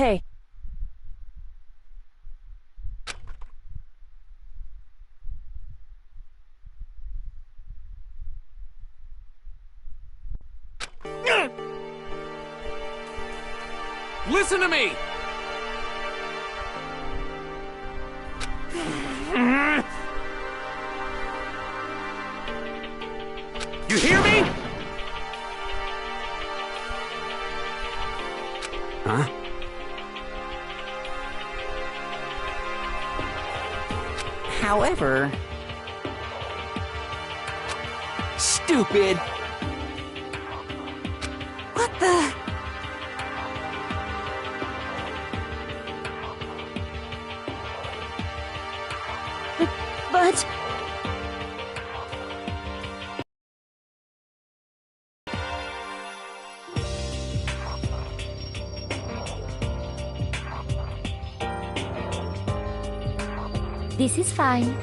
Hey. Listen to me! You hear me? Huh? However... Stupid! What the... But... This is fine.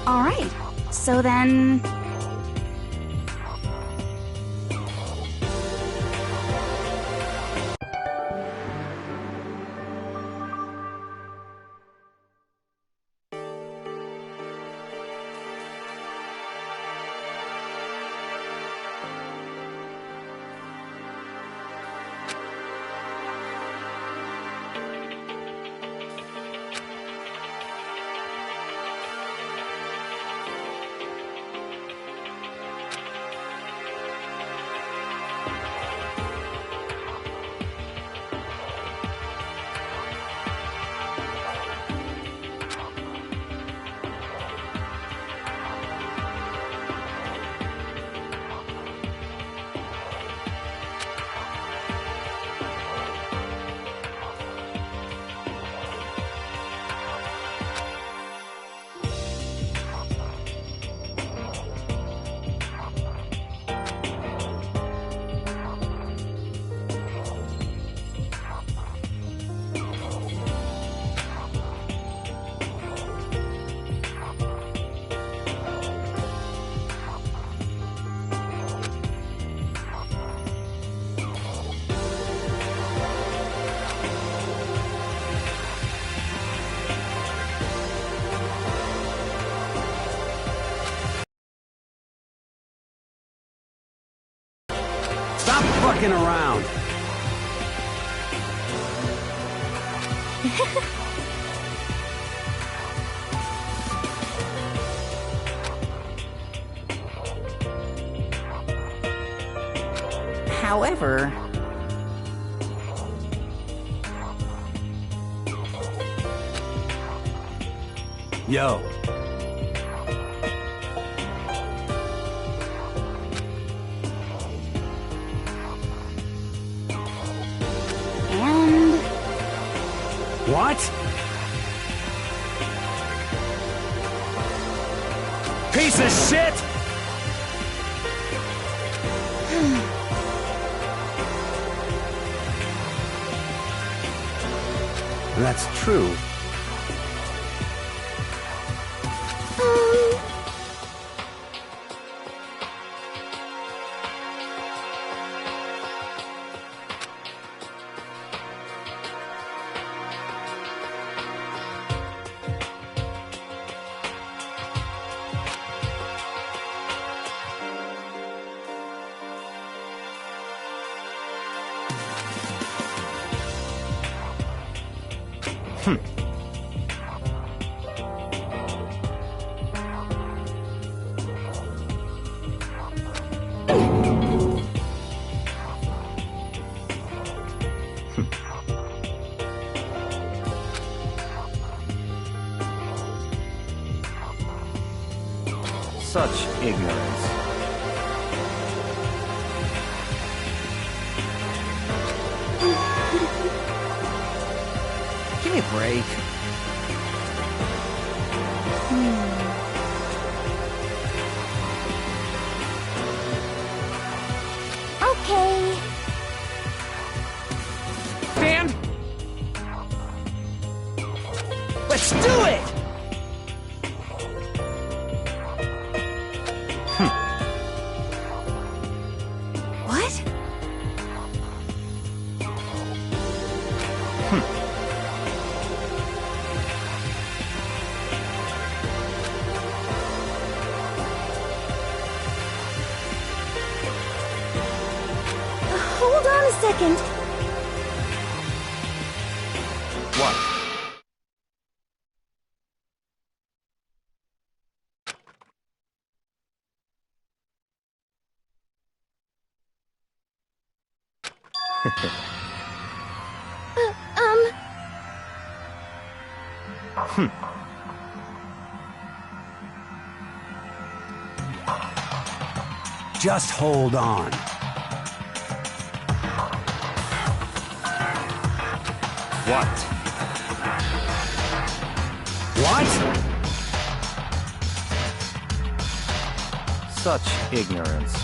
All right, so then... Stop fucking around! However... Yo. And... What? Piece of shit! That's true. Such ignorance. Give me a break. Okay. Stand! Let's do it! Hold on a second. What? Just hold on. What? What? Such ignorance.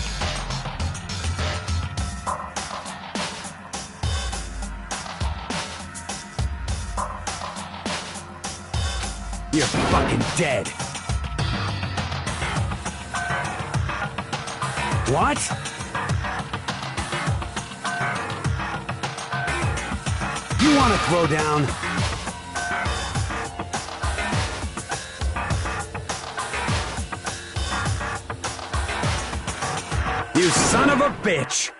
You're fucking dead. What? You want to throw down? You son of a bitch!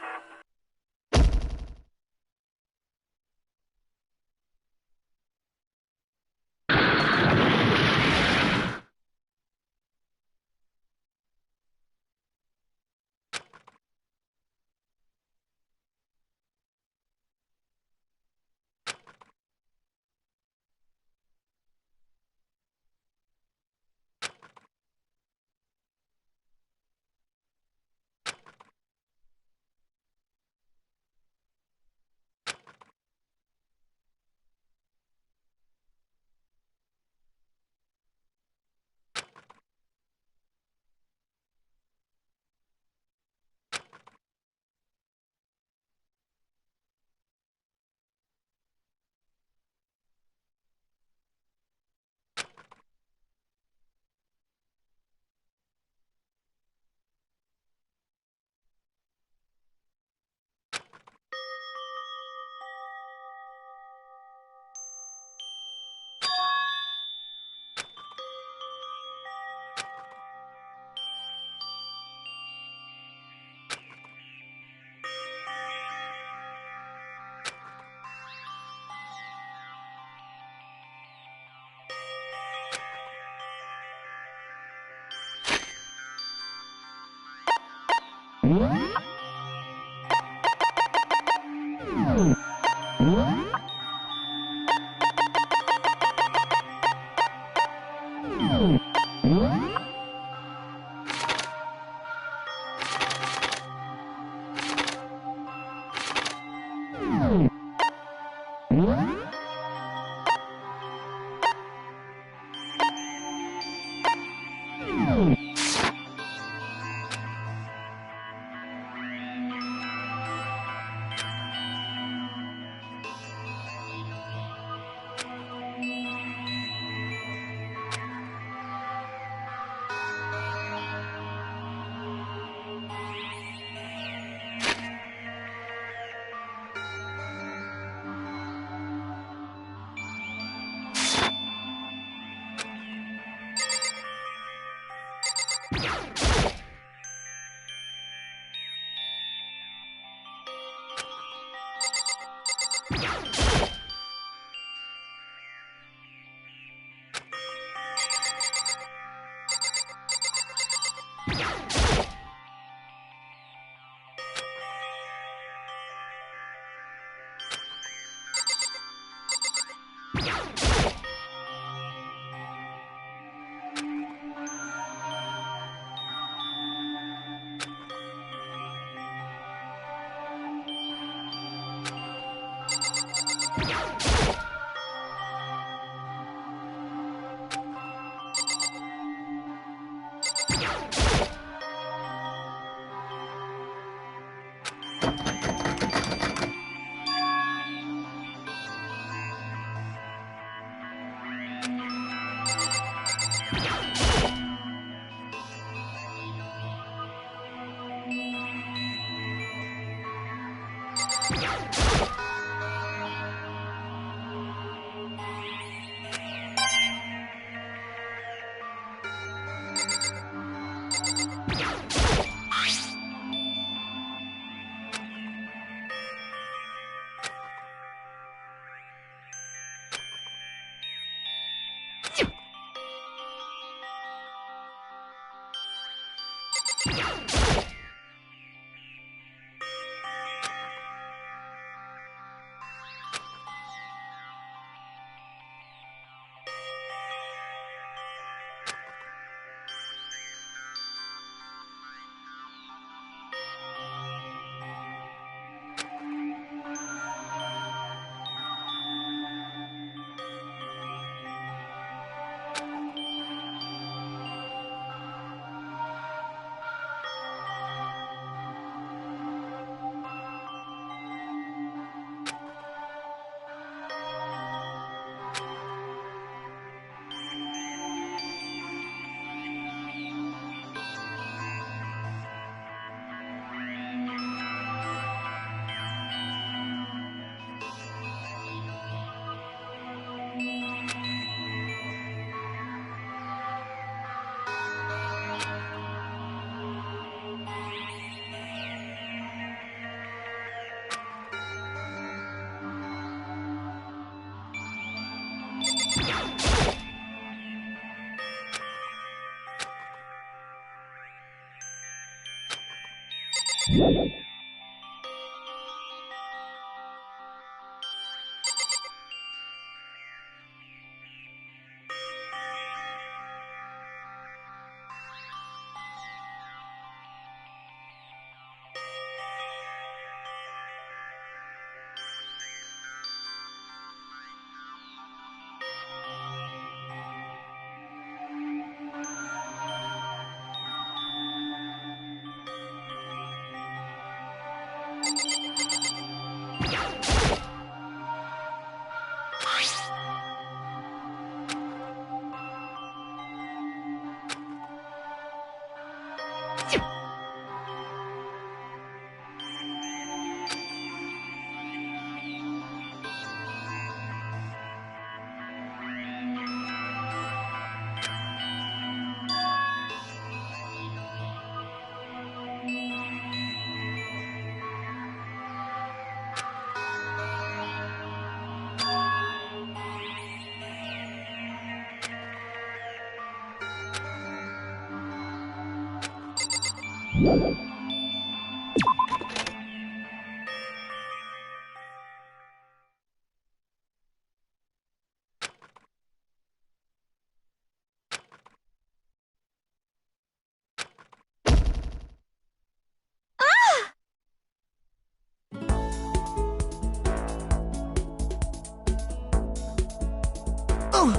Oh,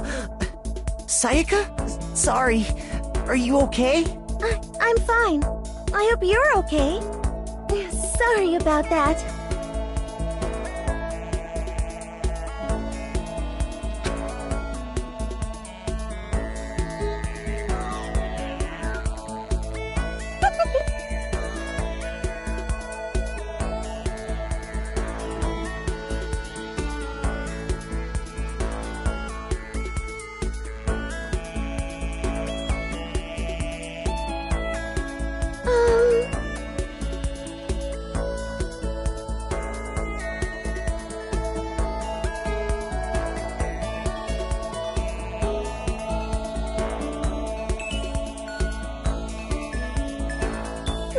Sayaka? Sorry. Are you okay? I'm fine. I hope you're okay. Sorry about that.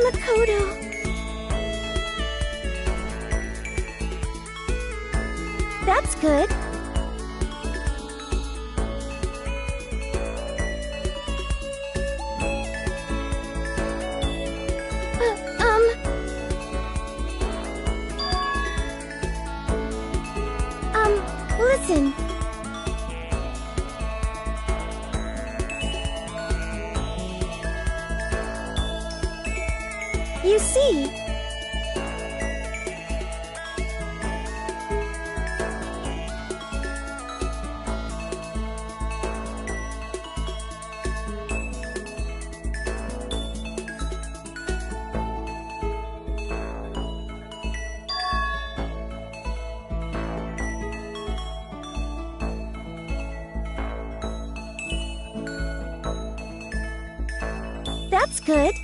Makoto. That's good. Listen. You see, that's good.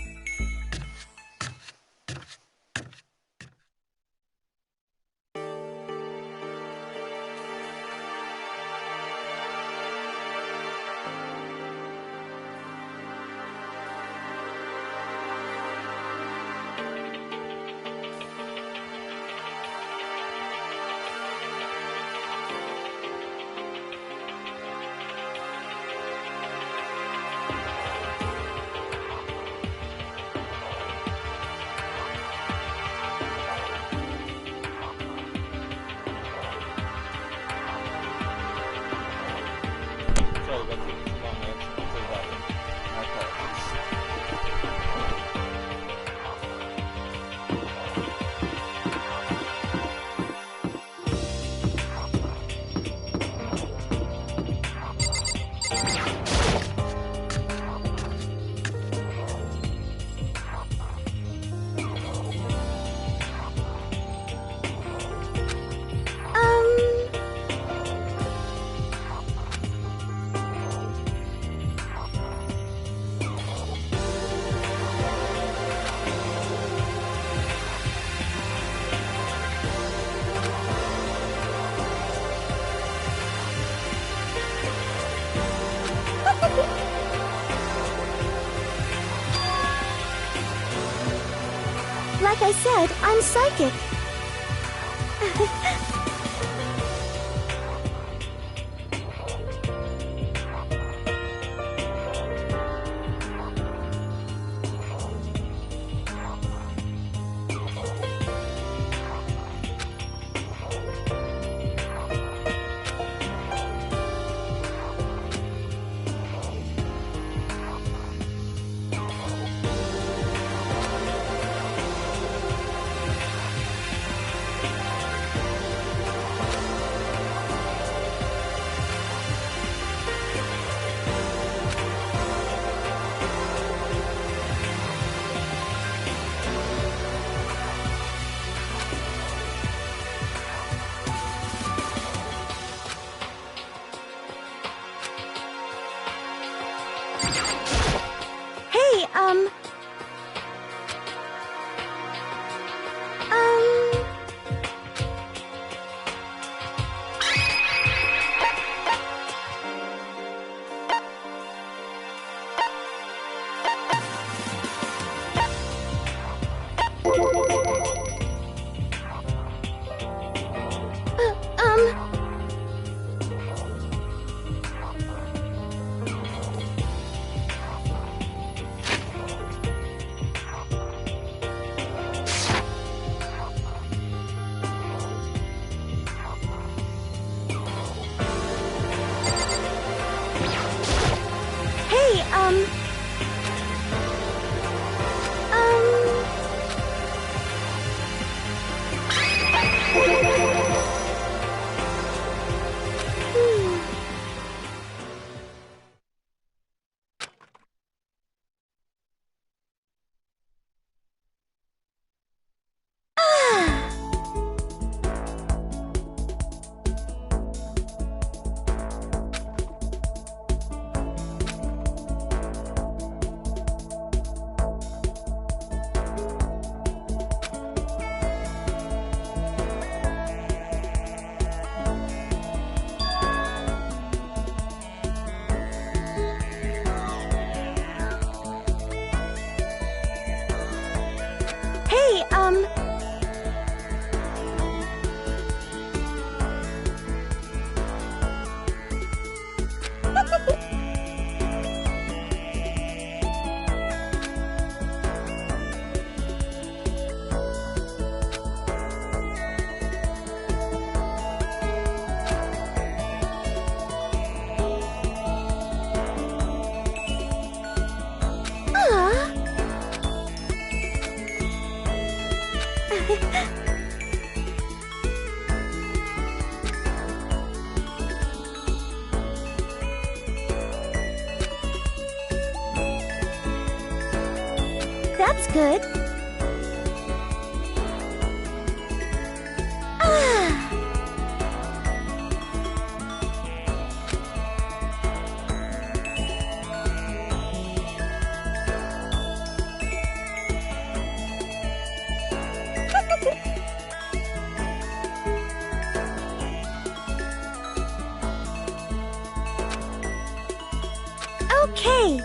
Like I said, I'm psychic. Hey, hey, hey, That's good. Ah. Okay.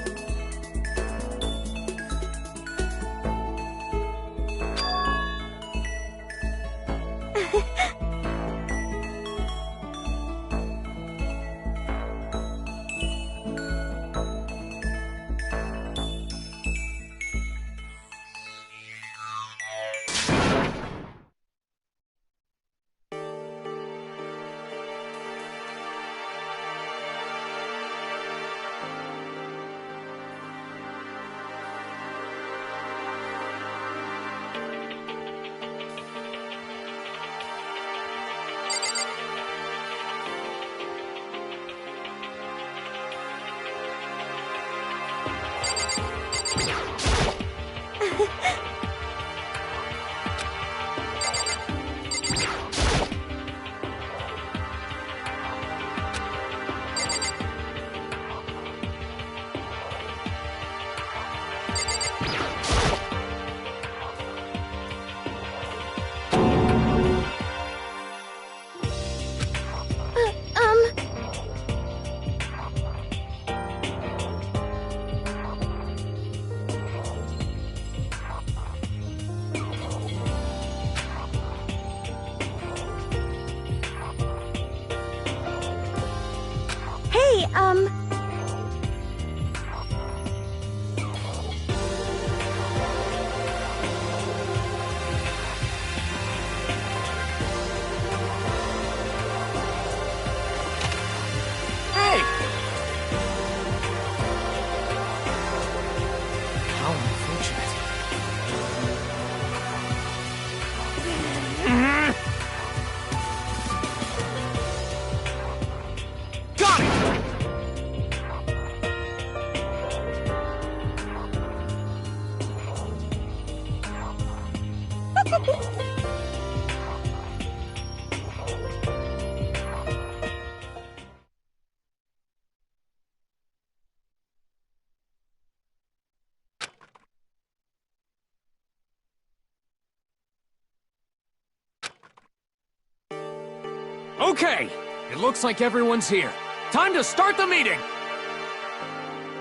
Okay, it looks like everyone's here. Time to start the meeting!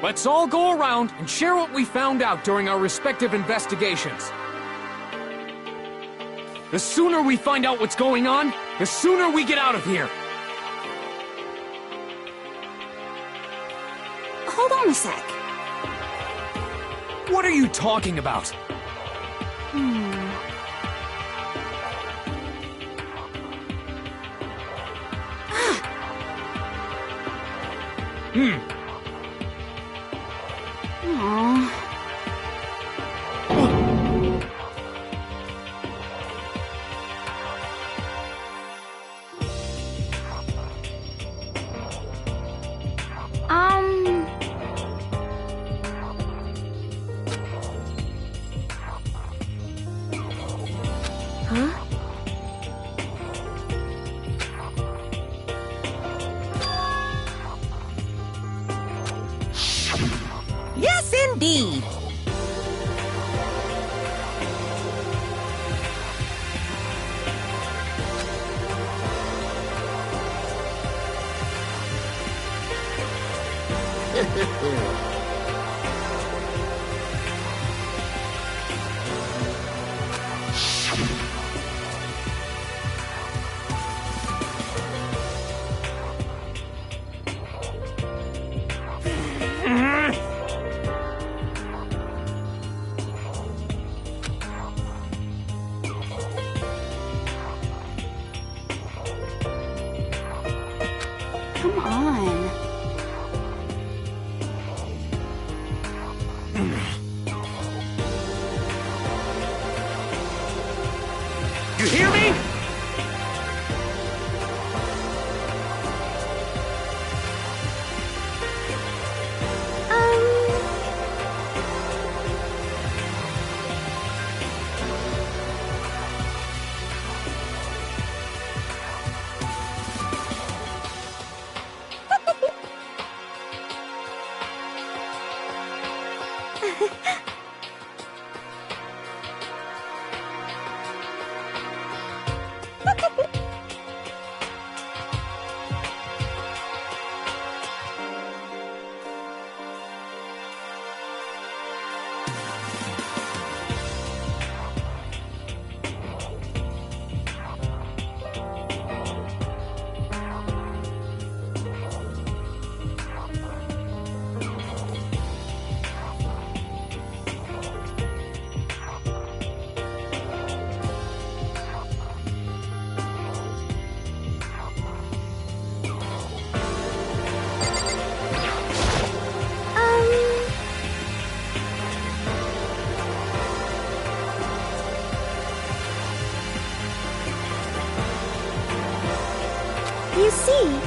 Let's all go around and share what we found out during our respective investigations. The sooner we find out what's going on, the sooner we get out of here. Hold on a sec. What are you talking about? Aww. Huh? Yes, indeed. Come on. You hear me? You see,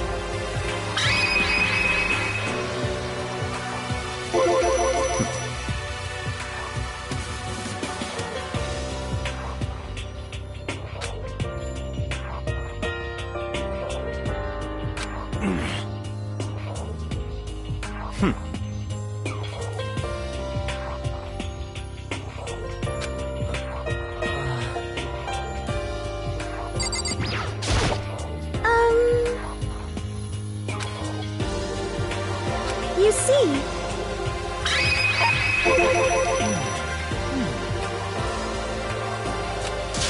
you see,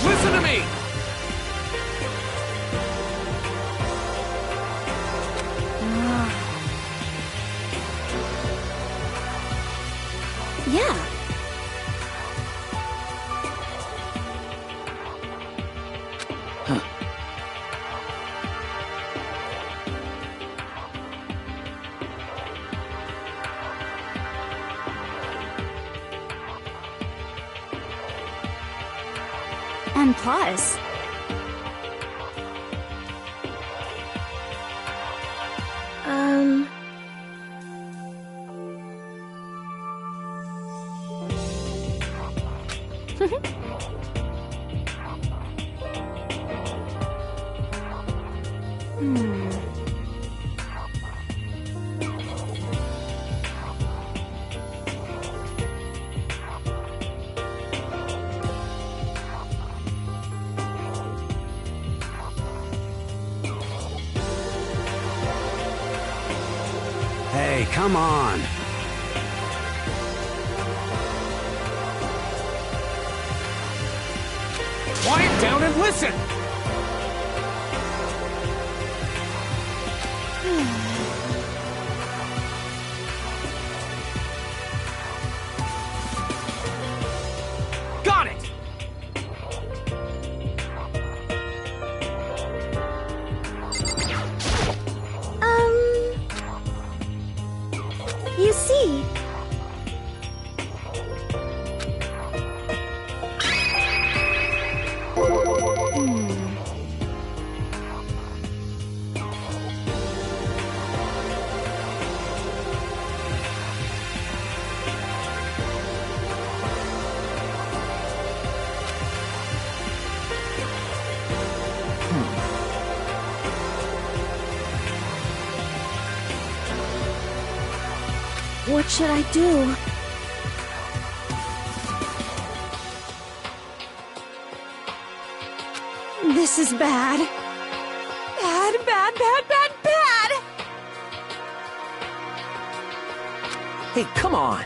Listen to me! yeah. And plus, Um, Hey, come on. Quiet down and listen! Got it! You see, what should I do? This is bad. Bad, bad, bad, bad, bad! Hey, come on.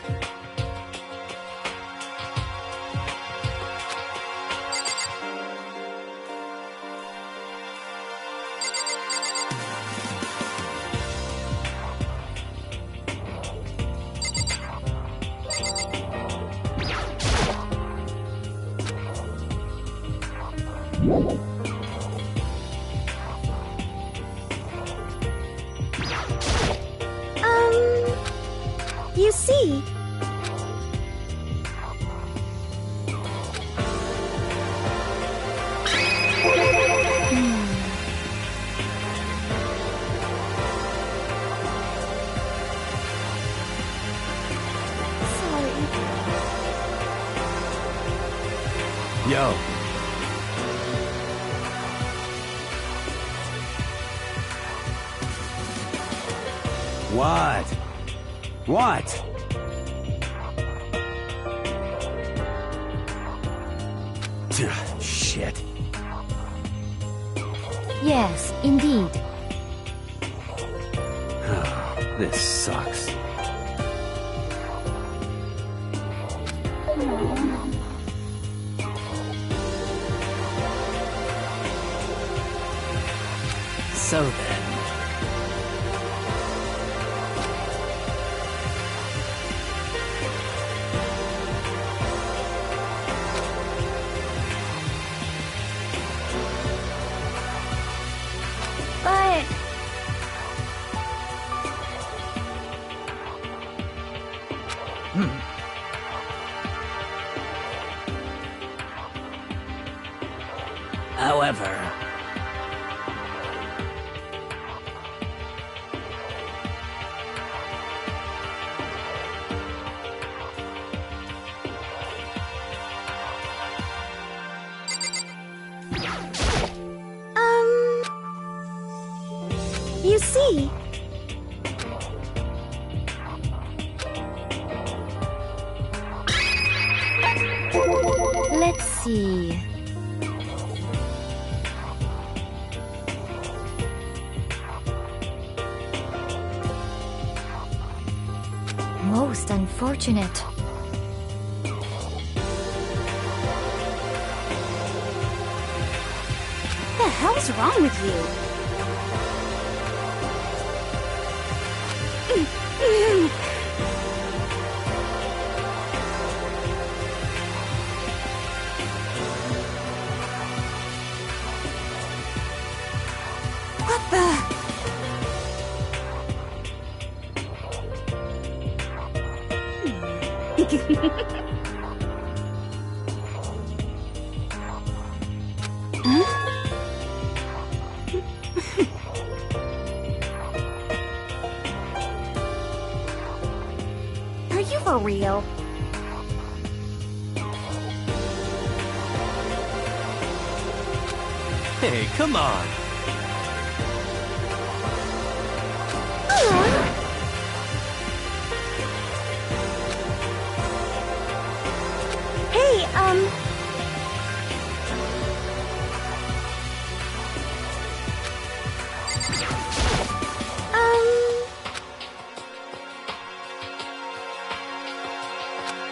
You see, sorry. Yo. What? What? Shit. Yes, indeed. This sucks. So then. But However... you see, let's see. Most unfortunate. What the hell's wrong with you? What the? Are you for real? Hey, come on.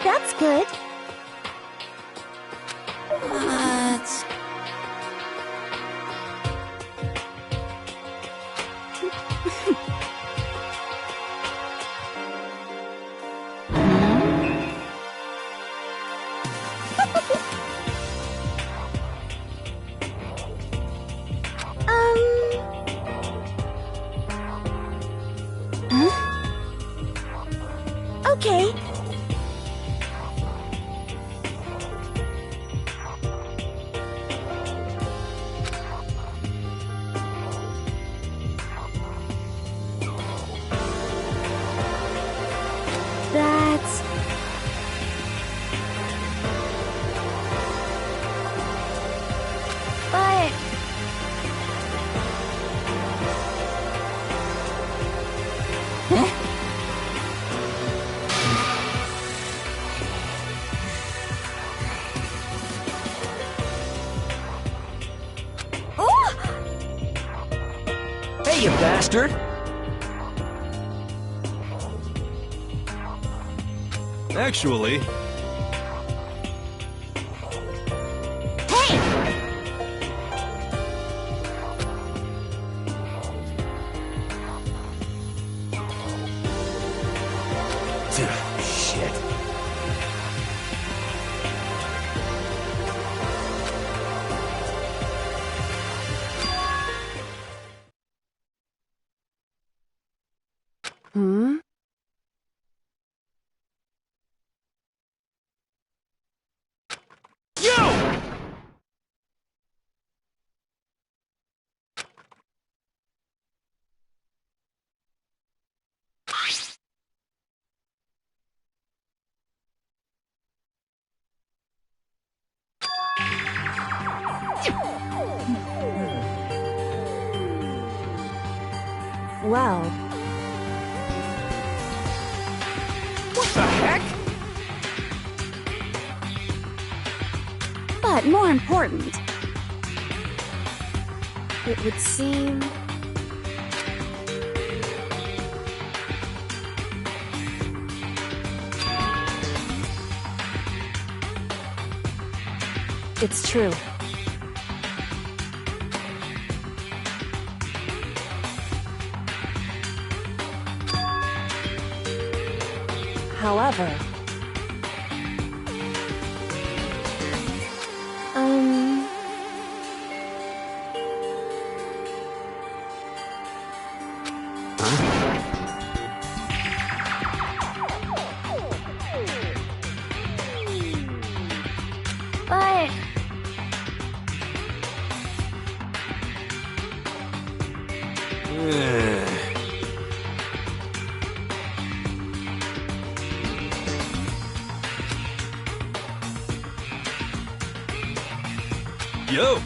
That's good. But... Okay. That's... But... Hey, you bastard! Actually, Shit. Hmm? Well... What the heck? But more important, It would seem... It's true. However... but... yo!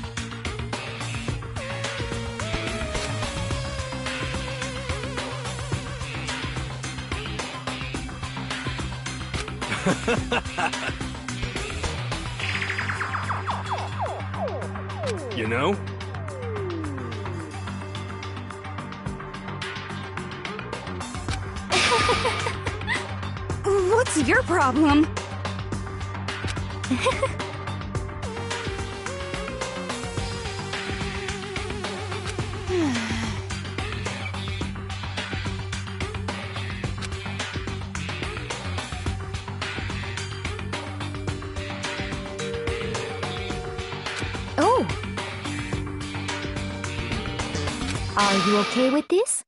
You know? What's your problem? Oh! Are you okay with this?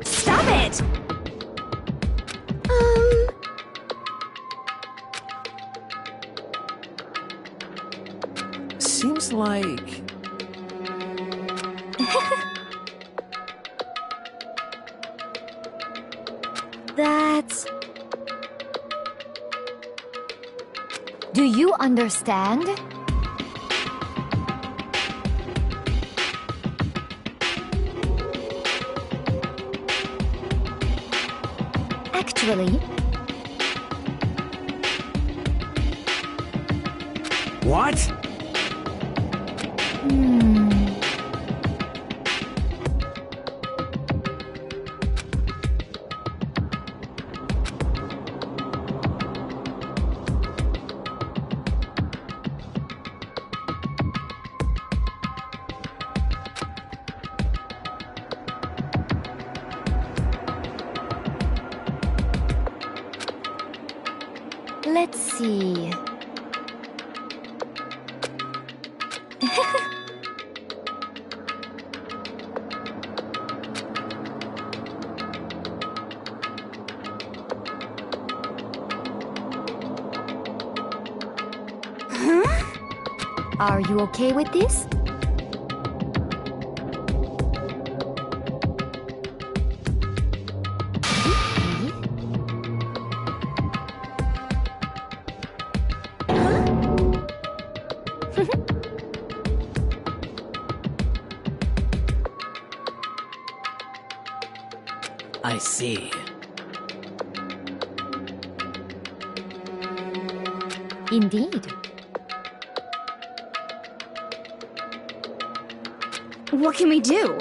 Stop it! Seems like... That's... Do you understand? Actually, What? let's see. Are you okay with this? I see. Indeed. What can we do?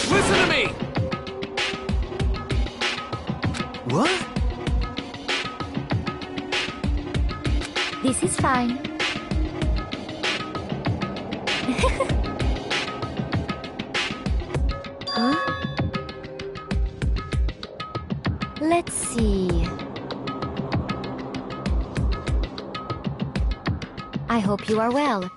Listen to me! What? This is fine. Huh? Let's see. I hope you are well.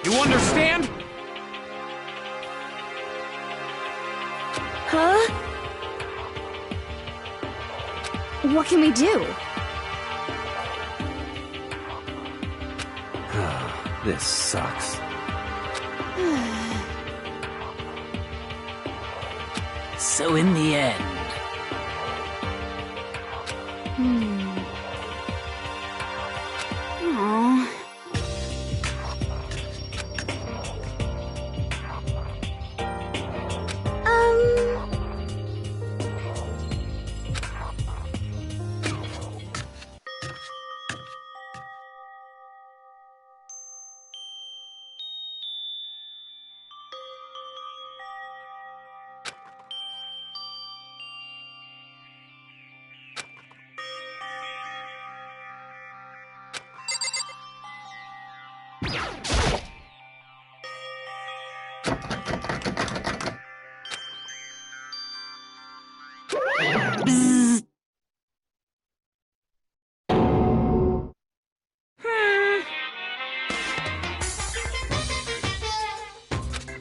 You understand? Huh? What can we do? This sucks. So in the end... Aww.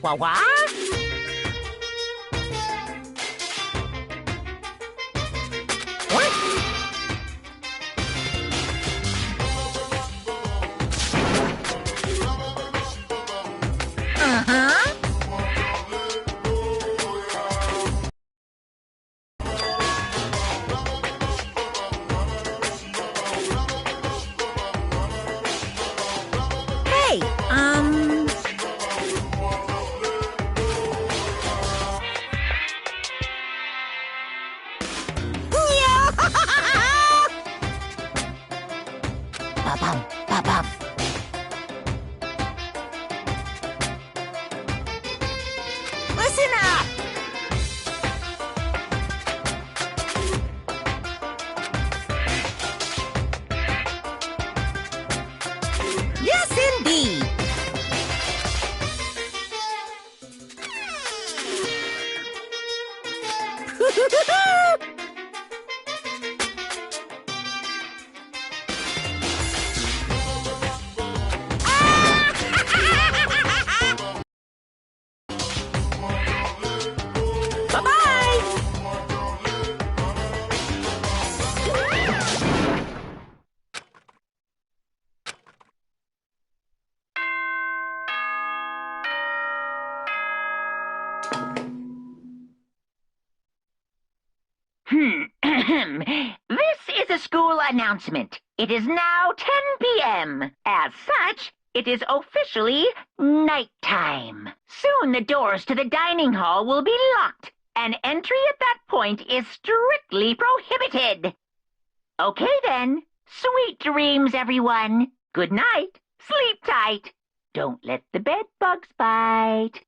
What? Hey, This is a school announcement. It is now 10 p.m. As such, it is officially nighttime. Soon the doors to the dining hall will be locked, and entry at that point is strictly prohibited. Okay then. Sweet dreams, everyone. Good night. Sleep tight. Don't let the bed bugs bite.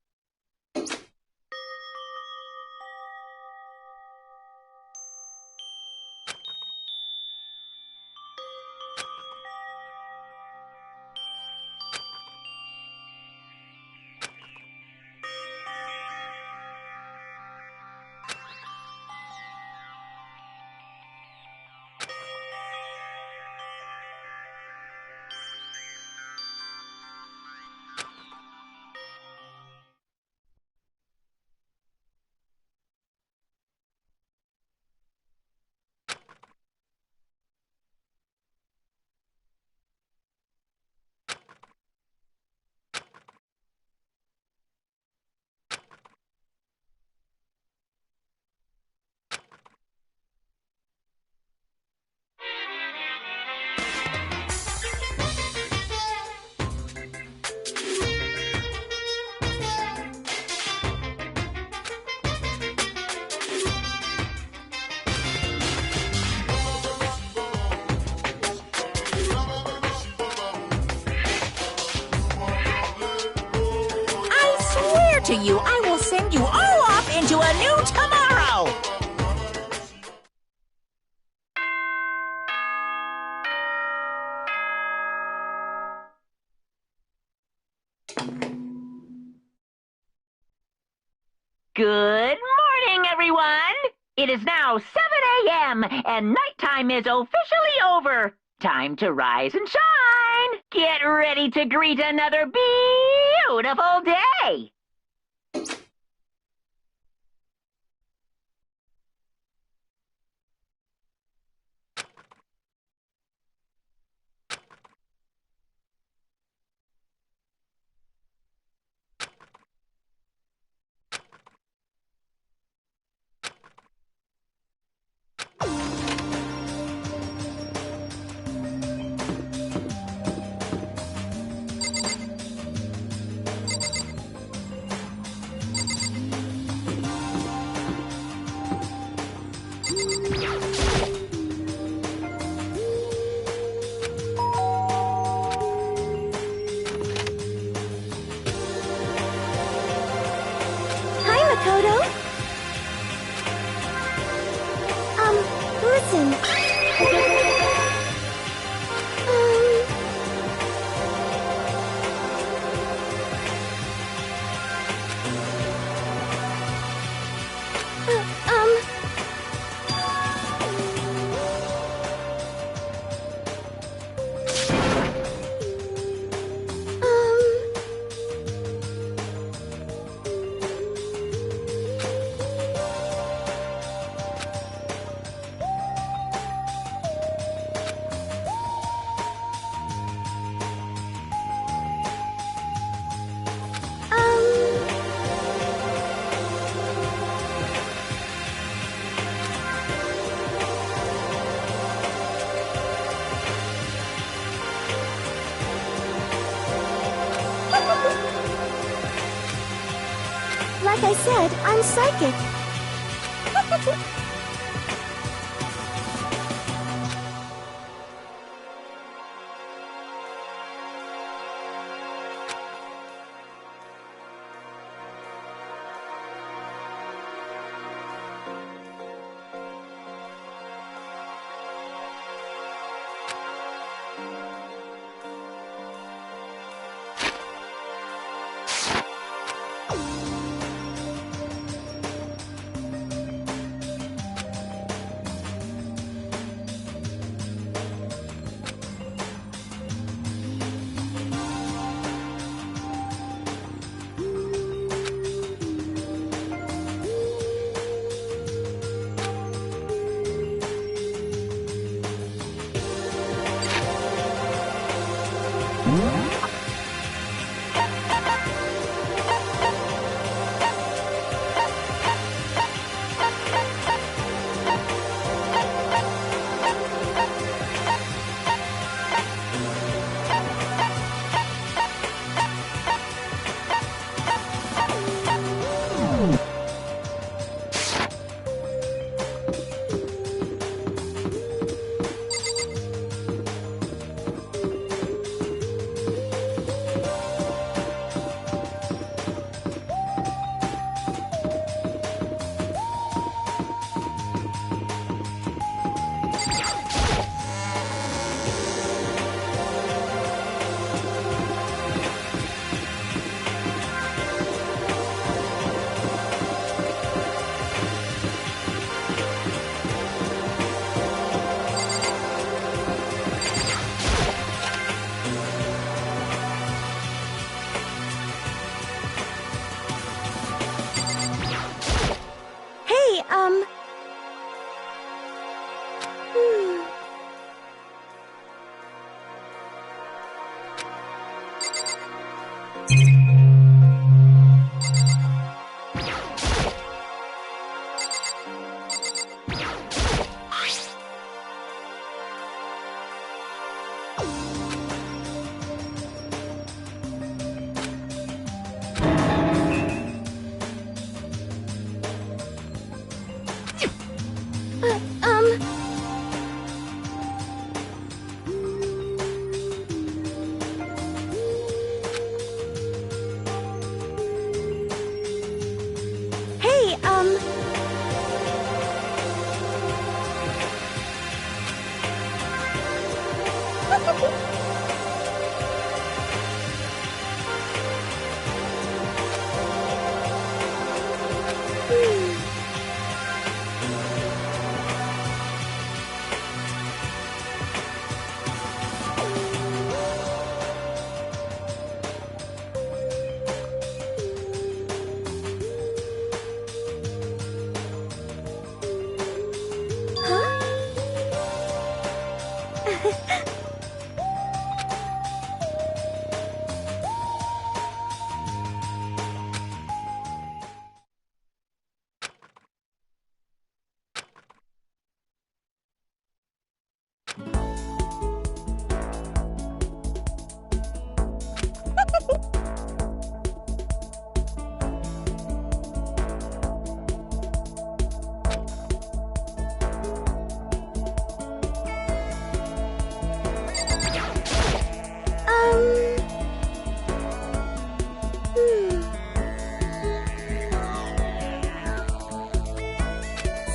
To you, I will send you all off into a new tomorrow! Good morning, everyone! It is now 7 a.m., and nighttime is officially over. Time to rise and shine! Get ready to greet another beautiful day! Like I said, I'm psychic.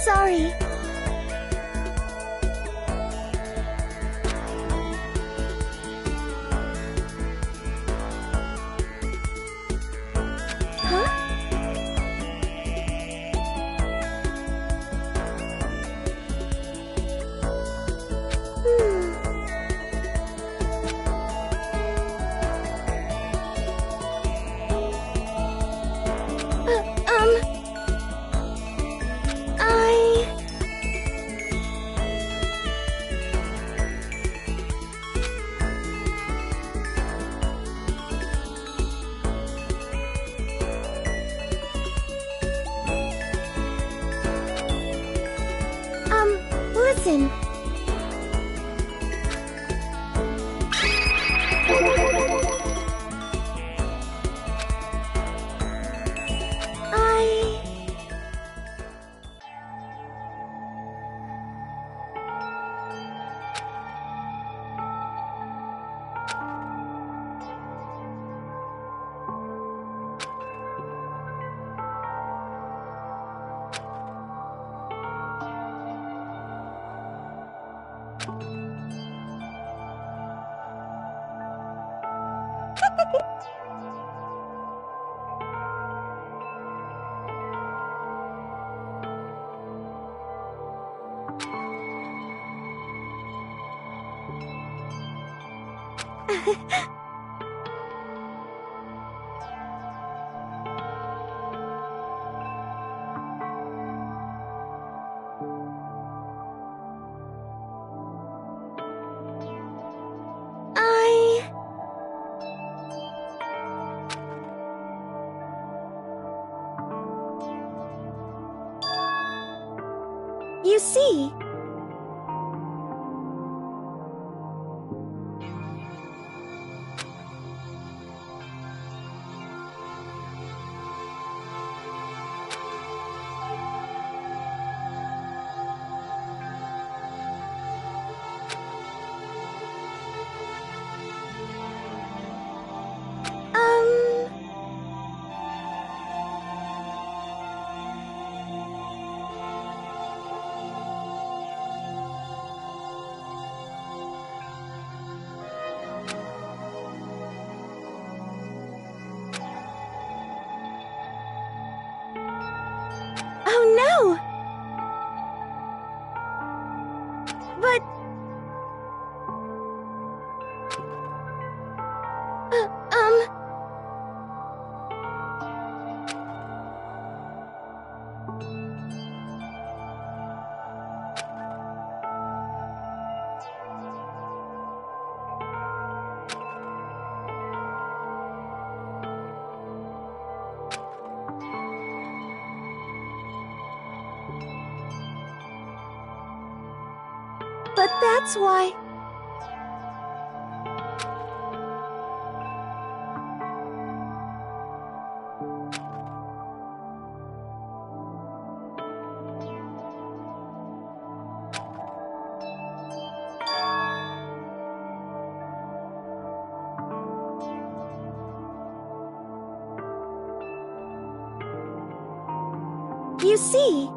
Sorry. Huh? Listen. You see, oh no! But... But that's why... You see...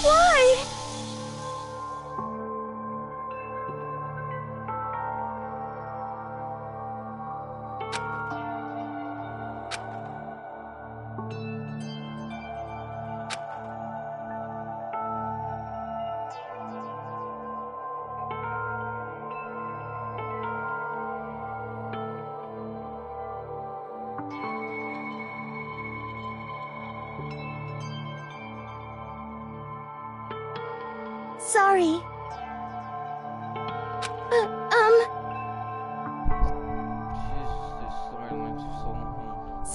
Why? Sorry.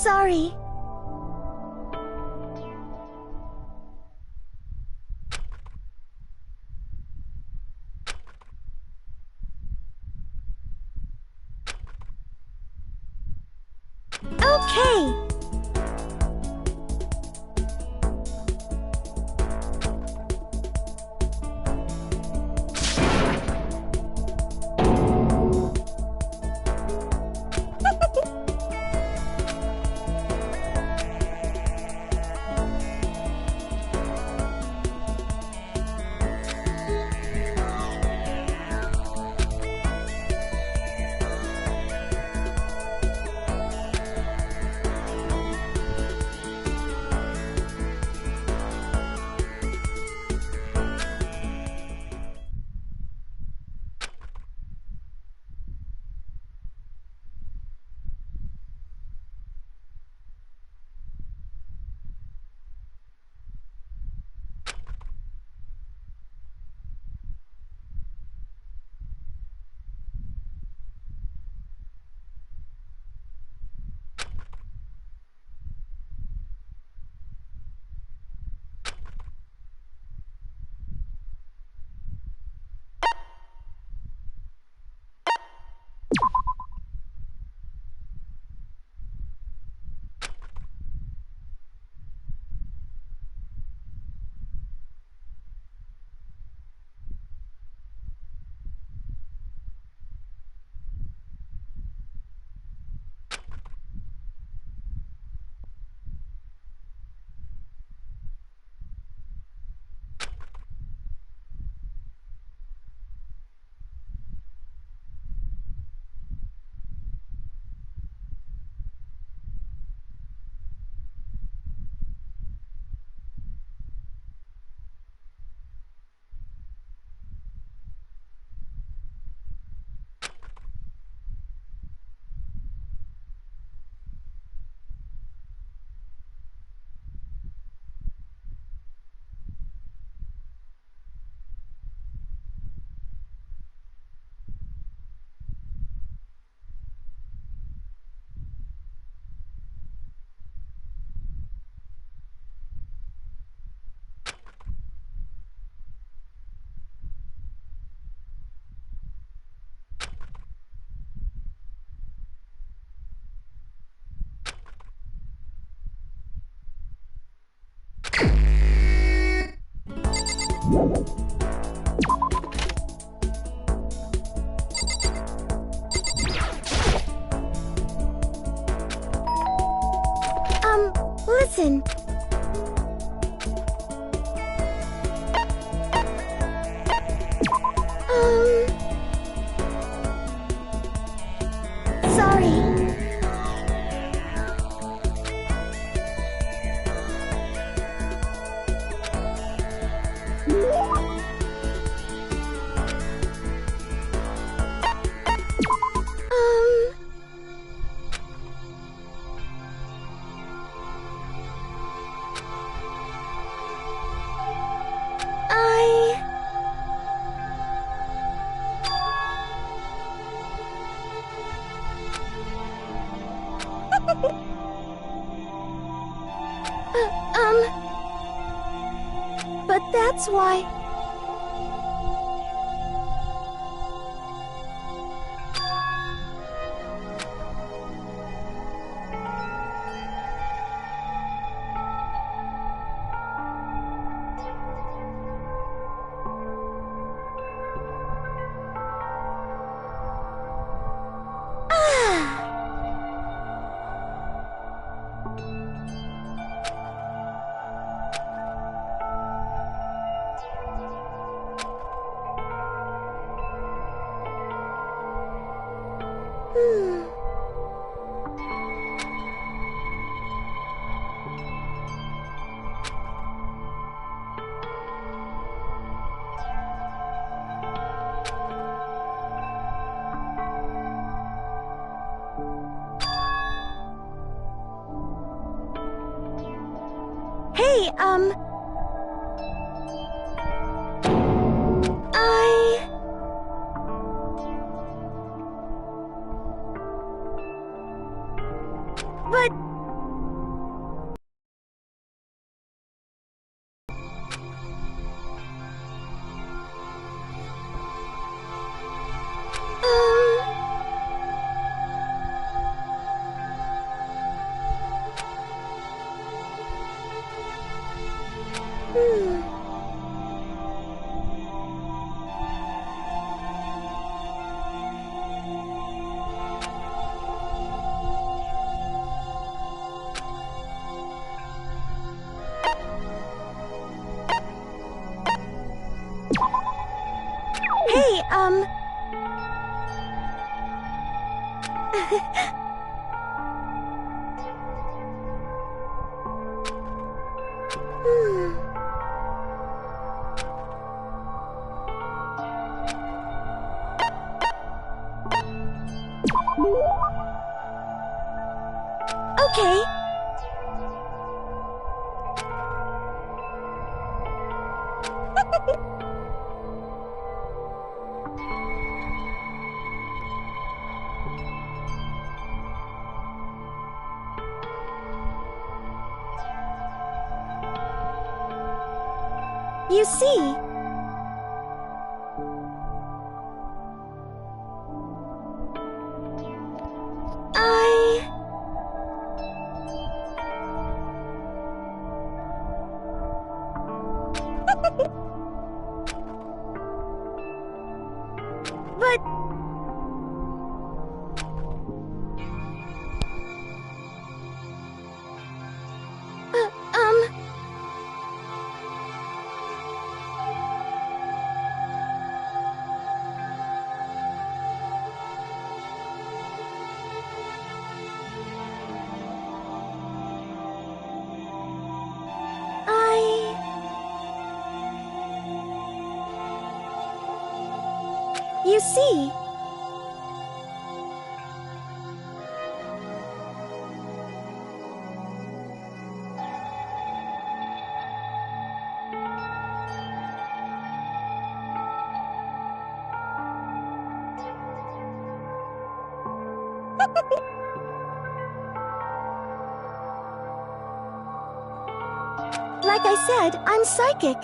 Sorry. Okay. Listen. Sorry. But that's why... Hey, But Hey, Okay. You see, but... You see... Like I said, I'm psychic.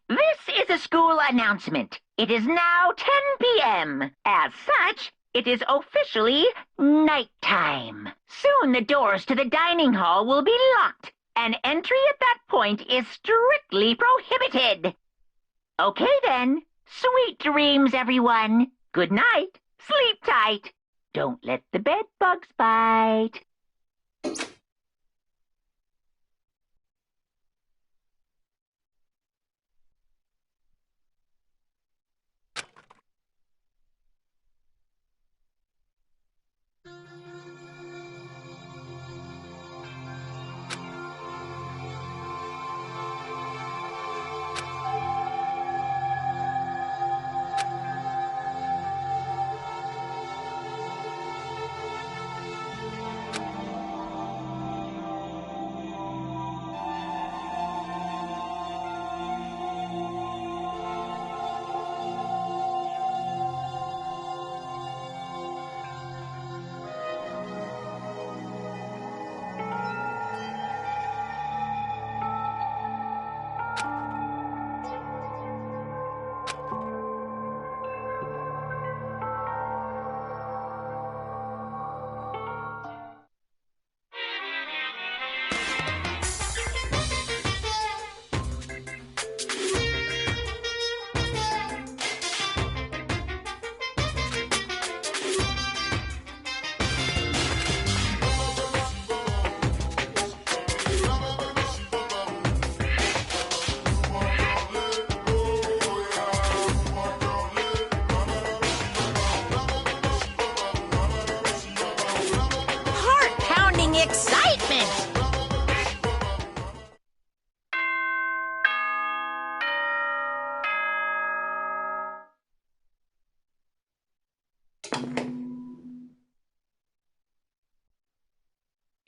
This is a school announcement. It is now 10 p.m. As such, it is officially nighttime. Soon the doors to the dining hall will be locked, and entry at that point is strictly prohibited. Okay then. Sweet dreams, everyone. Good night. Sleep tight. Don't let the bed bugs bite.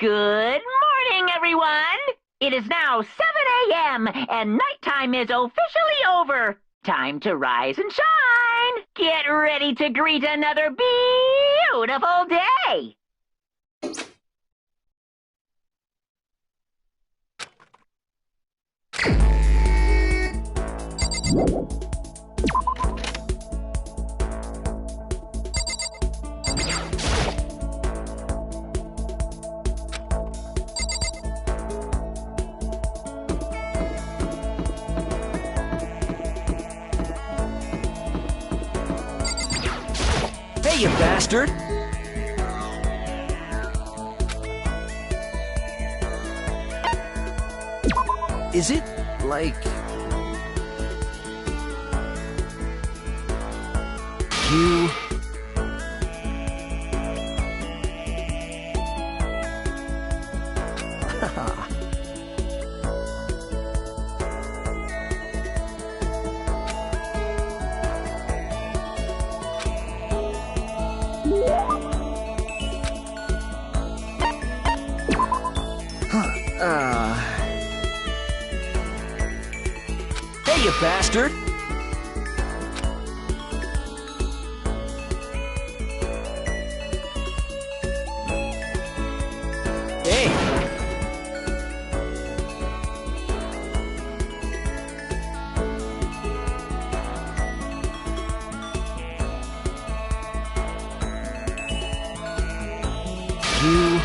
Good morning, everyone! It is now 7 a.m., and nighttime is officially over. Time to rise and shine! Get ready to greet another beautiful day! Hey, you bastard! Is it, like... you... Hey, you bastard! Hey! You...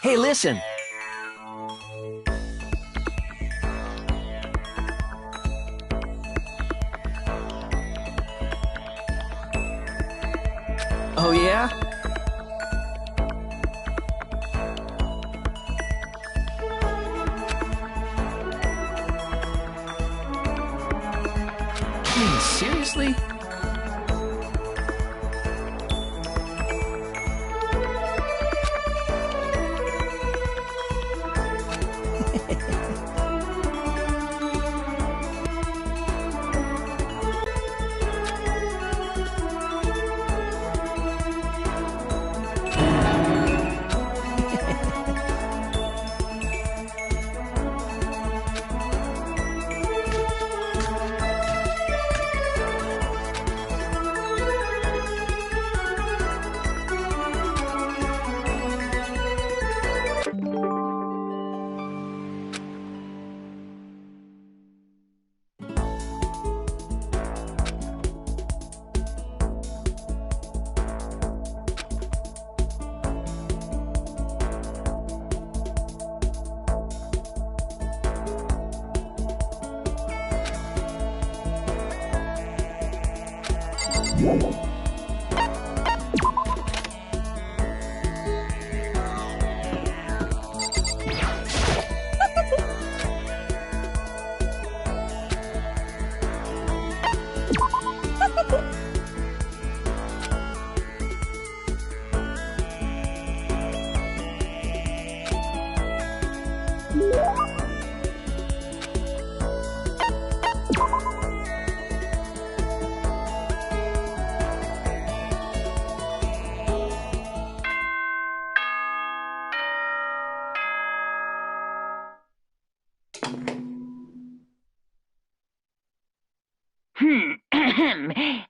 Hey, listen! Oh, yeah? Seriously?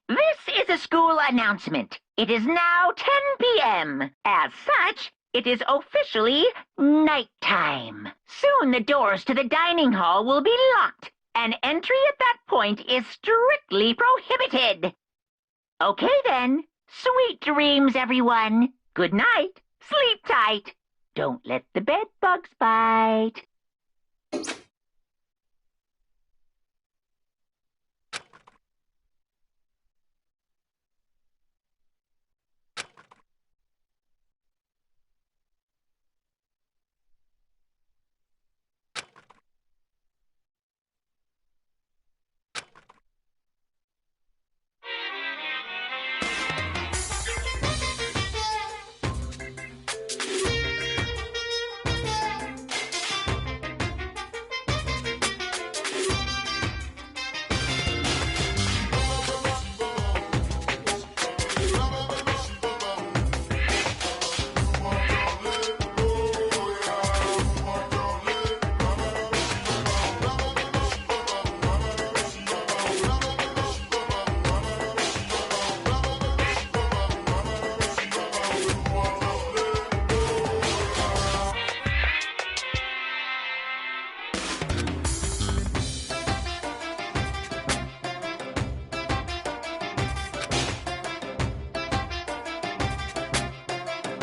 This is a school announcement. It is now 10 p.m. As such, it is officially nighttime. Soon the doors to the dining hall will be locked, and entry at that point is strictly prohibited. Okay then. Sweet dreams, everyone. Good night. Sleep tight. Don't let the bed bugs bite.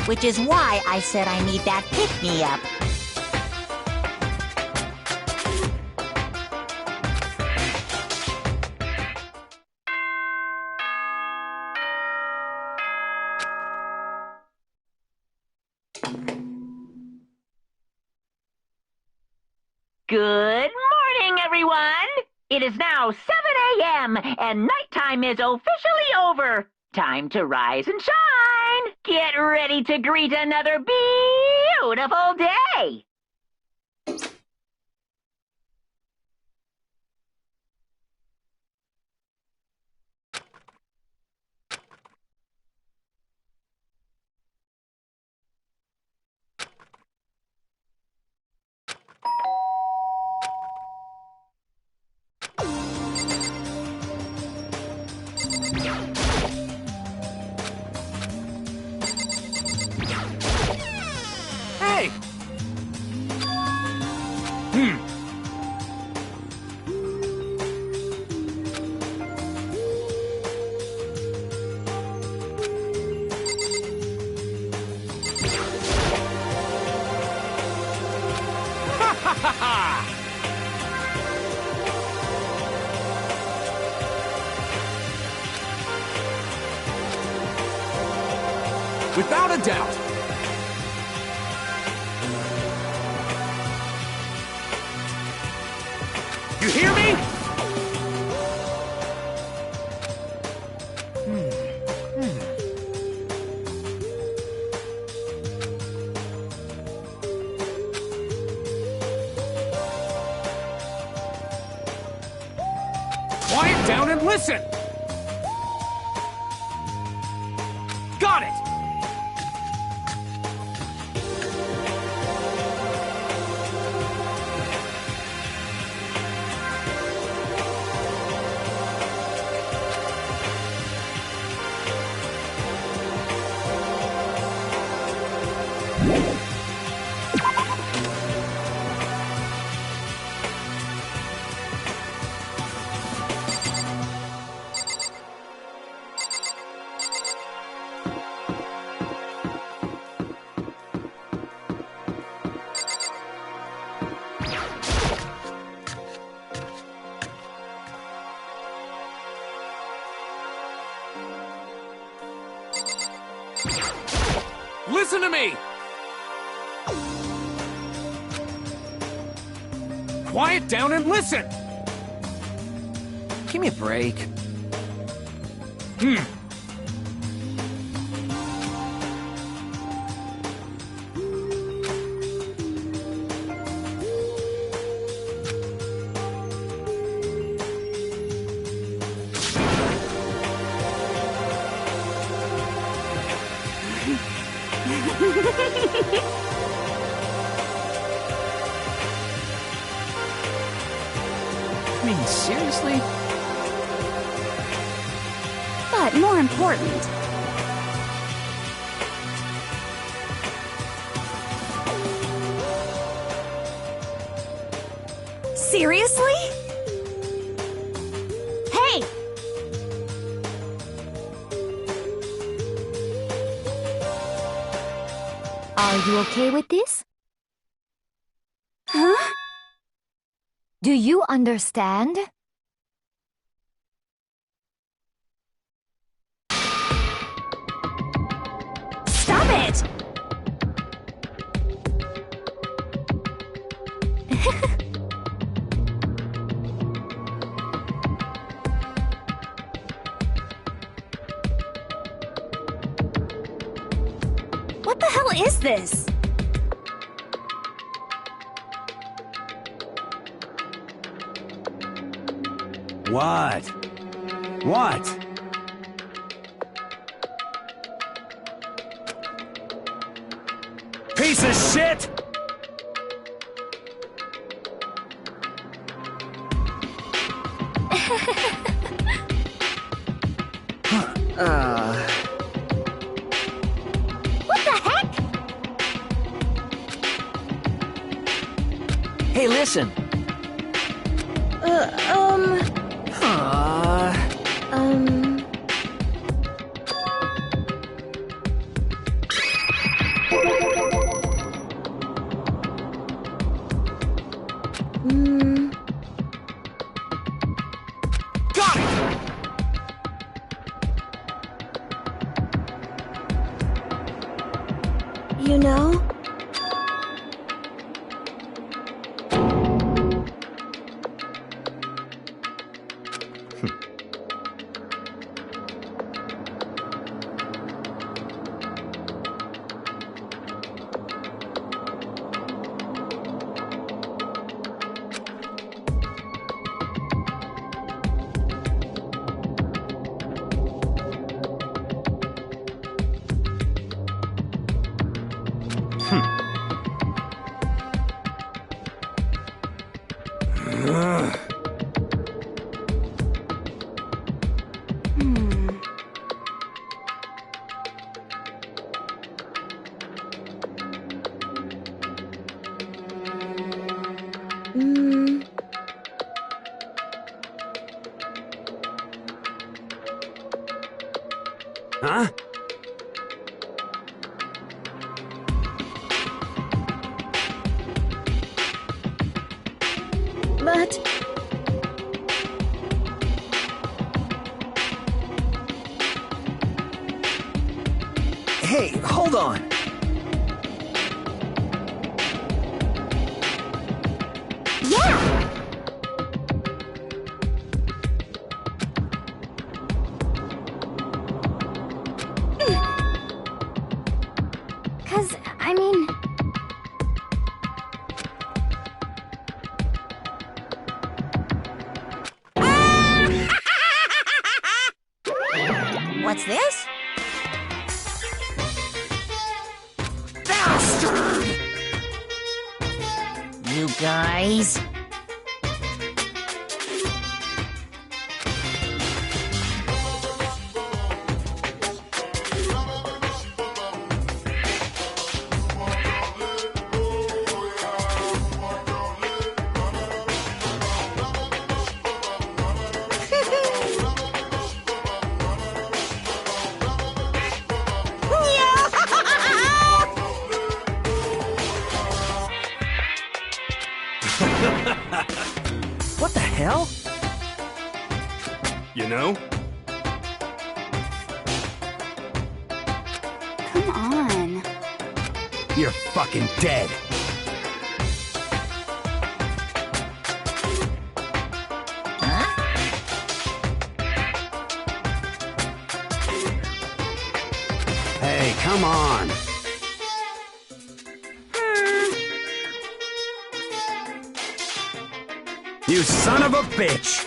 which is why I said I need that pick-me-up. Good morning, everyone! It is now 7 a.m., and nighttime is officially over. Time to rise and shine! Get ready to greet another beautiful day! Hey! Without a doubt. You hear me? Quiet down and listen! Got it! Listen to me! Quiet down and listen! Give me a break. I mean, seriously? But more important, seriously? Hey! Are you okay with this? Huh? Do you understand? Stop it! What the hell is this? What? What? Piece of shit! What the heck? Hey, listen. Huh? But... Hey, hold on. Yeah! 'Cause, I mean... What's this? Bastard! You guys? What the hell? You know? Come on. You're fucking dead. Hey, come on. You son of a bitch!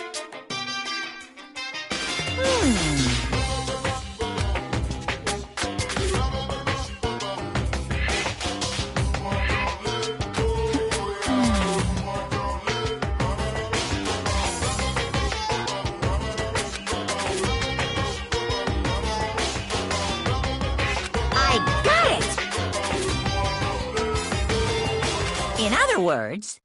I got it! In other words...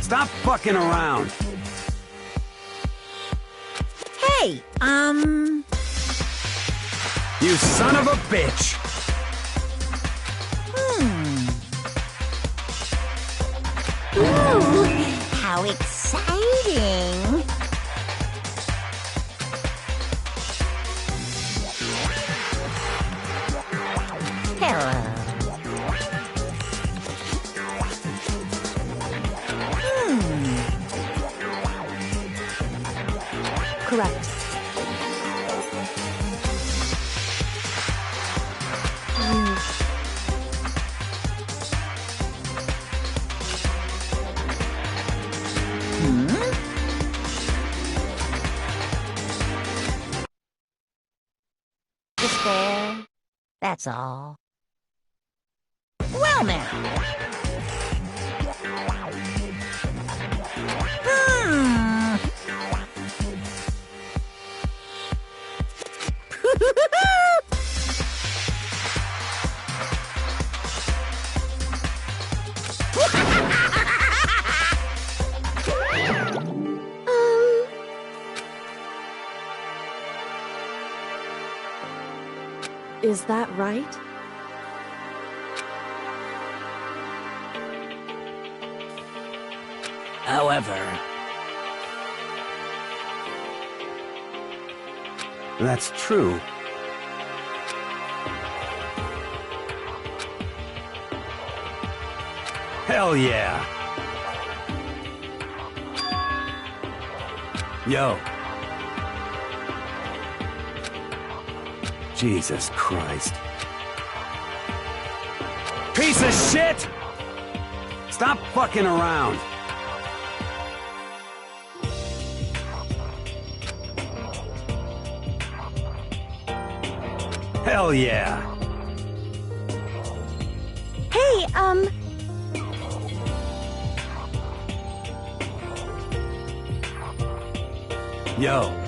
Stop fucking around. Hey, You son of a bitch! Ooh, how exciting! Hello. Correct. Just there. That's all. Well now. Is that right? However, That's true. Hell yeah! Yo. Jesus Christ. piece of shit! Stop fucking around. Hell yeah. Hey, Yo.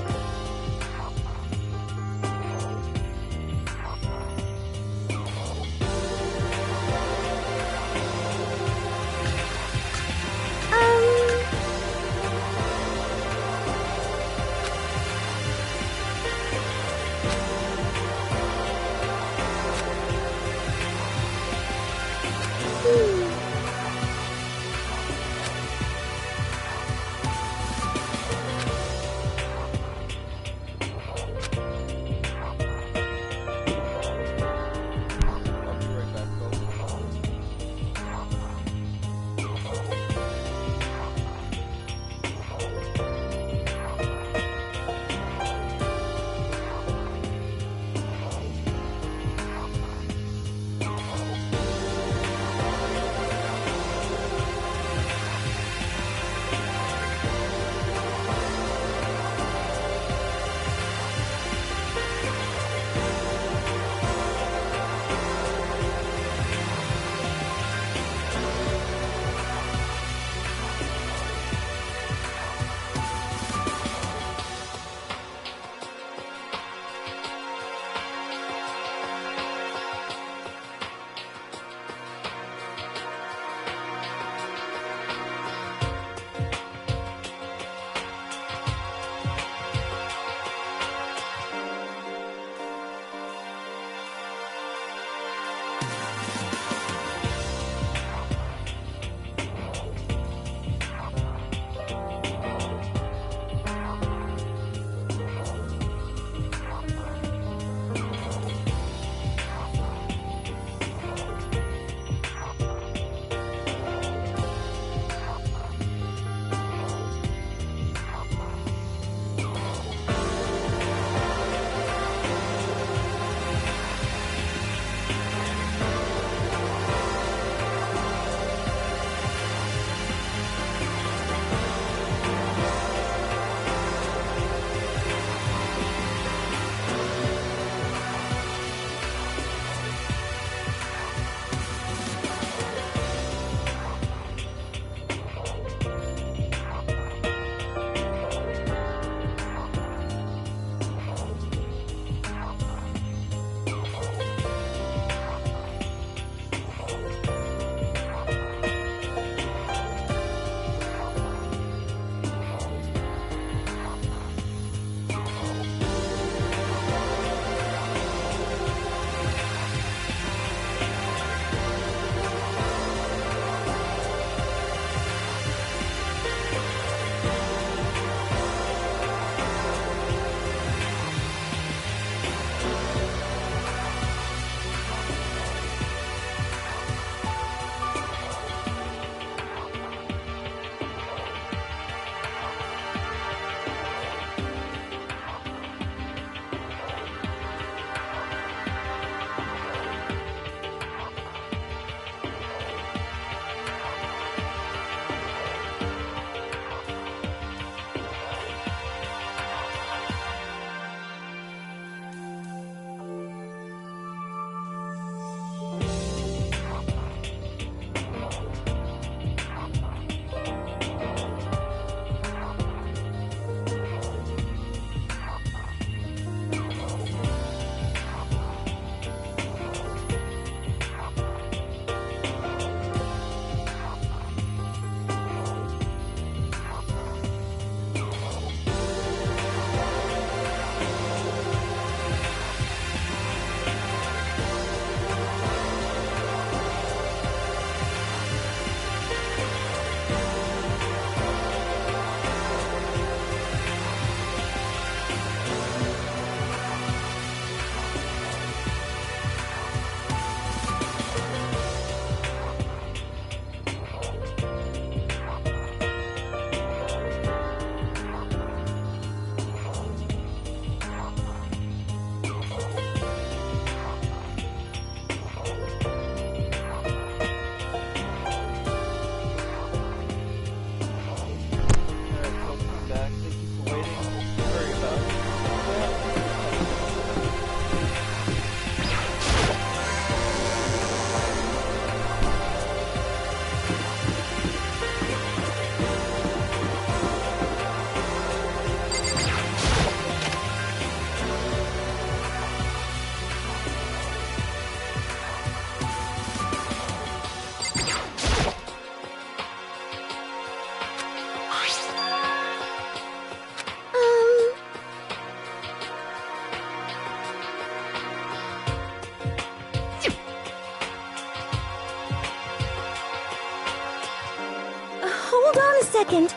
Hold on a second.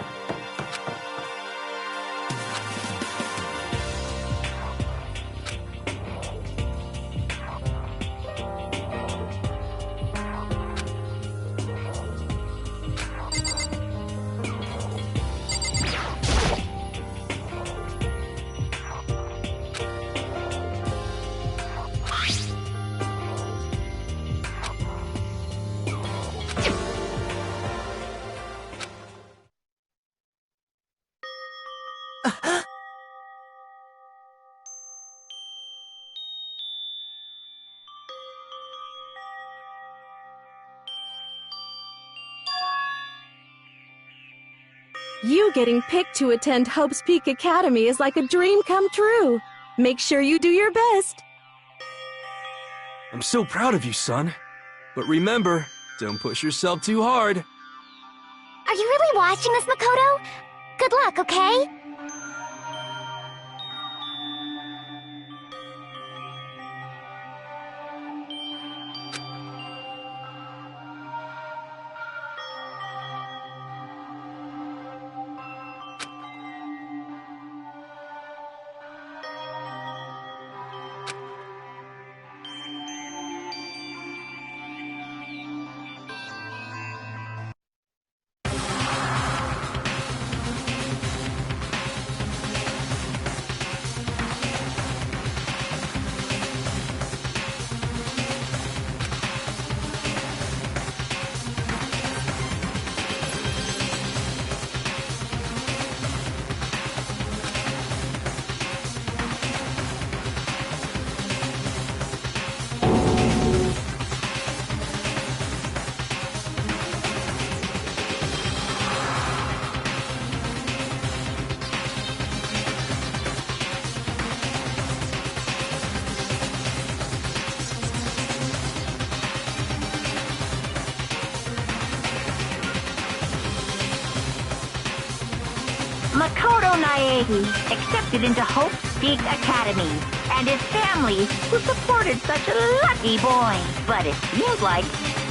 You getting picked to attend Hope's Peak Academy is like a dream come true. Make sure you do your best. I'm so proud of you, son. But remember, don't push yourself too hard. Are you really watching us, Makoto? Good luck, okay? Makoto Naegi accepted into Hope's Peak Academy, and his family, who supported such a lucky boy. But it seems like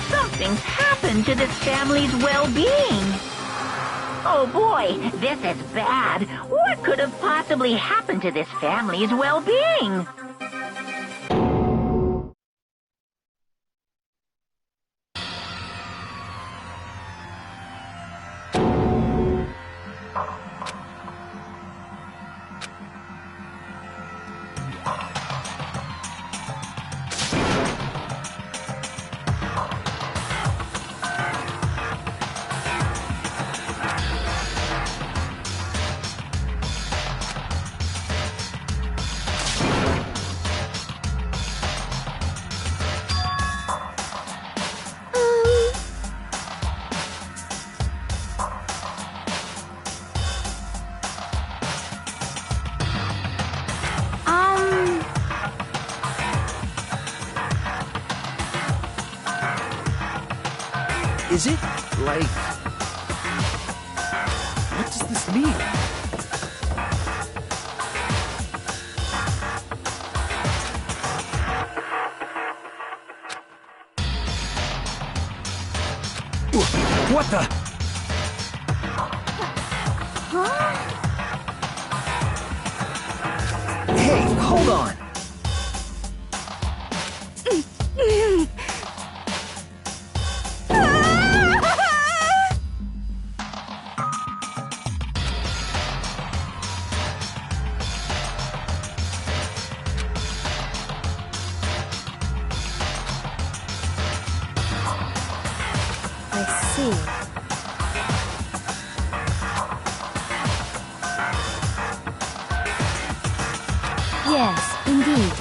something's happened to this family's well-being. Oh boy, this is bad. What could have possibly happened to this family's well-being? Is it, like... What does this mean? What the? Hey, hold on! I see. Yes, indeed.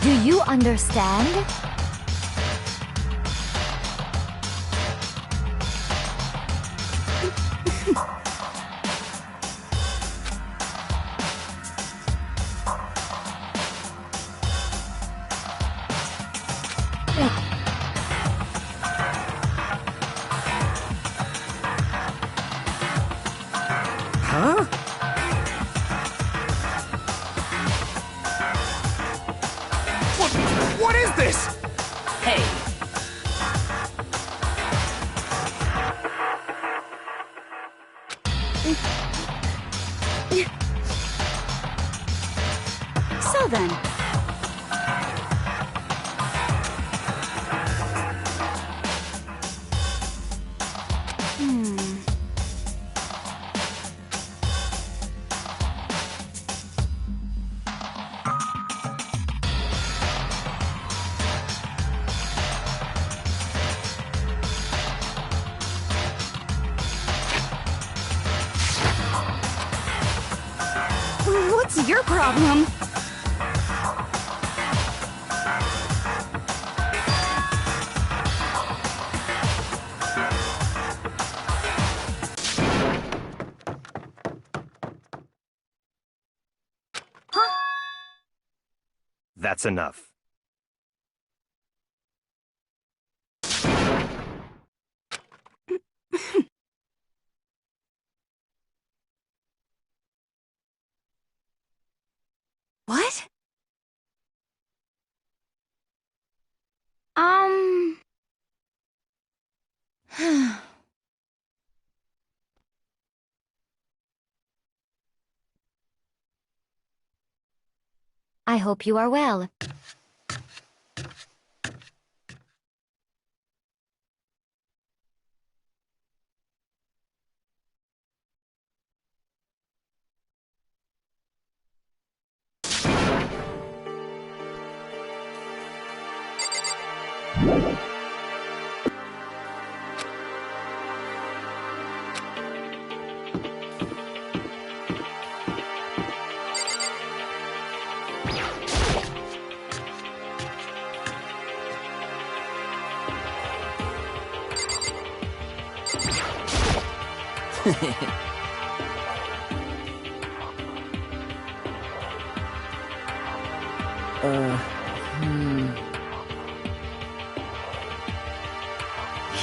Do you understand? Huh? What is this? Hey. So then, what's your problem? That's enough. What? I hope you are well.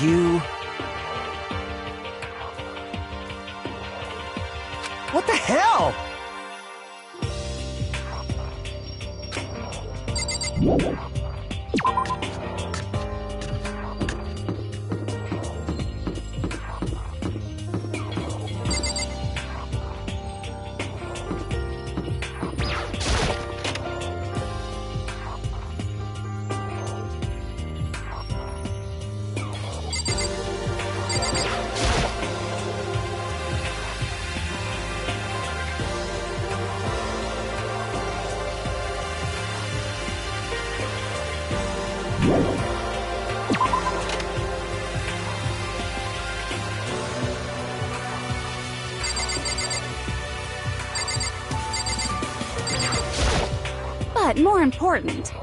You... What the hell? But more important.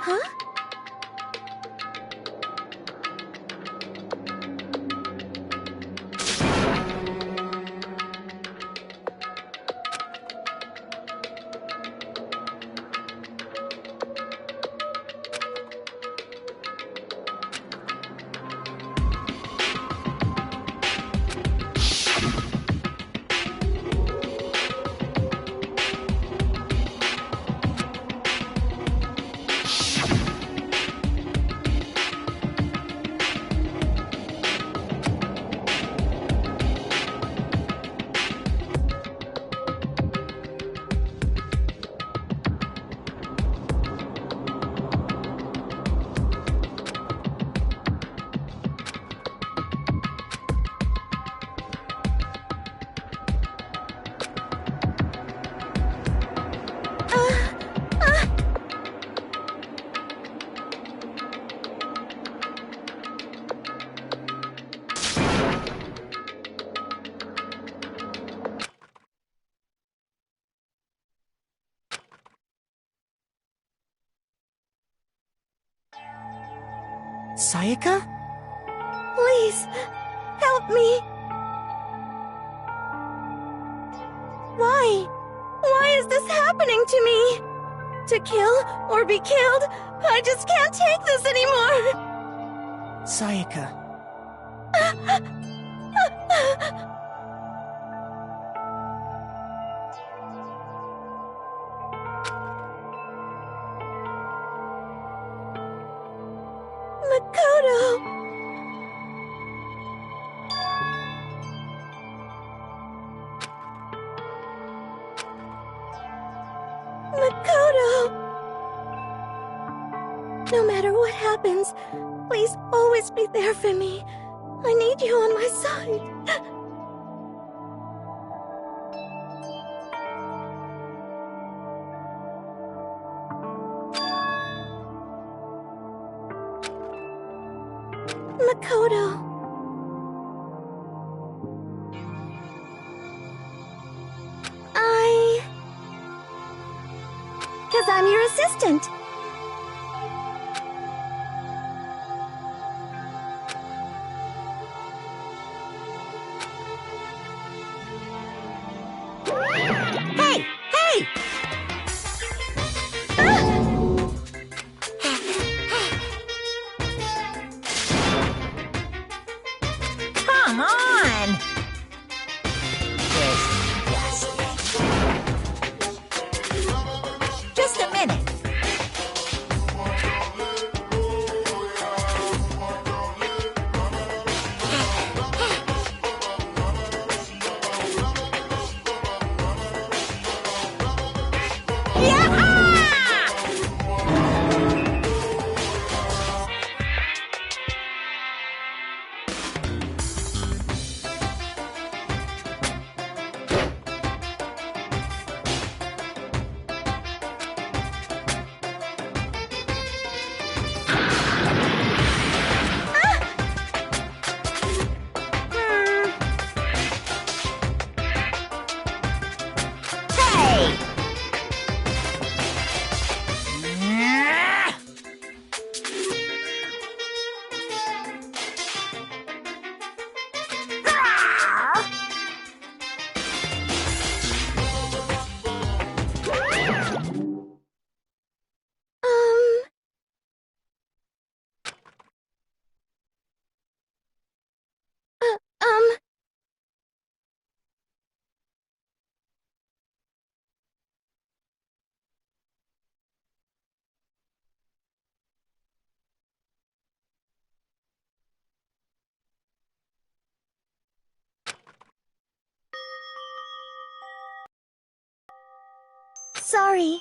Huh? Sayaka? Please, help me. Why? Why is this happening to me? To kill or be killed? I just can't take this anymore. Sayaka. Makoto! Makoto! No matter what happens, please always be there for me. I need you on my side. Makoto. Because I'm your assistant. Hey! Hey! Come on! Just a minute. Sorry.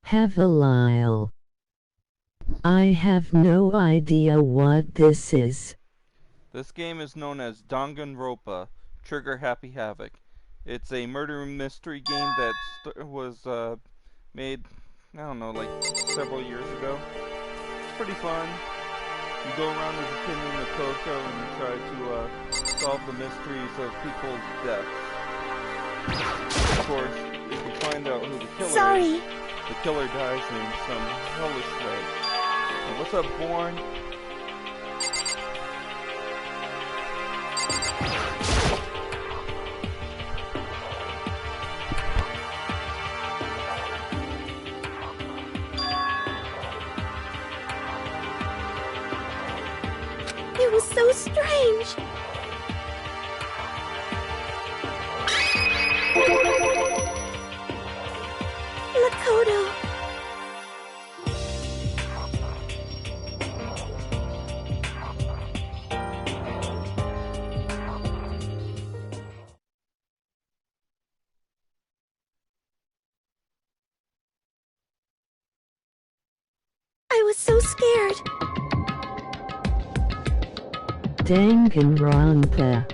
Hevelile. I have no idea what this is. This game is known as Danganronpa Trigger Happy Havoc. It's a murder mystery game that was made, I don't know, like several years ago. It's pretty fun. You go around as a kid in Makoto and you try to solve the mysteries of people's deaths. Of course, if you find out who the killer is, the killer dies in some hellish way. And what's up, Born? It was so strange. Makoto. I was so scared. Danganronpa.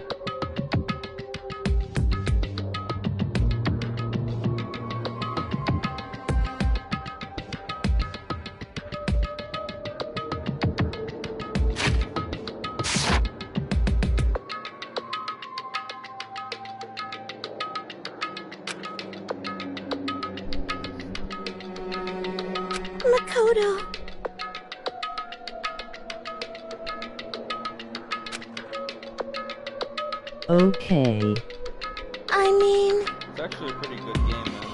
Makoto. Okay. I mean... It's actually a pretty good game, man.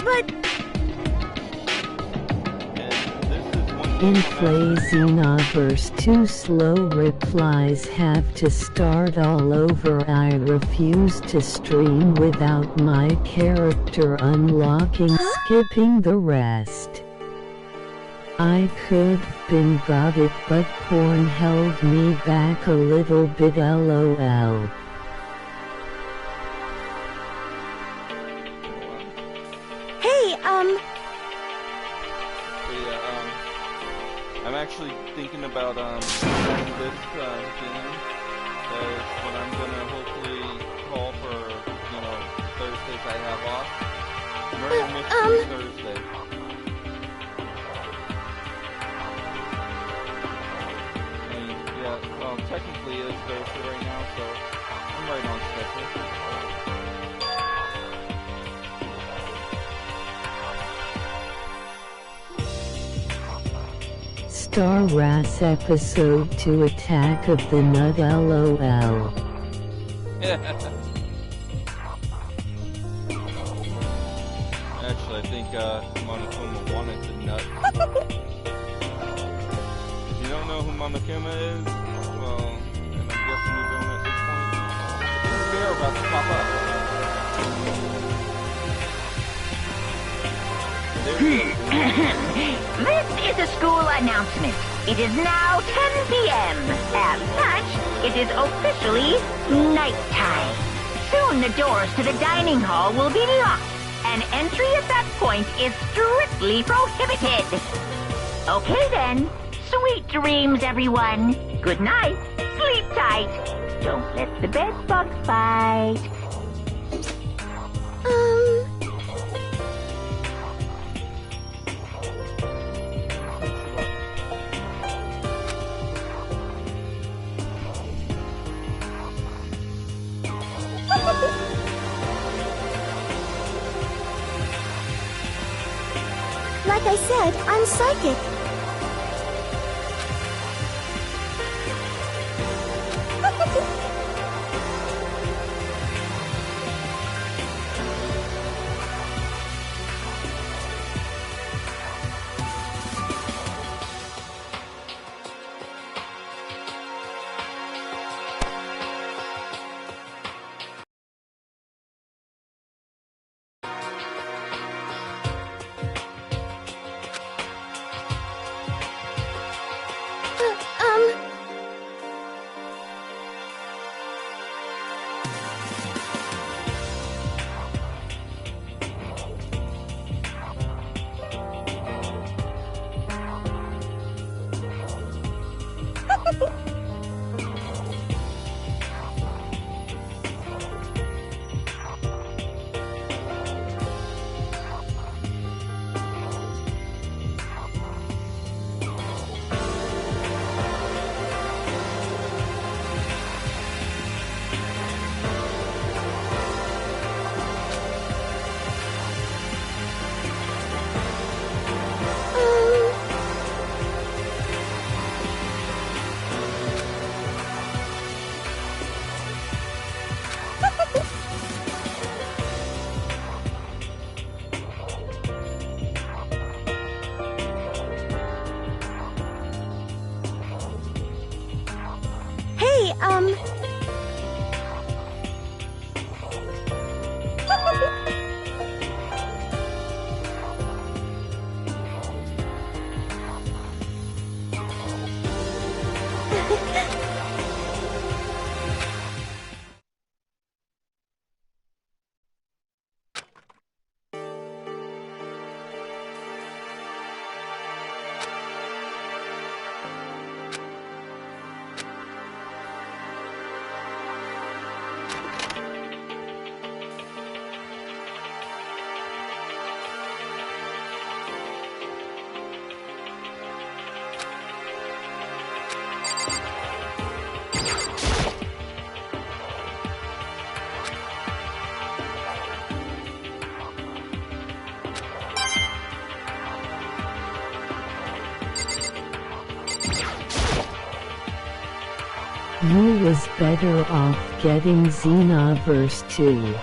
But... Inflationaverse, too slow replies have to start all over. I refuse to stream without my character unlocking, skipping the rest. I could have been got it, but porn held me back a little bit, lol. Hey, I'm actually thinking about playing this game as what I'm gonna hopefully call for, you know, Thursdays I have off. Murder Mystery Thursday. And yeah, well, technically it is Thursday right now, so I'm right on schedule. Star Wars Episode 2 Attack of the Nut, lol. Actually, I think Monokuma wanted the nut. If you don't know who Monokuma is, well, and I'm guessing you don't at this point, they're about to pop up. This is a school announcement. It is now 10 p.m. As such, it is officially nighttime. Soon the doors to the dining hall will be locked, and entry at that point is strictly prohibited. Okay then. Sweet dreams, everyone. Good night. Sleep tight. Don't let the bed bugs bite. Like I said, I'm psychic. Hey, You was better off getting Xenoverse 2.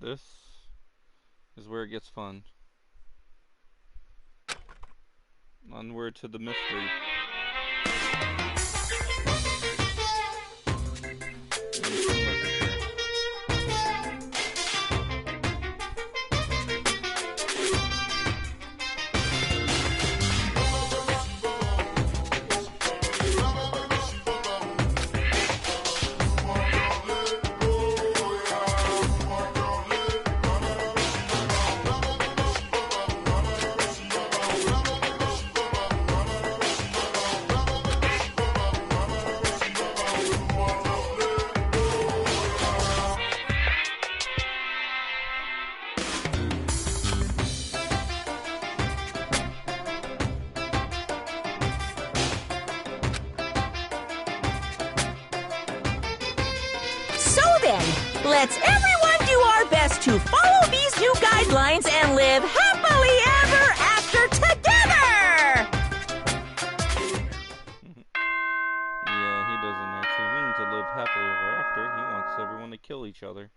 This is where it gets fun. Onward to the mystery. Let's everyone do our best to follow these new guidelines and live happily ever after together! Yeah, he doesn't actually mean to live happily ever after. He wants everyone to kill each other.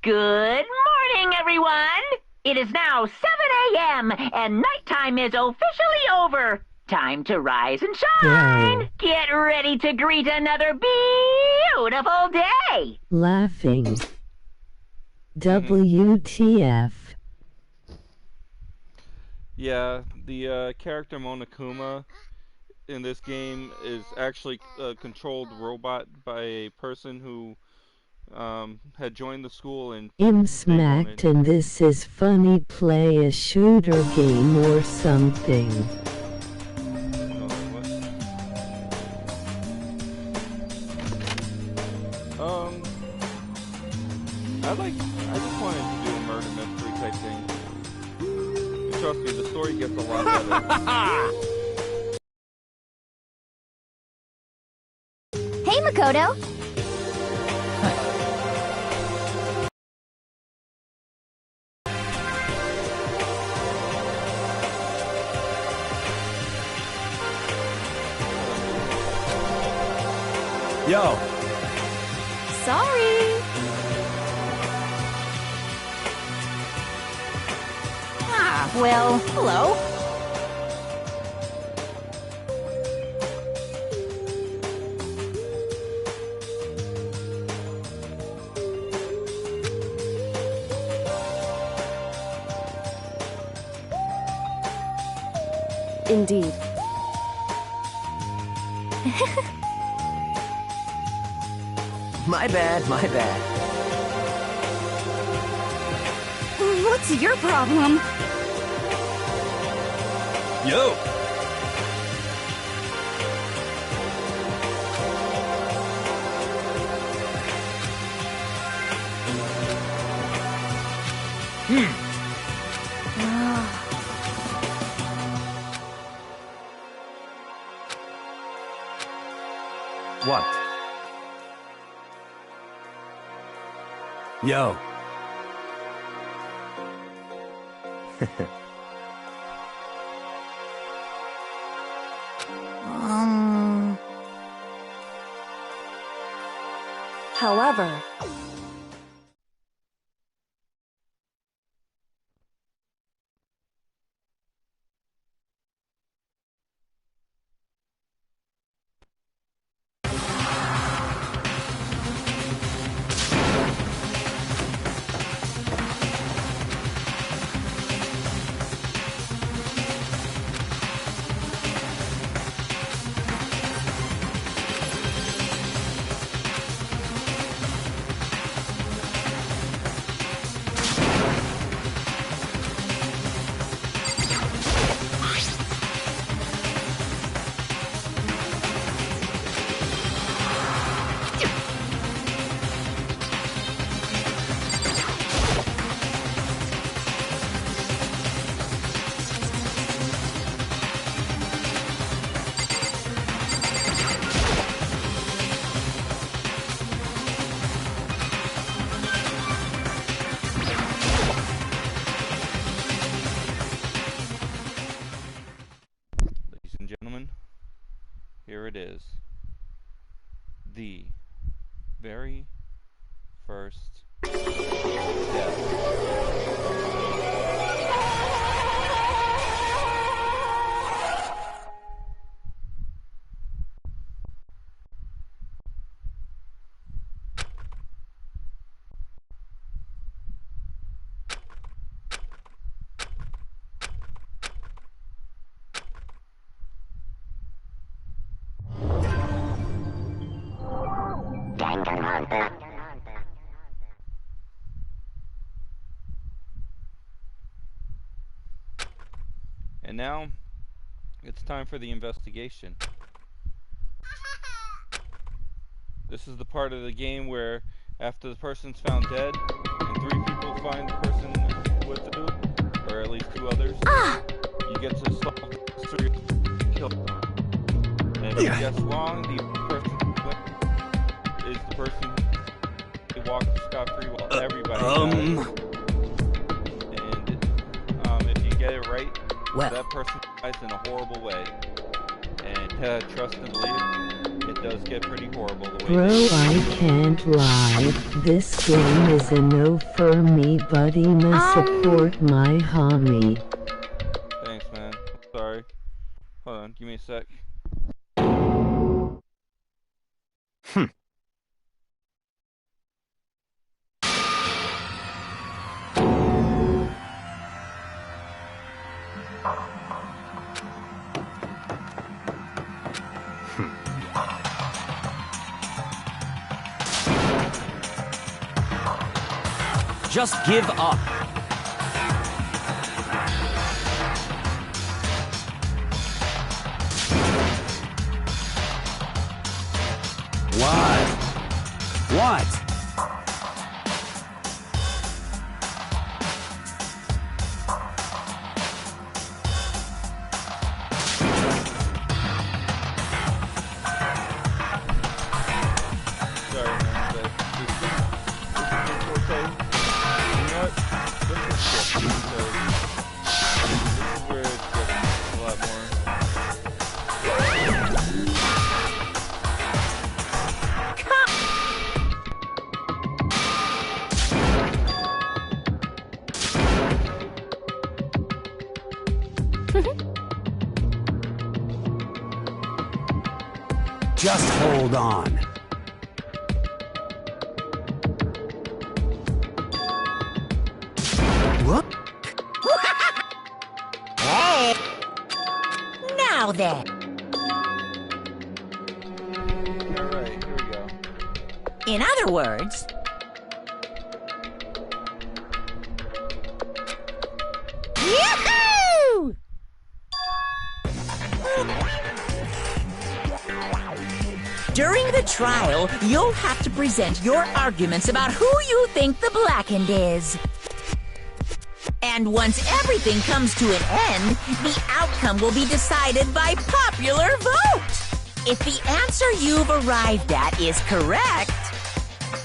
Good morning, everyone! It is now 7 a.m. and nighttime is officially over. Time to rise and shine! Wow. Get ready to greet another beautiful day! Laughing. WTF. Yeah, the character Monokuma in this game is actually a controlled robot by a person who had joined the school and I'm smacked and this is funny. Play a shooter game or something. I just wanted to do a murder mystery type thing. And trust me, the story gets a lot better. Hey, Makoto! Yo, Sorry. Ah, well, hello. Indeed. My bad, my bad. What's your problem? Yo! what? Yo. However, Ladies and gentlemen, here it is. The very first death. And now, it's time for the investigation. This is the part of the game where, after the person's found dead, and 3 people find the person with the dude, or at least 2 others, you get to solve the serial killer. And if you guess wrong, the person is the person who walked scot-free while everybody died. And if you get it right, that person dies in a horrible way. And trust and believe, it does get pretty horrible the way Bro, I can't lie. This game is a no for me, buddy. Support my homie. Thanks, man. Sorry. Hold on, give me a sec. Just give up. What? What? Just hold on. What? Hey! Now then. Alright, here we go. In other words, Yahoo! During the trial, you'll have to present your arguments about who you think the Blackened is. And once everything comes to an end, the outcome will be decided by popular vote. If the answer you've arrived at is correct,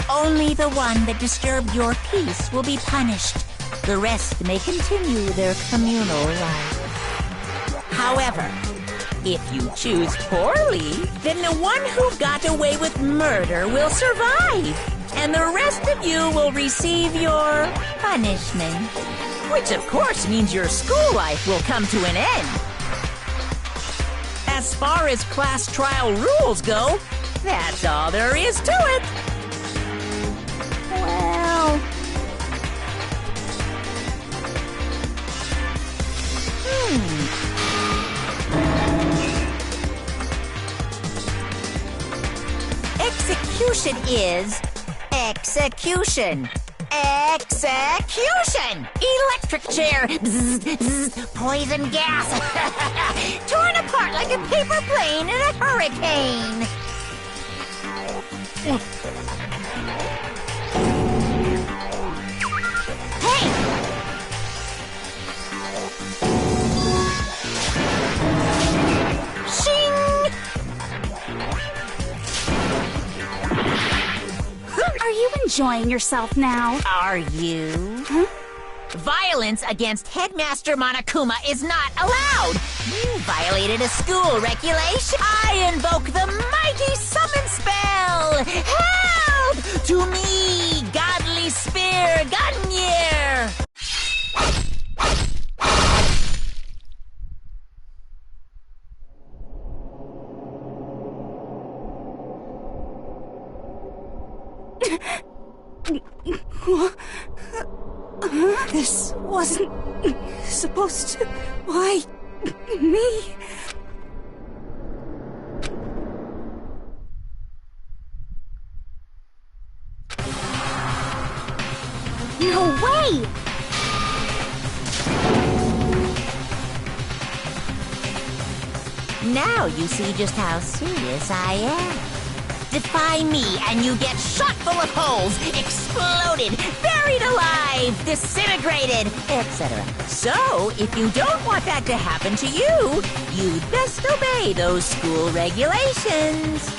only the one that disturbed your peace will be punished. The rest may continue their communal life. However, if you choose poorly, then the one who got away with murder will survive, and the rest of you will receive your punishment. Which, of course, means your school life will come to an end. As far as class trial rules go, that's all there is to it. Well... Execution is... execution. Execution! Electric chair! Bzz, bzz, poison gas! Torn apart like a paper plane in a hurricane! Hey! Shing! Are you enjoying yourself now? Are you? Huh? Violence against Headmaster Monokuma is not allowed! You violated a school regulation! I invoke the mighty summon spell! Help! To me, godly spear, Gungnir! This wasn't supposed to... Why me? No way! Now you see just how serious I am. Defy me and you get shot full of holes, exploded, buried alive, disintegrated, etc. So, if you don't want that to happen to you, you'd best obey those school regulations.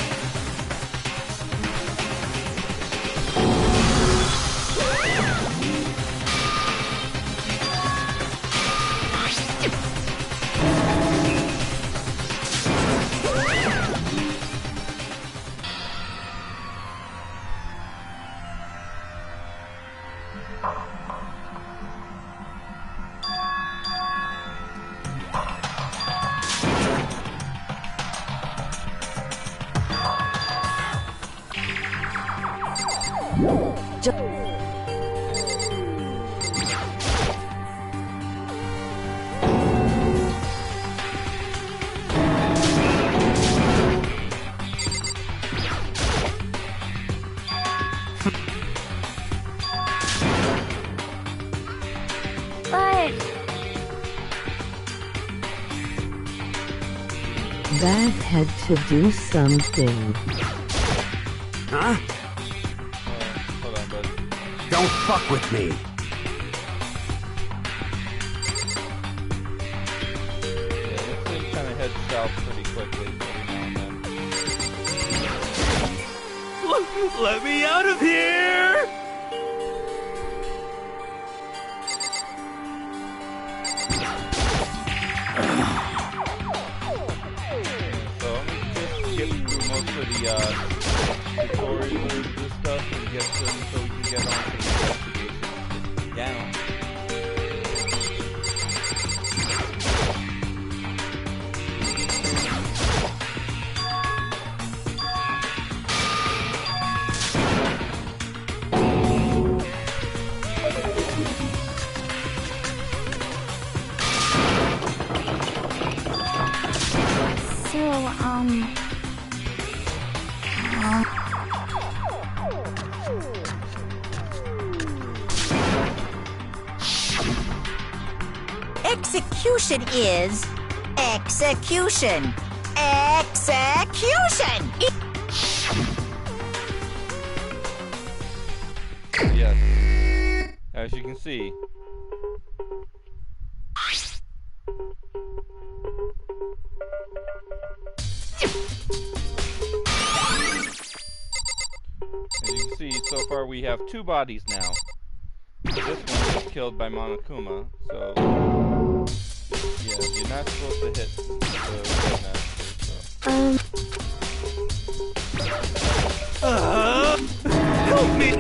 That had to do something. Huh? Hold on, bud. Don't fuck with me. Yeah, this thing kind of heads south pretty quickly every now and then. Let me out of here! So let me just skip through most of the tutorials and stuff and get to them so we can get on to the investigation. Down. Execution is execution. Execution! Yes. As you can see. As you can see, so far we have 2 bodies now. This one was killed by Monokuma, so yeah, you're not supposed to hit the headmaster, so. Help me!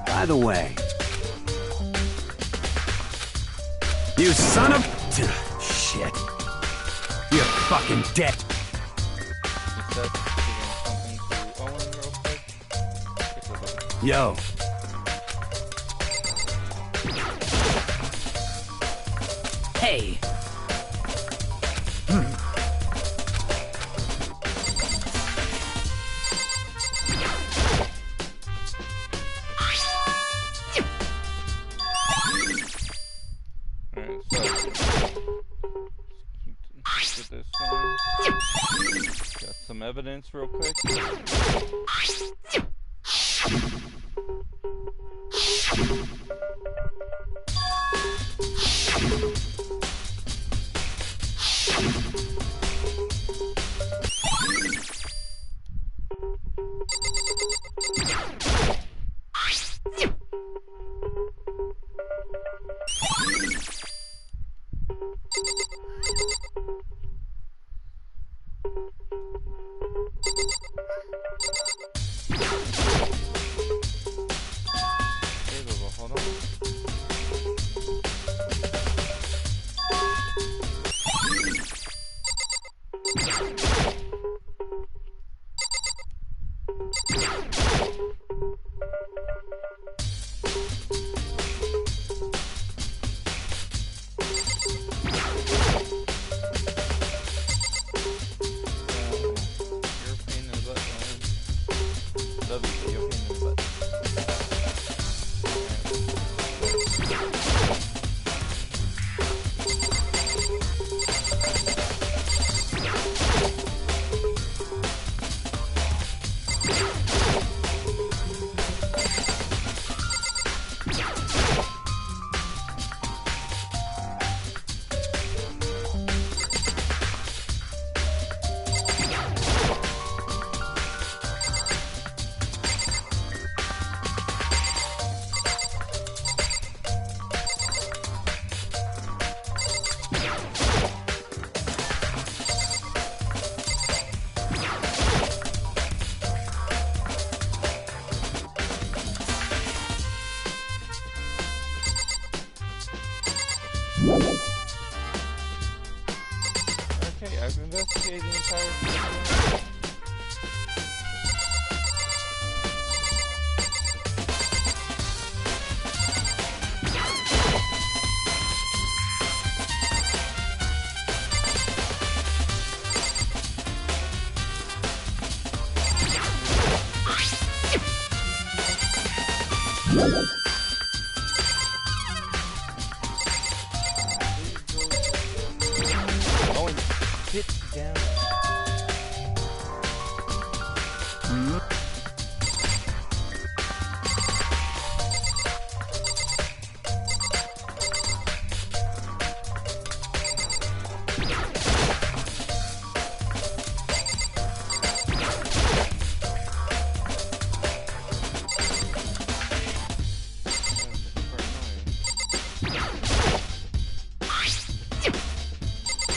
By the way, you son of shit, you're fucking dead. Yo. Hey. Got some evidence real quick. Okay, I've investigated the entire thing. Sit down.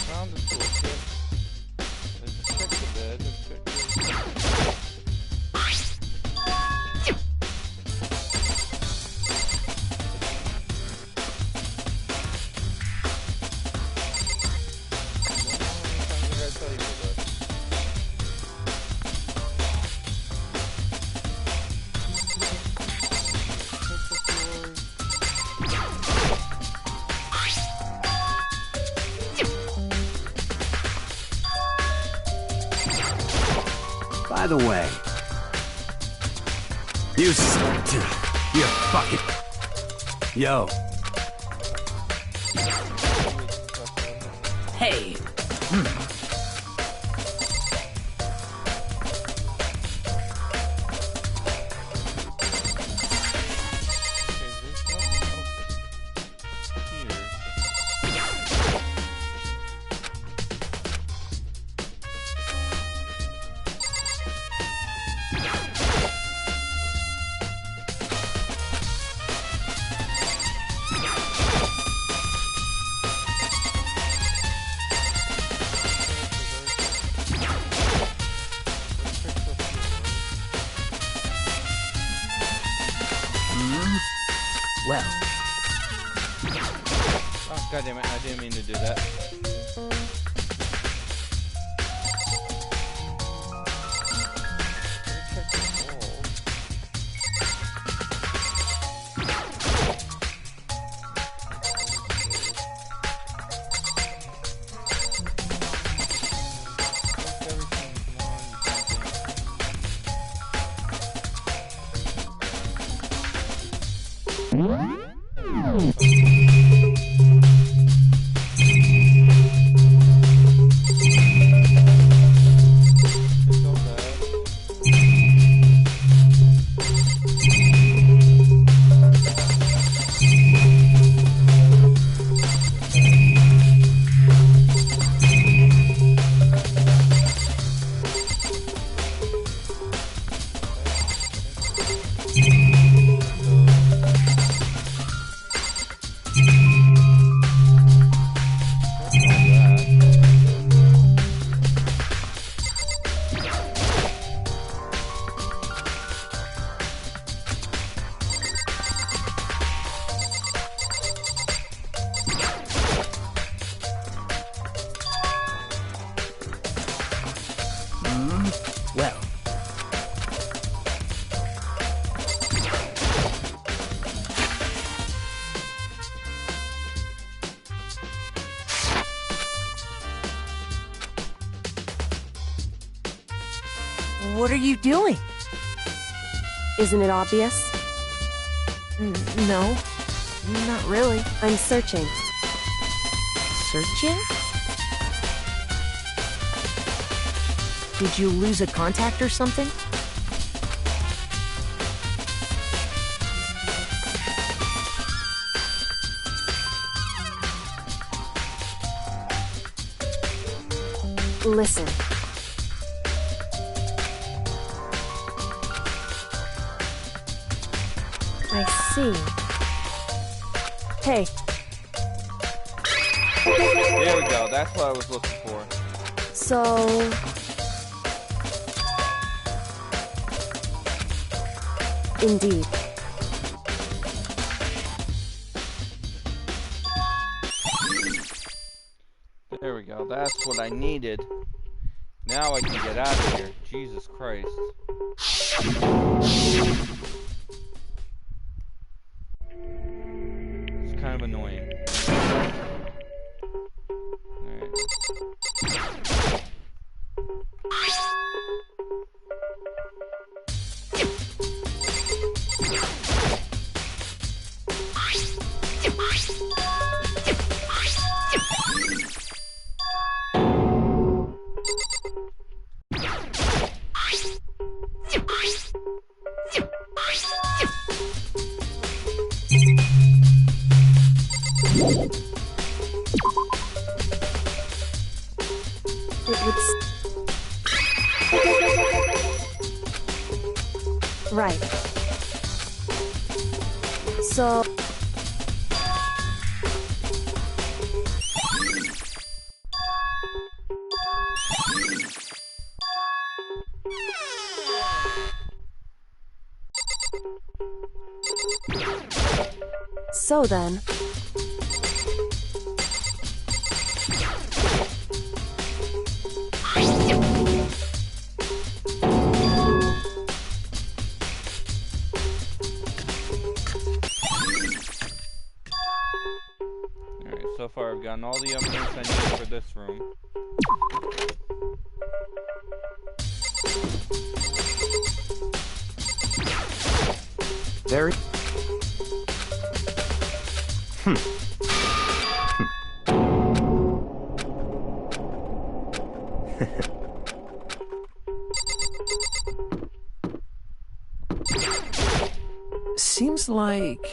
Found the toolkit. Let's check the bed. Let's check the By the way, you fucking... Yo. Hey. Well. Oh, goddammit, I didn't mean to do that. Well. What are you doing? Isn't it obvious? No, not really. I'm searching. Searching? Did you lose a contact or something? Listen. I see. Hey. There we go, that's what I was looking for. So... Indeed. There we go, that's what I needed. Now I can get out of here. Jesus Christ. It's kind of annoying. Alright. It would... Right. So... So then... Alright, so far I've gotten all the evidence I need for this room. Very... Seems like...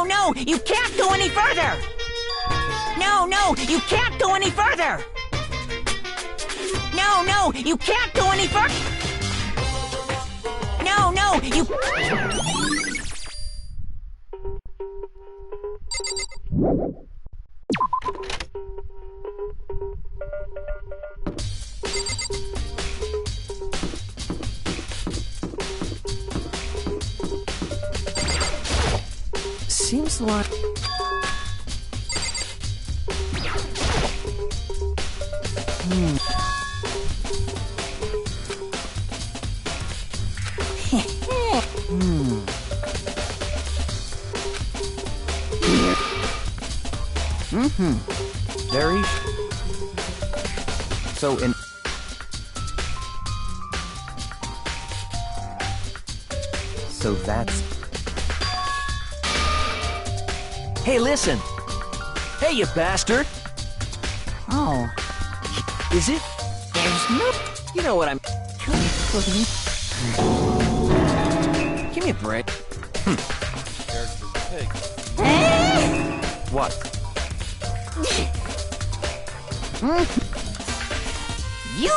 No, you can't go any further! No, you can't go any further! No, you can't go any further! No, you... Seems like... Very... So in... So that's... Hey, listen! Hey, you bastard! Oh. Is it? There's no... You know what I'm... Give me a break. What? You...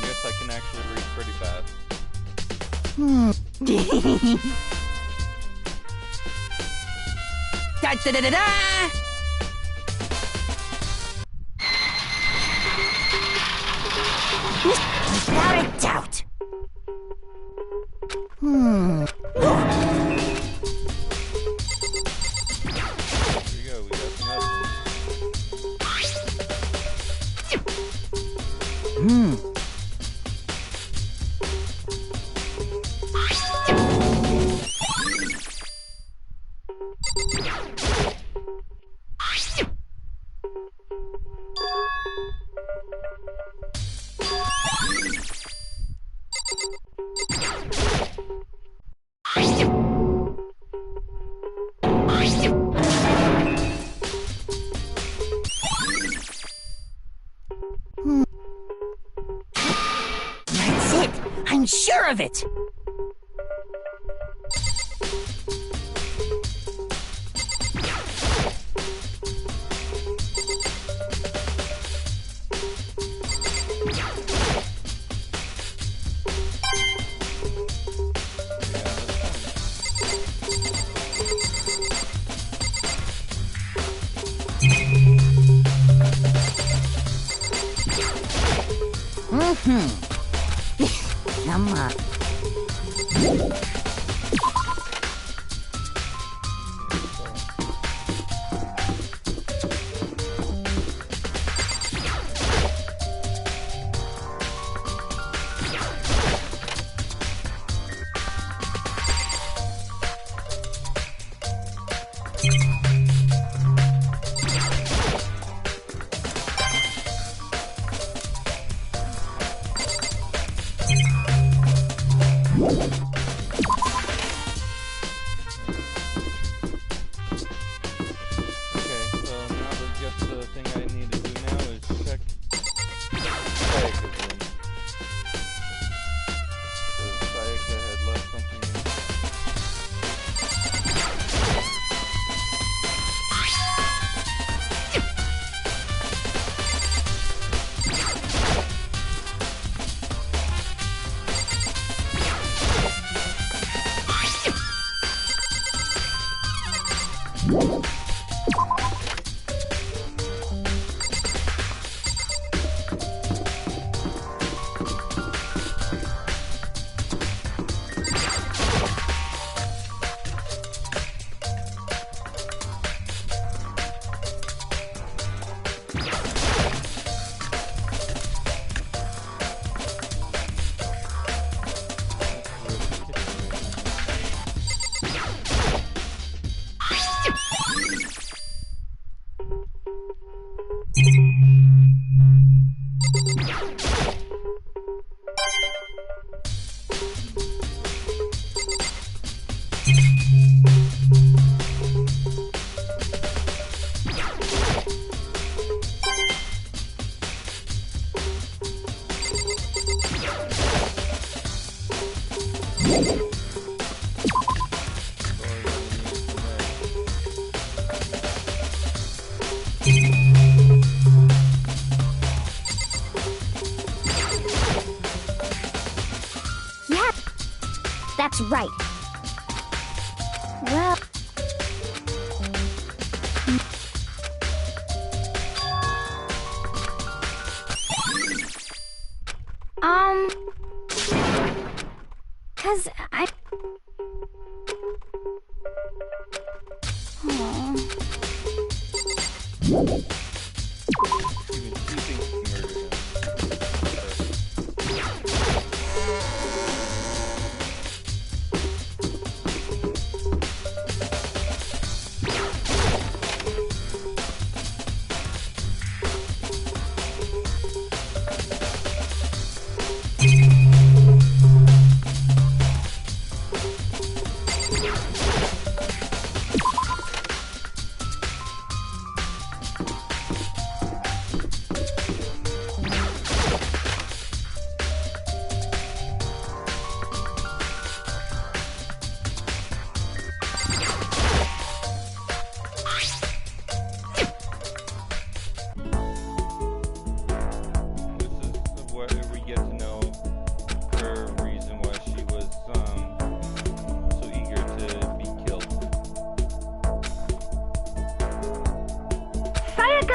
Yes, I can actually read pretty fast. Da-da-da-da-da! Without a doubt. That's it! I'm sure of it! Come on. Yep, that's right. Well... Cause I...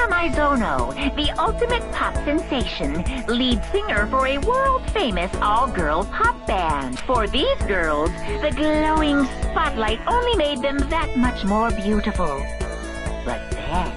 Maizono, the ultimate pop sensation, lead singer for a world-famous all-girl pop band. For these girls, the glowing spotlight only made them that much more beautiful. But then...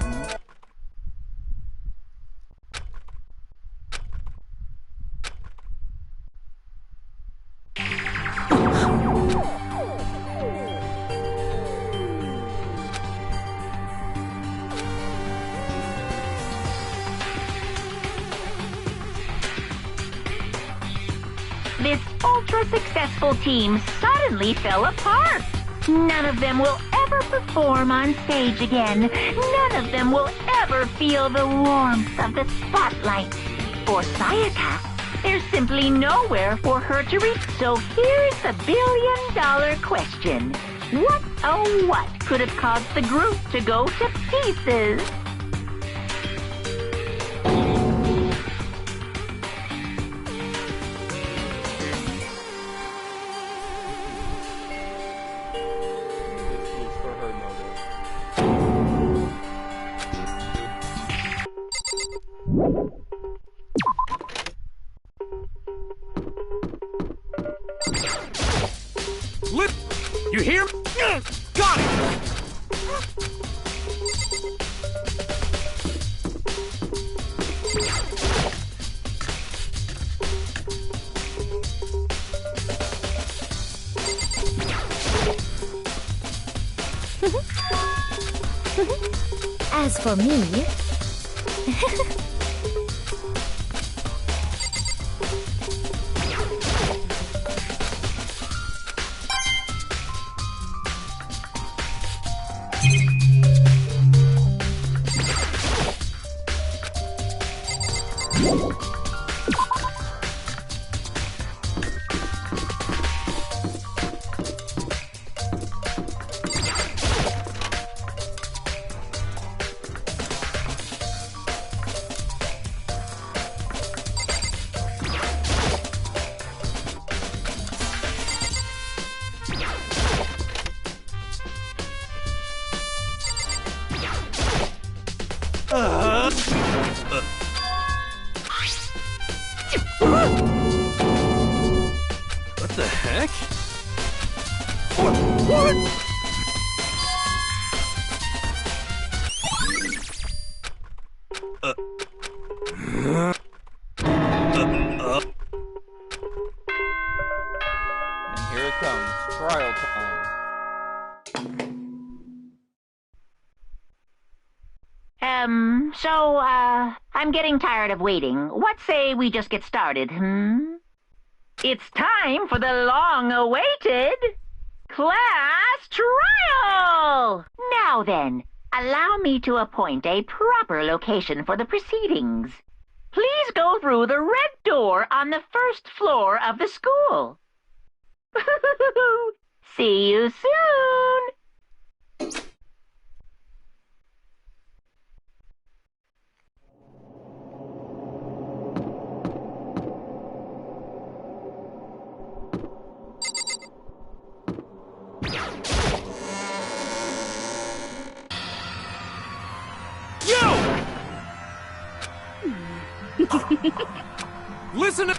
this ultra-successful team suddenly fell apart. None of them will ever perform on stage again. None of them will ever feel the warmth of the spotlight. For Sayaka, there's simply nowhere for her to reach. So here's the billion-dollar question. What, oh what, could have caused the group to go to pieces? You hear? Got it! As for me... What the heck? What? And here it comes, trial time. I'm getting tired of waiting. What say we just get started, It's time for the long-awaited class trial! Now then, allow me to appoint a proper location for the proceedings. Please go through the red door on the first floor of the school. See you soon! Listen to...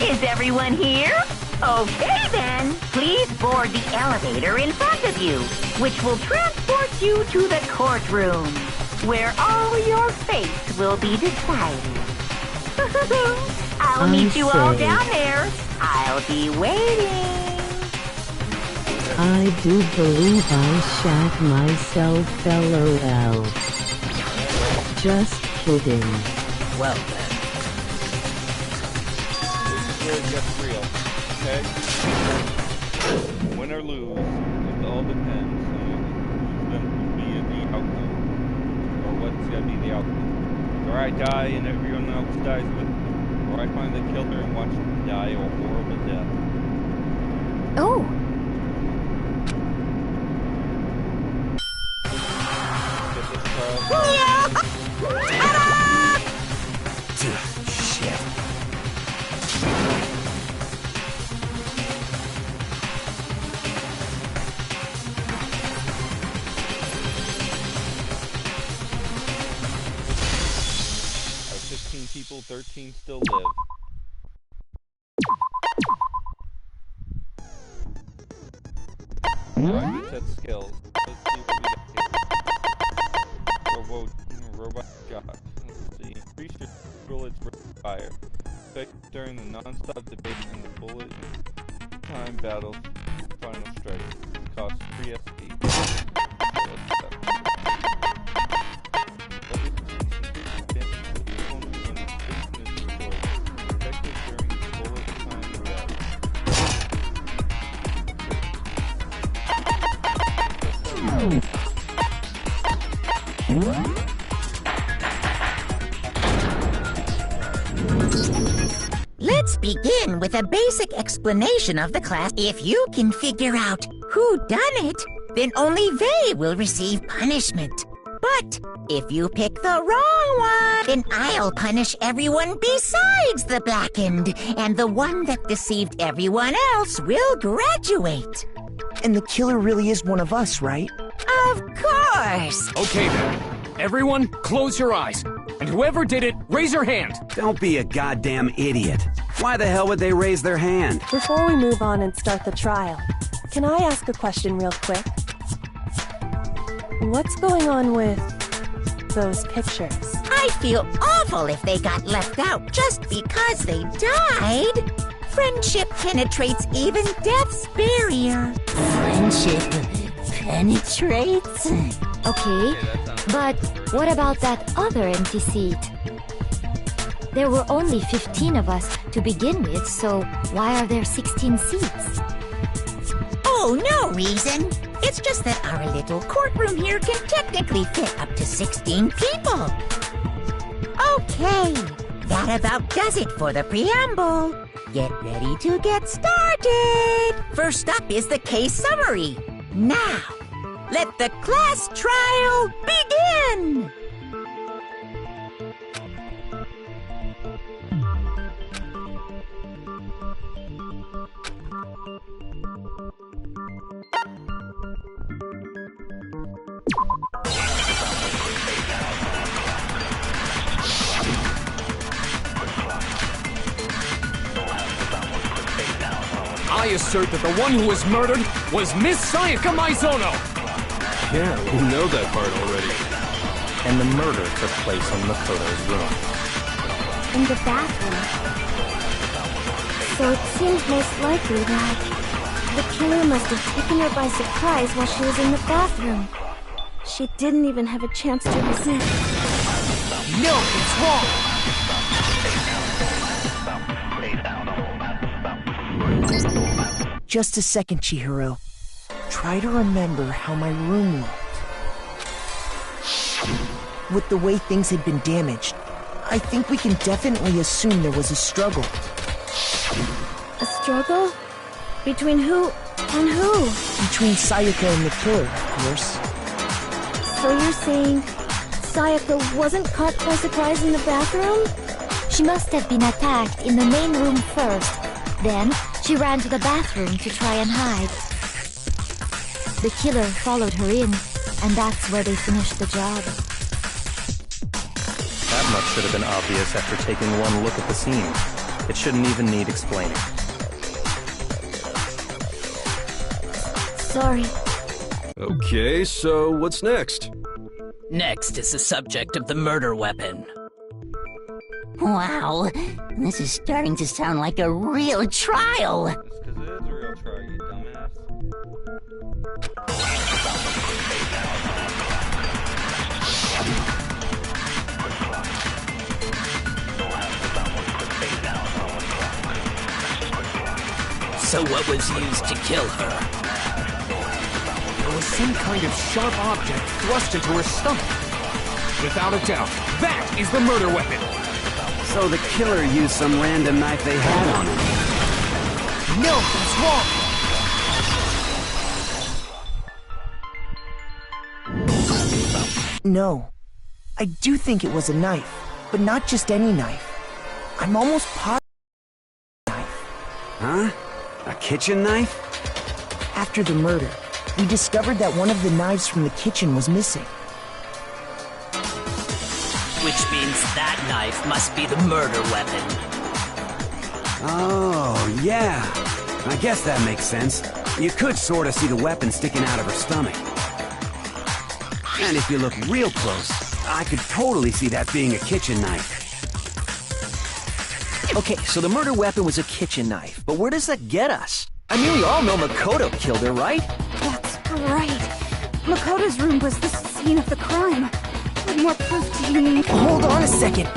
Is everyone here? Okay then, please board the elevator in front of you, which will transport you to the courtroom, where all your fates will be decided. I'll meet you all down there. I'll be waiting. I do believe I shat myself, LOL. Just kidding. Well then. This is where it gets real, okay? Win or lose, it all depends on who's going to be the outcome. Or what's going to be the outcome. Or I die and everyone else dies with me. Or I find the killer and watch them die a horrible death. Oh! Get this trial. Shit. Out of 15 people, 13 still live. Alright, reset skills. Let's see what we got here. Robot shot. Let's see. Increase your bullets fire. Effect during the non-stop debate and the bullet time battles. Final strike. Cost 3 SP. Let's begin with a basic explanation of the class. If you can figure out who done it, then only they will receive punishment. But if you pick the wrong one, then I'll punish everyone besides the blackened, and the one that deceived everyone else will graduate. And the killer really is one of us, right? Of course! Okay then. Everyone, close your eyes. And whoever did it, raise your hand. Don't be a goddamn idiot. Why the hell would they raise their hand? Before we move on and start the trial, can I ask a question real quick? What's going on with those pictures? I feel awful if they got left out just because they died. Friendship penetrates even death's barrier. Friendship penetrates? Okay, but what about that other empty seat? There were only 15 of us to begin with, so why are there 16 seats? Oh, no reason. It's just that our little courtroom here can technically fit up to 16 people. Okay, that about does it for the preamble. Get ready to get started. First up is the case summary. Now, Let the class trial begin! I assert that the one who was murdered was Miss Sayaka Maizono! Yeah, we know that part already. And the murder took place in Makoto's room. In the bathroom. So it seems most likely that the killer must have taken her by surprise while she was in the bathroom. She didn't even have a chance to resist. No, it's wrong! Just a second, Chihiro. Try to remember how my room looked. With the way things had been damaged, I think we can definitely assume there was a struggle. A struggle? Between who and who? Between Sayaka and the killer, of course. So you're saying Sayaka wasn't caught by surprise in the bathroom? She must have been attacked in the main room first. Then, she ran to the bathroom to try and hide. The killer followed her in, and that's where they finished the job. That much should have been obvious after taking one look at the scene. It shouldn't even need explaining. Sorry. Okay, so what's next? Next is the subject of the murder weapon. Wow, this is starting to sound like a real trial. Just because it is a real trial, you dumbass. So what was used to kill her? There was some kind of sharp object thrust into her stomach. Without a doubt, that is the murder weapon! So the killer used some random knife they had on him. No, that's wrong! No. I do think it was a knife, but not just any knife. I'm almost positive. Huh? A kitchen knife? After the murder, we discovered that one of the knives from the kitchen was missing. Which means that knife must be the murder weapon. Oh, yeah. I guess that makes sense. You could sort of see the weapon sticking out of her stomach. And if you look real close, I could totally see that being a kitchen knife. Okay, so the murder weapon was a kitchen knife, but where does that get us? I mean, we all know Makoto killed her, right? That's right. Makoto's room was the scene of the crime. What more proof do you need? Hold on a second.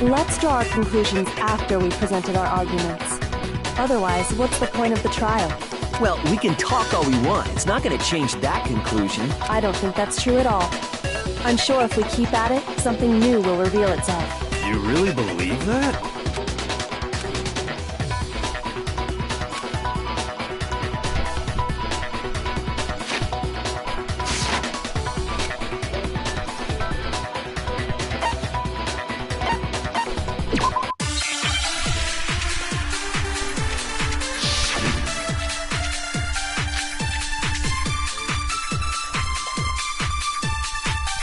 Let's draw our conclusions after we've presented our arguments. Otherwise, what's the point of the trial? Well, we can talk all we want. It's not going to change that conclusion. I don't think that's true at all. I'm sure if we keep at it, something new will reveal itself. You really believe that?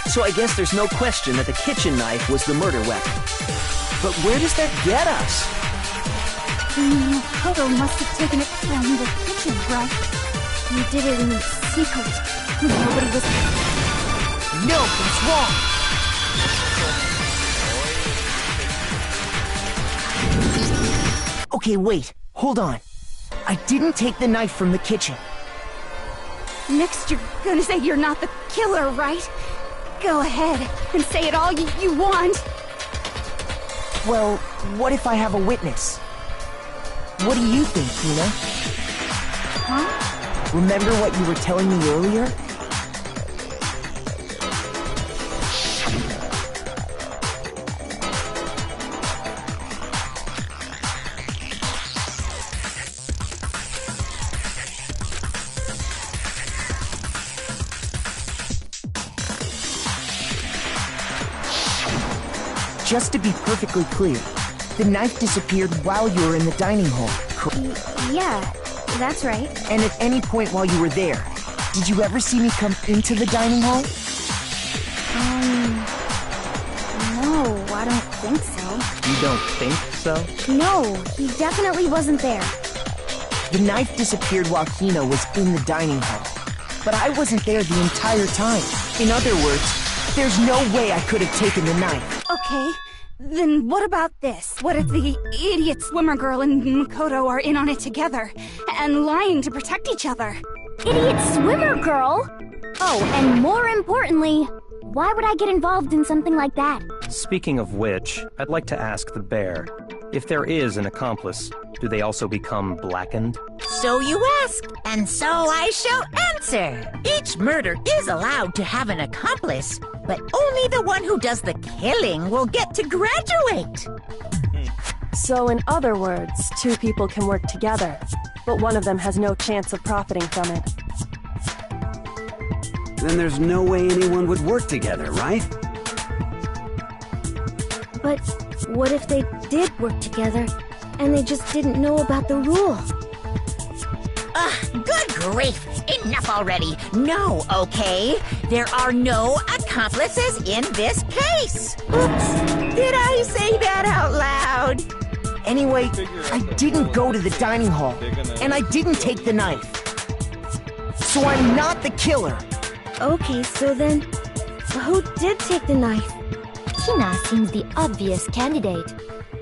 So I guess there's no question that the kitchen knife was the murder weapon. But where does that get us? Makoto must have taken it from the kitchen, right? He did it in secret. Nobody was... No, that's wrong! Okay, wait. Hold on. I didn't take the knife from the kitchen. Next, you're gonna say you're not the killer, right? Go ahead and say it all you want. Well, what if I have a witness? What do you think, Tina? Huh? Remember what you were telling me earlier? just to be perfectly clear, the knife disappeared while you were in the dining hall, correct? Yeah, that's right. And at any point while you were there, did you ever see me come into the dining hall? No, I don't think so. You don't think so? No, he definitely wasn't there. The knife disappeared while Hina was in the dining hall. But I wasn't there the entire time. In other words, there's no way I could have taken the knife. Okay, then what about this? What if the idiot swimmer girl and Makoto are in on it together, and lying to protect each other? Idiot swimmer girl? Oh, and more importantly, why would I get involved in something like that? Speaking of which, I'd like to ask the bear, if there is an accomplice, do they also become blackened? So you ask, and so I shall answer. Each murder is allowed to have an accomplice, but only the one who does the killing will get to graduate. So in other words, two people can work together, but one of them has no chance of profiting from it. Then there's no way anyone would work together, right? But what if they did work together, and they just didn't know about the rule? Good grief! Enough already! No, okay? There are no accomplices in this case! Oops! Did I say that out loud? Anyway, I didn't go to the dining hall, and I didn't take the knife. So I'm not the killer. Okay, so then, who did take the knife? Hina seems the obvious candidate.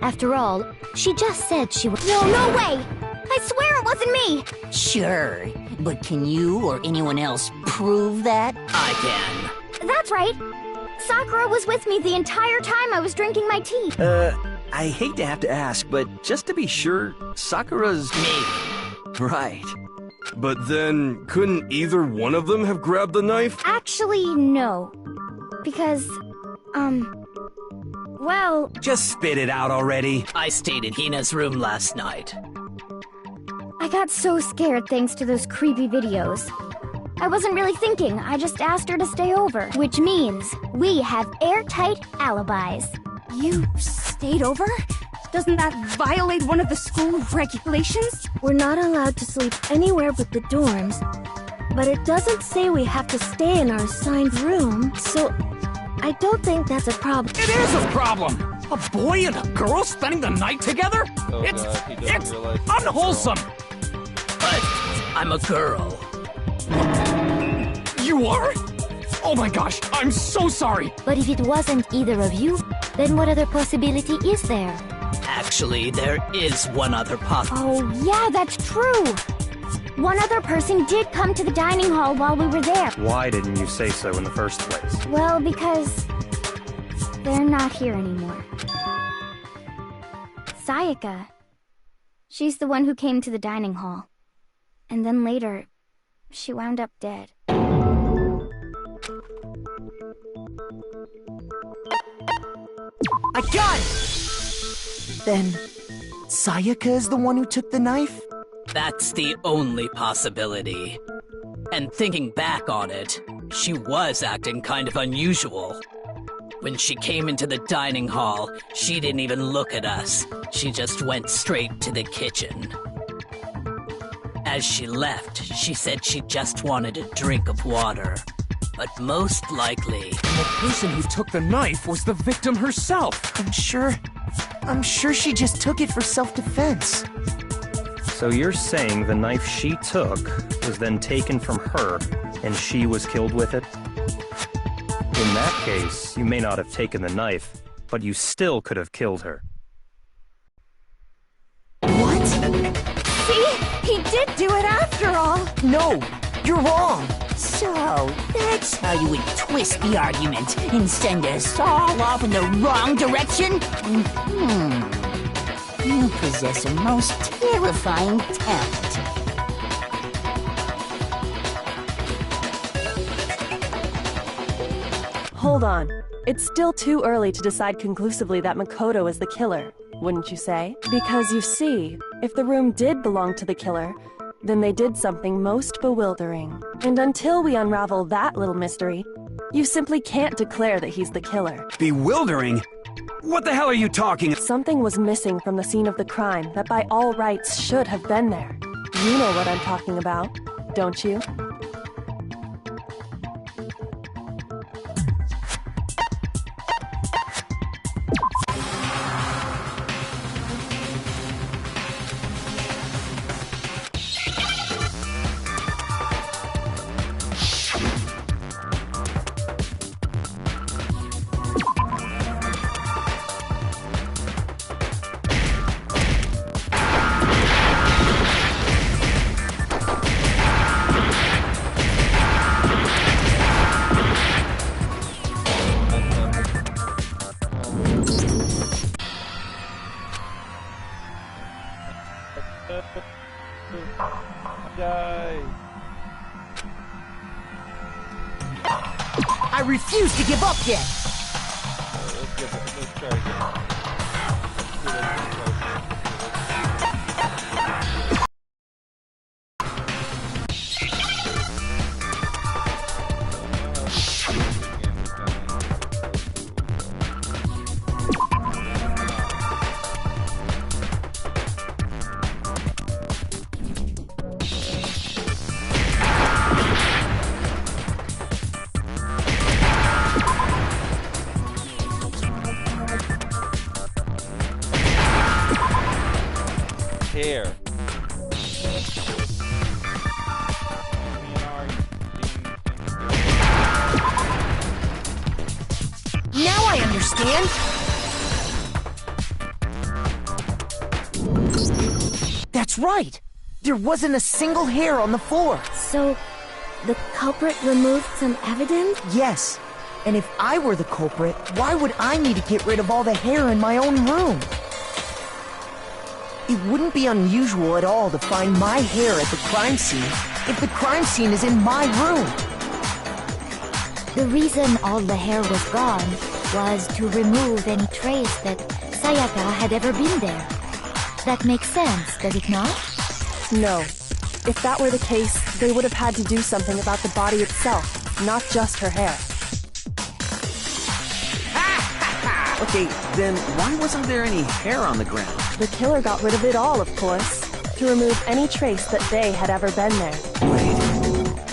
After all, she just said she was— No way! I swear it wasn't me! Sure, but can you or anyone else prove that? I can. That's right. Sakura was with me the entire time I was drinking my tea. I hate to have to ask, but just to be sure, Sakura's... Me. Right. But then, couldn't either one of them have grabbed the knife? Actually, no. Because, well... Just spit it out already. I stayed in Hina's room last night. I got so scared thanks to those creepy videos. I wasn't really thinking, I just asked her to stay over. Which means we have airtight alibis. You stayed over? Doesn't that violate one of the school regulations? We're not allowed to sleep anywhere but the dorms. But it doesn't say we have to stay in our assigned room, so I don't think that's a problem. It is a problem! A boy and a girl spending the night together? It's unwholesome! But I'm a girl. You are? Oh my gosh, I'm so sorry! But if it wasn't either of you, then what other possibility is there? Actually, there is one other possibility. Oh, yeah, that's true! One other person did come to the dining hall while we were there. Why didn't you say so in the first place? Well, because they're not here anymore. Sayaka. She's the one who came to the dining hall. And then later, she wound up dead. I got it! Then, Sayaka is the one who took the knife? That's the only possibility. And thinking back on it, she was acting kind of unusual. When she came into the dining hall, she didn't even look at us. She just went straight to the kitchen. As she left, she said she just wanted a drink of water. But most likely... The person who took the knife was the victim herself. I'm sure she just took it for self-defense. So you're saying the knife she took was then taken from her, and she was killed with it? In that case, you may not have taken the knife, but you still could have killed her. What? See? He did do it after all! No! You're wrong! So, that's how you would twist the argument and send us all off in the wrong direction? You possess a most terrifying talent. Hold on. It's still too early to decide conclusively that Makoto is the killer, wouldn't you say? Because you see, if the room did belong to the killer, then they did something most bewildering. And until we unravel that little mystery, you simply can't declare that he's the killer. Bewildering? What the hell are you talking? Something was missing from the scene of the crime that by all rights should have been there. You know what I'm talking about, don't you? I refuse to give up yet! Let's try again. Hair. Now I understand! That's right! There wasn't a single hair on the floor! So, the culprit removed some evidence? Yes. And if I were the culprit, why would I need to get rid of all the hair in my own room? It wouldn't be unusual at all to find my hair at the crime scene if the crime scene is in my room. The reason all the hair was gone was to remove any trace that Sayaka had ever been there. That makes sense, does it not? No. If that were the case, they would have had to do something about the body itself, not just her hair. Okay, then why wasn't there any hair on the ground? The killer got rid of it all, of course, to remove any trace that they had ever been there. Wait,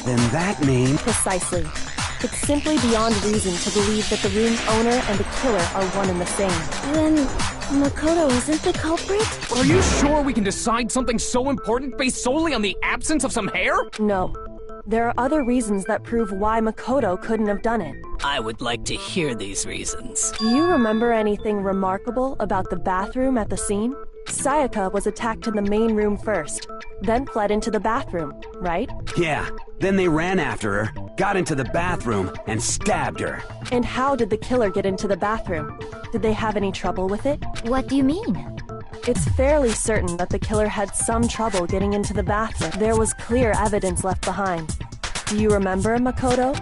then that means... Precisely. It's simply beyond reason to believe that the room's owner and the killer are one and the same. Then, Makoto isn't the culprit? Are you sure we can decide something so important based solely on the absence of some hair? No. There are other reasons that prove why Makoto couldn't have done it. I would like to hear these reasons. Do you remember anything remarkable about the bathroom at the scene? Sayaka was attacked in the main room first, then fled into the bathroom, right? Yeah, then they ran after her, got into the bathroom, and stabbed her. And how did the killer get into the bathroom? Did they have any trouble with it? What do you mean? It's fairly certain that the killer had some trouble getting into the bathroom. There was clear evidence left behind. Do you remember, Makoto?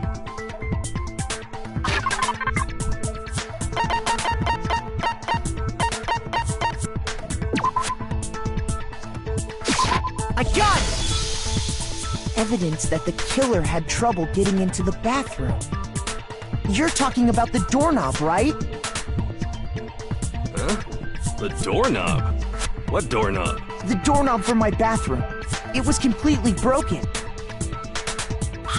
I got it! Evidence that the killer had trouble getting into the bathroom. You're talking about the doorknob, right? Huh? The doorknob? What doorknob? The doorknob for my bathroom. It was completely broken.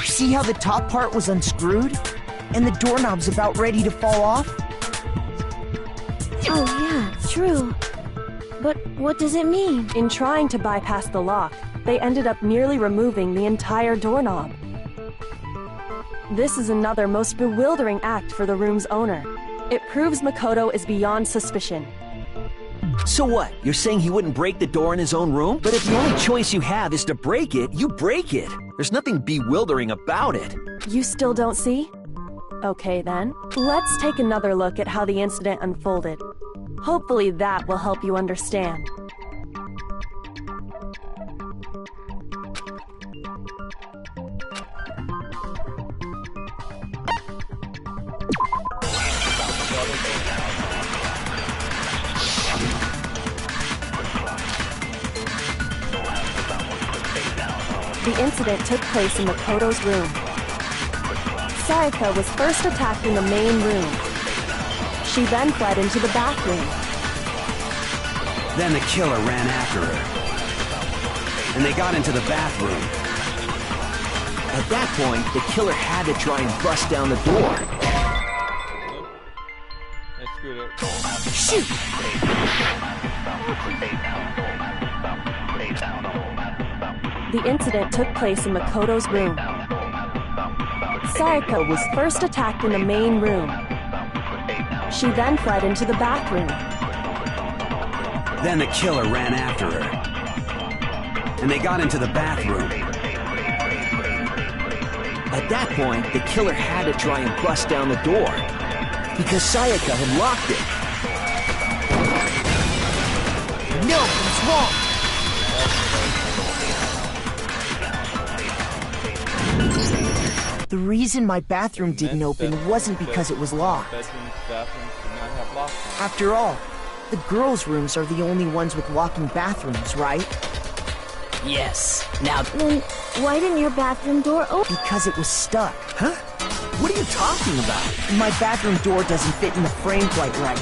See how the top part was unscrewed? And the doorknob's about ready to fall off? Oh yeah, true. But what does it mean? In trying to bypass the lock, they ended up nearly removing the entire doorknob. This is another most bewildering act for the room's owner. It proves Makoto is beyond suspicion. So what? You're saying he wouldn't break the door in his own room? But if the only choice you have is to break it, you break it. There's nothing bewildering about it. You still don't see? Okay then, let's take another look at how the incident unfolded. Hopefully that will help you understand. The incident took place in Makoto's room. Sayaka was first attacked in the main room. She then fled into the bathroom. Then the killer ran after her. And they got into the bathroom. At that point, the killer had to try and bust down the door. I screwed up. Shoot! The incident took place in Makoto's room. Sayaka was first attacked in the main room. She then fled into the bathroom. Then the killer ran after her. And they got into the bathroom. At that point, the killer had to try and bust down the door, because Sayaka had locked it. No, what's wrong? The reason my bathroom didn't open wasn't because it was locked. After all, the girls' rooms are the only ones with walk-in bathrooms, right? Yes. Now... Then why didn't your bathroom door open? Because it was stuck. Huh? What are you talking about? My bathroom door doesn't fit in the frame quite right.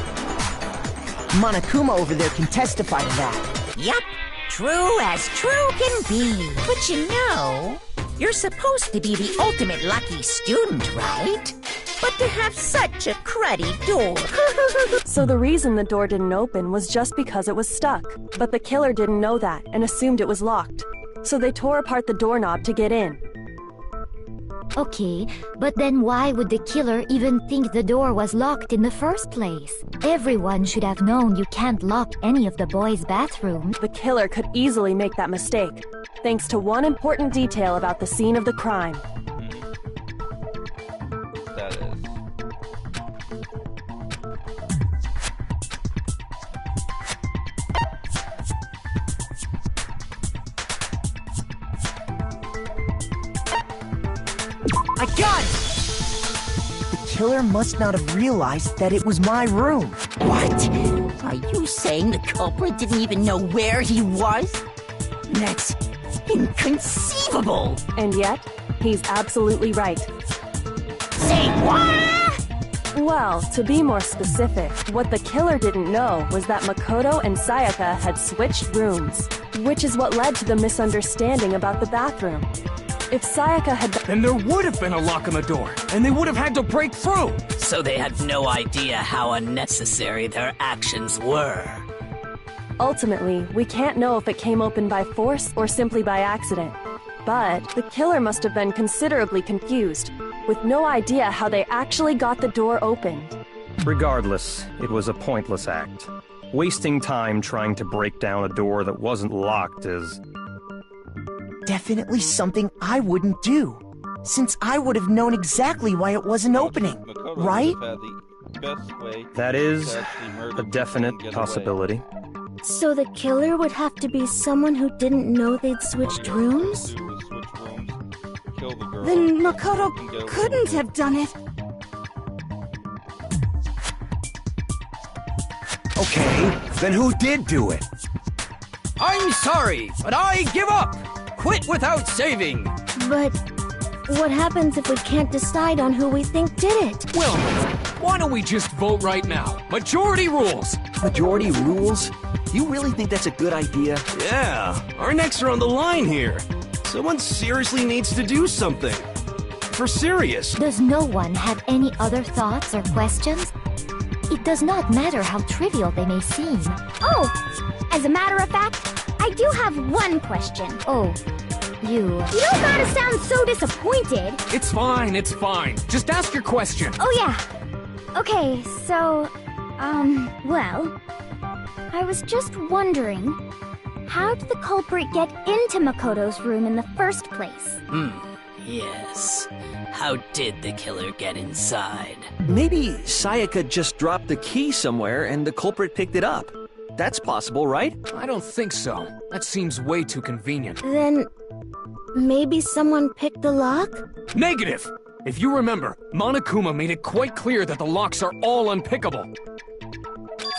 Monokuma over there can testify to that. Yup, true as true can be. But you know, you're supposed to be the ultimate lucky student, right? But to have such a cruddy door. So the reason the door didn't open was just because it was stuck. But the killer didn't know that and assumed it was locked. So they tore apart the doorknob to get in. Okay, but then why would the killer even think the door was locked in the first place? Everyone should have known you can't lock any of the boys' bathrooms. The killer could easily make that mistake, thanks to one important detail about the scene of the crime. That is. I got it! The killer must not have realized that it was my room. What? Are you saying the culprit didn't even know where he was? That's inconceivable! And yet, he's absolutely right. Say what? Well, to be more specific, what the killer didn't know was that Makoto and Sayaka had switched rooms, which is what led to the misunderstanding about the bathroom. If Sayaka had... Then there would have been a lock on the door, and they would have had to break through! So they had no idea how unnecessary their actions were. Ultimately, we can't know if it came open by force or simply by accident. But the killer must have been considerably confused, with no idea how they actually got the door opened. Regardless, it was a pointless act. Wasting time trying to break down a door that wasn't locked is... Definitely something I wouldn't do, since I would have known exactly why it wasn't opening, right? That is a definite possibility. So the killer would have to be someone who didn't know they'd switched rooms? Then Makoto couldn't have done it. Okay, then who did do it? I'm sorry, but I give up! Quit without saving! But what happens if we can't decide on who we think did it? Well, why don't we just vote right now? Majority rules! Majority rules? You really think that's a good idea? Yeah, our necks are on the line here. Someone seriously needs to do something. For serious. Does no one have any other thoughts or questions? It does not matter how trivial they may seem. Oh, as a matter of fact, I do have one question. Oh, you... You don't gotta sound so disappointed. It's fine, it's fine. Just ask your question. Oh yeah. Okay, so, well, I was just wondering, how did the culprit get into Makoto's room in the first place? Yes. How did the killer get inside? Maybe Sayaka just dropped the key somewhere and the culprit picked it up. That's possible, right? I don't think so. That seems way too convenient. Then maybe someone picked the lock? Negative! If you remember, Monokuma made it quite clear that the locks are all unpickable.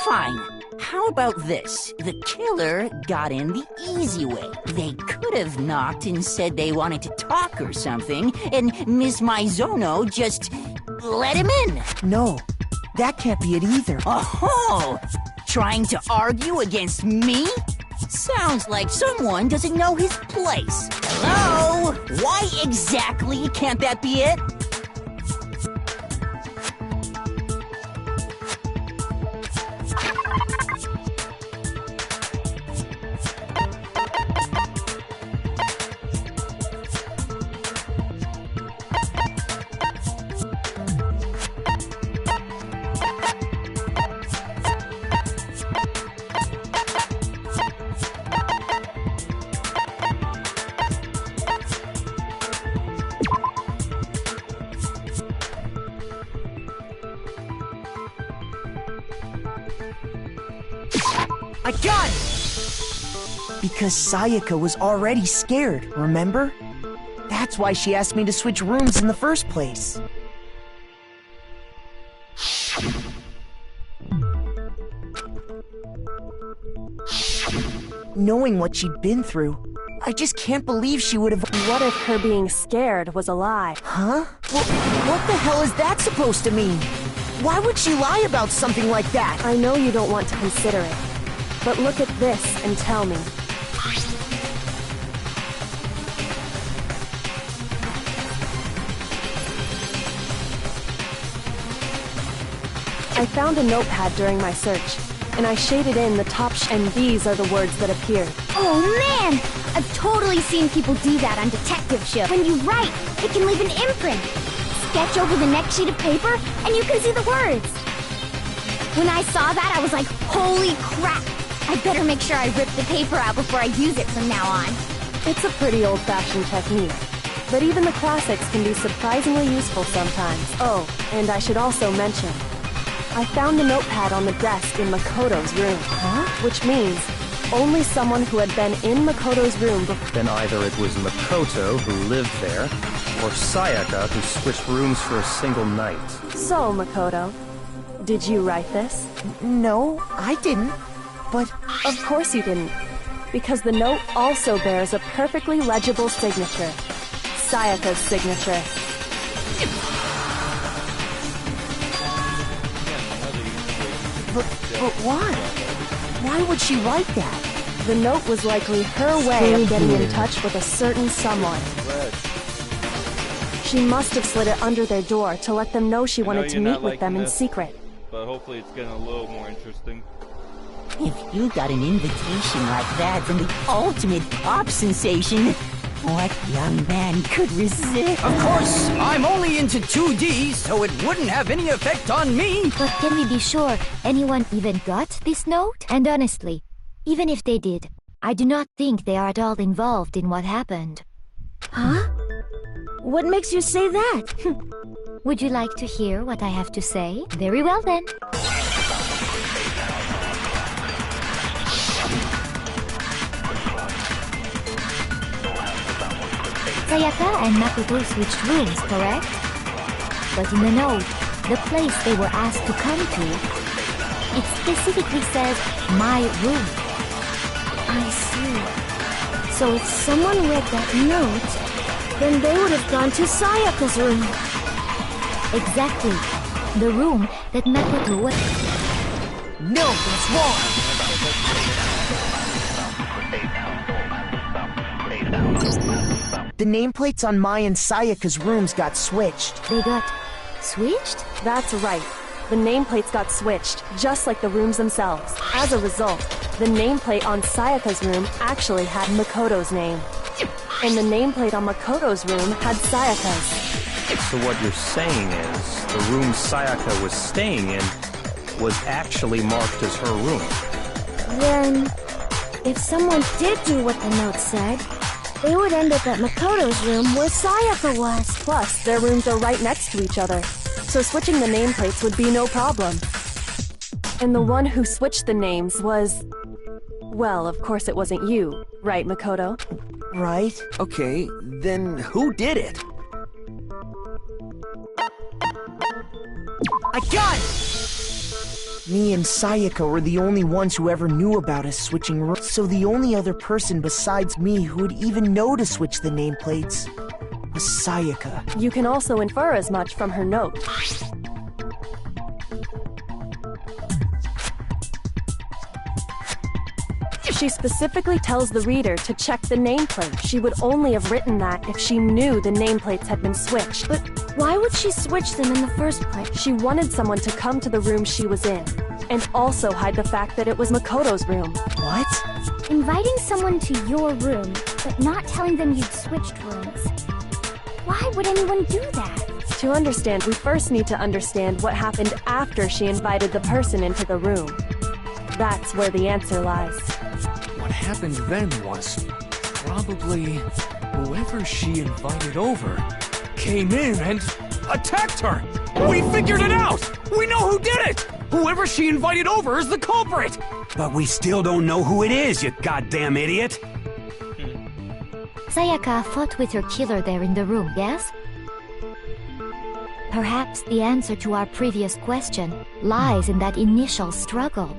Fine. How about this? The killer got in the easy way. They could have knocked and said they wanted to talk or something, and Miss Maizono just let him in. No. that can't be it either. Oh, trying to argue against me? Sounds like someone doesn't know his place. Hello? Why exactly can't that be it? I got it! Because Sayaka was already scared, remember? That's why she asked me to switch rooms in the first place. Knowing what she'd been through, I just can't believe she would have... What if her being scared was a lie? Huh? Well, what the hell is that supposed to mean? Why would she lie about something like that? I know you don't want to consider it, but look at this and tell me. I found a notepad during my search, and I shaded in the top and these are the words that appeared. Oh man! I've totally seen people do that on Detective Ship. When you write, it can leave an imprint. Sketch over the next sheet of paper, and you can see the words. When I saw that, I was like, holy crap! I better make sure I rip the paper out before I use it from now on. It's a pretty old-fashioned technique, but even the classics can be surprisingly useful sometimes. Oh, and I should also mention, I found the notepad on the desk in Makoto's room. Huh? Which means only someone who had been in Makoto's room before... Then either it was Makoto who lived there, or Sayaka who switched rooms for a single night. So, Makoto, did you write this? No, I didn't. But... Of course you didn't. Because the note also bears a perfectly legible signature. Sayaka's signature. But why? Why would she write that? The note was likely her way of getting in touch with a certain someone. She must have slid it under their door to let them know she wanted to meet with them in secret. But hopefully it's getting a little more interesting. If you got an invitation like that from the ultimate pop sensation, what young man could resist? Of course, I'm only into 2D, so it wouldn't have any effect on me. But can we be sure anyone even got this note? And honestly, even if they did, I do not think they are at all involved in what happened. Huh? What makes you say that? Would you like to hear what I have to say? Very well then. Sayaka and Makoto switched rooms, correct? But in the note, the place they were asked to come to, it specifically says, my room. I see. So if someone read that note, then they would have gone to Sayaka's room. Exactly. The room that Makoto was... No, that's wrong! The nameplates on Mai and Sayaka's rooms got switched. They got switched? That's right. The nameplates got switched, just like the rooms themselves. As a result, the nameplate on Sayaka's room actually had Makoto's name. And the nameplate on Makoto's room had Sayaka's. So what you're saying is, the room Sayaka was staying in was actually marked as her room. Then, if someone did do what the note said, they would end up at Makoto's room where Sayaka was. Plus, their rooms are right next to each other, so switching the nameplates would be no problem. And the one who switched the names was... Well, of course it wasn't you, right, Makoto? Right. Okay, then who did it? I got it! Me and Sayaka were the only ones who ever knew about us switching rooms, so the only other person besides me who would even know to switch the nameplates was Sayaka. You can also infer as much from her note. She specifically tells the reader to check the nameplate. She would only have written that if she knew the nameplates had been switched. But why would she switch them in the first place? She wanted someone to come to the room she was in, and also hide the fact that it was Makoto's room. What? Inviting someone to your room, but not telling them you'd switched rooms. Why would anyone do that? To understand, we first need to understand what happened after she invited the person into the room. That's where the answer lies. What happened then was probably whoever she invited over came in and attacked her. We figured it out! We know who did it! Whoever she invited over is the culprit! But we still don't know who it is, you goddamn idiot! Sayaka fought with her killer there in the room, yes? Perhaps the answer to our previous question lies in that initial struggle.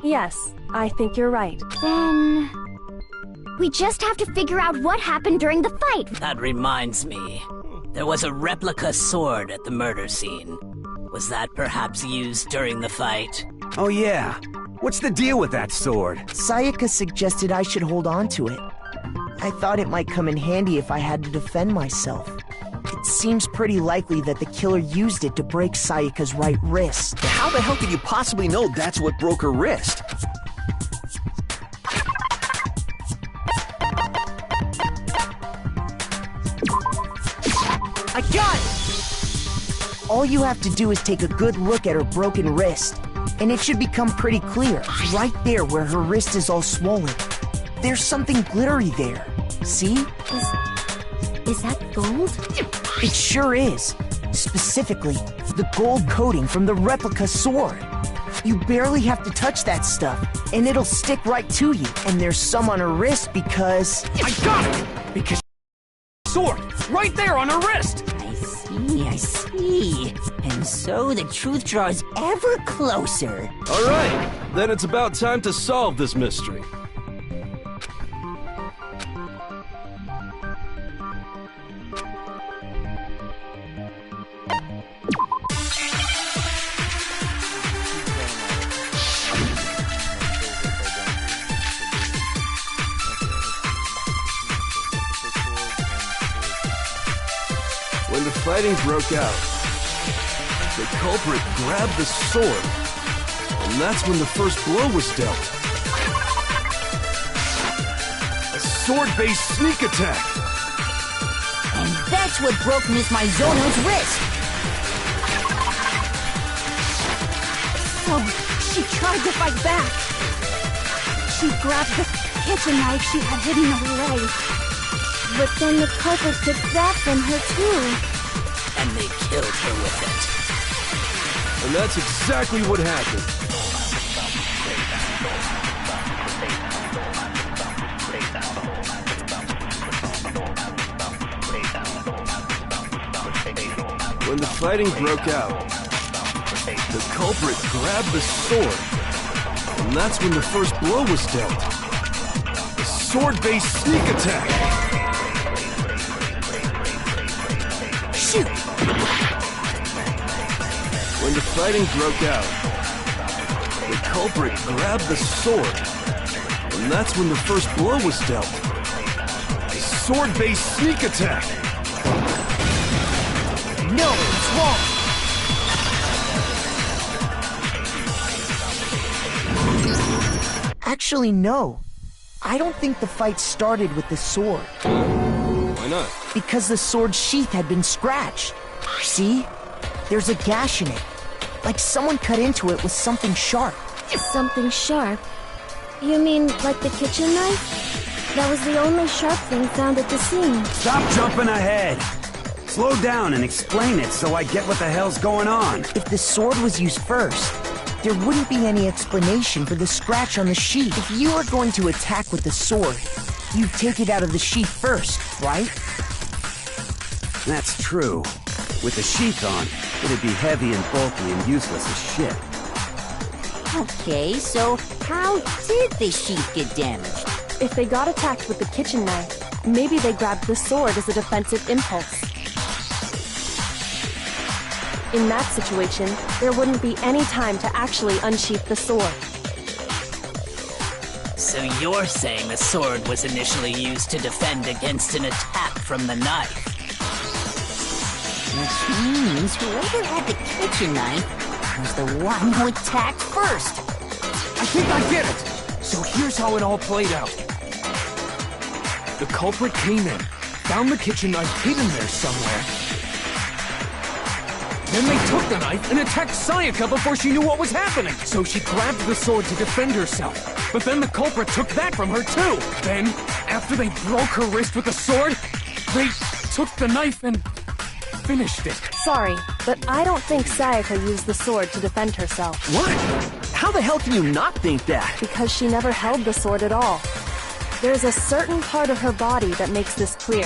Yes, I think you're right. Then... we just have to figure out what happened during the fight. That reminds me. There was a replica sword at the murder scene. Was that perhaps used during the fight? Oh yeah. What's the deal with that sword? Sayaka suggested I should hold on to it. I thought it might come in handy if I had to defend myself. It seems pretty likely that the killer used it to break Sayaka's right wrist. How the hell could you possibly know that's what broke her wrist? I got it! All you have to do is take a good look at her broken wrist, and it should become pretty clear. Right there where her wrist is all swollen. There's something glittery there. See? Is that gold? It sure is. Specifically, the gold coating from the replica sword. You barely have to touch that stuff, and it'll stick right to you. And there's some on her wrist because... I got it! Because sword, right there on her wrist! I see. And so the truth draws ever closer. All right, then it's about time to solve this mystery. When the fighting broke out, the culprit grabbed the sword, and that's when the first blow was dealt. A sword-based sneak attack! And that's what broke Miss Mizono's wrist! So, she tried to fight back. She grabbed the kitchen knife she had hidden away. But then the culprit took that from her too. And they killed her with it. And that's exactly what happened. When the fighting broke out, the culprit grabbed the sword, and that's when the first blow was dealt. A sword-based sneak attack! Shoot! When the fighting broke out, the culprit grabbed the sword, and that's when the first blow was dealt. A sword-based sneak attack! No, it's wrong! Actually, no. I don't think the fight started with the sword. Why not? Because the sword's sheath had been scratched. See? There's a gash in it. Like someone cut into it with something sharp. Something sharp? You mean like the kitchen knife? That was the only sharp thing found at the scene. Stop jumping ahead! Slow down and explain it so I get what the hell's going on. If the sword was used first, there wouldn't be any explanation for the scratch on the sheath. If you were going to attack with the sword, you'd take it out of the sheath first, right? That's true. With the sheath on, it'd be heavy and bulky and useless as shit. Okay, so how did the sheath get damaged? If they got attacked with the kitchen knife, maybe they grabbed the sword as a defensive impulse. In that situation, there wouldn't be any time to actually unsheath the sword. So you're saying the sword was initially used to defend against an attack from the knife? Which means whoever had the kitchen knife was the one who attacked first. I think I get it! So here's how it all played out. The culprit came in, found the kitchen knife hidden there somewhere. Then they took the knife and attacked Sayaka before she knew what was happening. So she grabbed the sword to defend herself. But then the culprit took that from her too. Then, after they broke her wrist with the sword, they took the knife and finished it. Sorry, but I don't think Sayaka used the sword to defend herself. What? How the hell can you not think that? Because she never held the sword at all. There's a certain part of her body that makes this clear.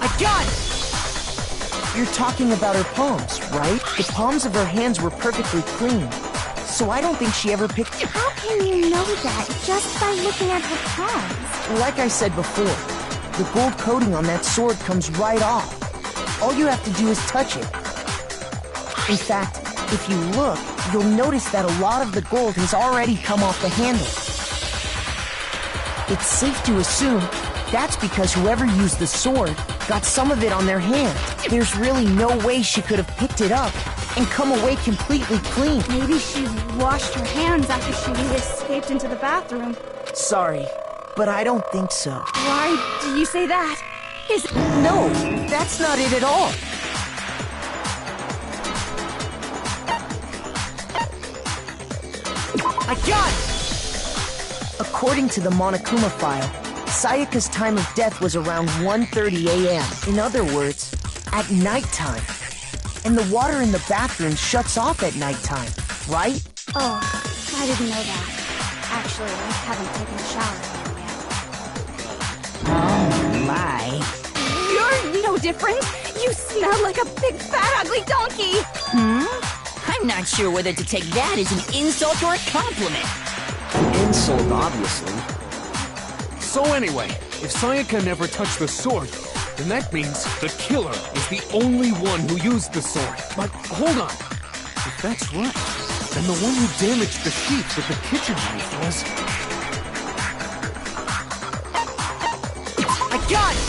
I got it! You're talking about her palms, right? The palms of her hands were perfectly clean. So I don't think she ever picked... How can you know that just by looking at her palms? Like I said before, the gold coating on that sword comes right off. All you have to do is touch it. In fact, if you look, you'll notice that a lot of the gold has already come off the handle. It's safe to assume that's because whoever used the sword got some of it on their hand. There's really no way she could have picked it up and come away completely clean. Maybe she washed her hands after she escaped into the bathroom. Sorry, but I don't think so. Why do you say that? No, that's not it at all. I got it! According to the Monokuma file, Sayaka's time of death was around 1:30 a.m. In other words, at nighttime. And the water in the bathroom shuts off at nighttime, right? Oh, I didn't know that. Actually, I haven't taken a shower yet. Oh my. You're no different. You smell like a big fat ugly donkey. I'm not sure whether to take that as an insult or a compliment. An insult, obviously. So anyway, if Sayaka never touched the sword, then that means the killer is the only one who used the sword. But hold on. If that's right, then the one who damaged the sheets with the kitchen knife was... I got it!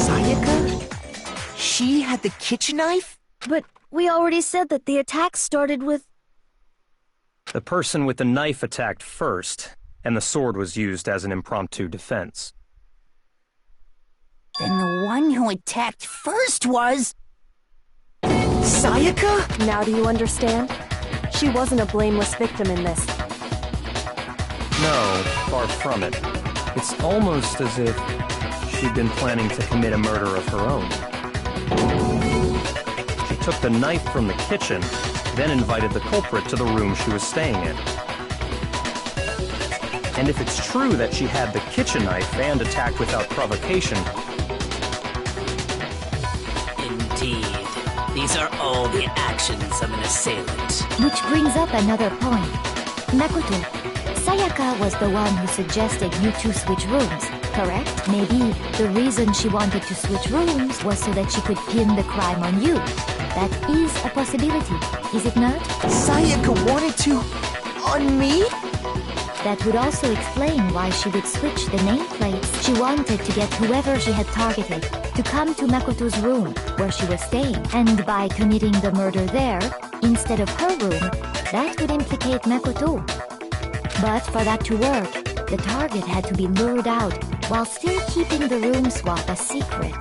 Sayaka? She had the kitchen knife? But we already said that the attack started with... The person with the knife attacked first, and the sword was used as an impromptu defense. Then the one who attacked first was... Sayaka? Now do you understand? She wasn't a blameless victim in this. No, far from it. It's almost as if she'd been planning to commit a murder of her own. She took the knife from the kitchen, then invited the culprit to the room she was staying in. And if it's true that she had the kitchen knife and attacked without provocation... Indeed. These are all the actions of an assailant. Which brings up another point. Makoto, Sayaka was the one who suggested you two switch rooms, correct? Maybe the reason she wanted to switch rooms was so that she could pin the crime on you. That is a possibility, is it not? Sayaka wanted to... on me? That would also explain why she would switch the nameplates. She wanted to get whoever she had targeted to come to Makoto's room, where she was staying. And by committing the murder there, instead of her room, that would implicate Makoto. But for that to work, the target had to be lured out, while still keeping the room swap a secret.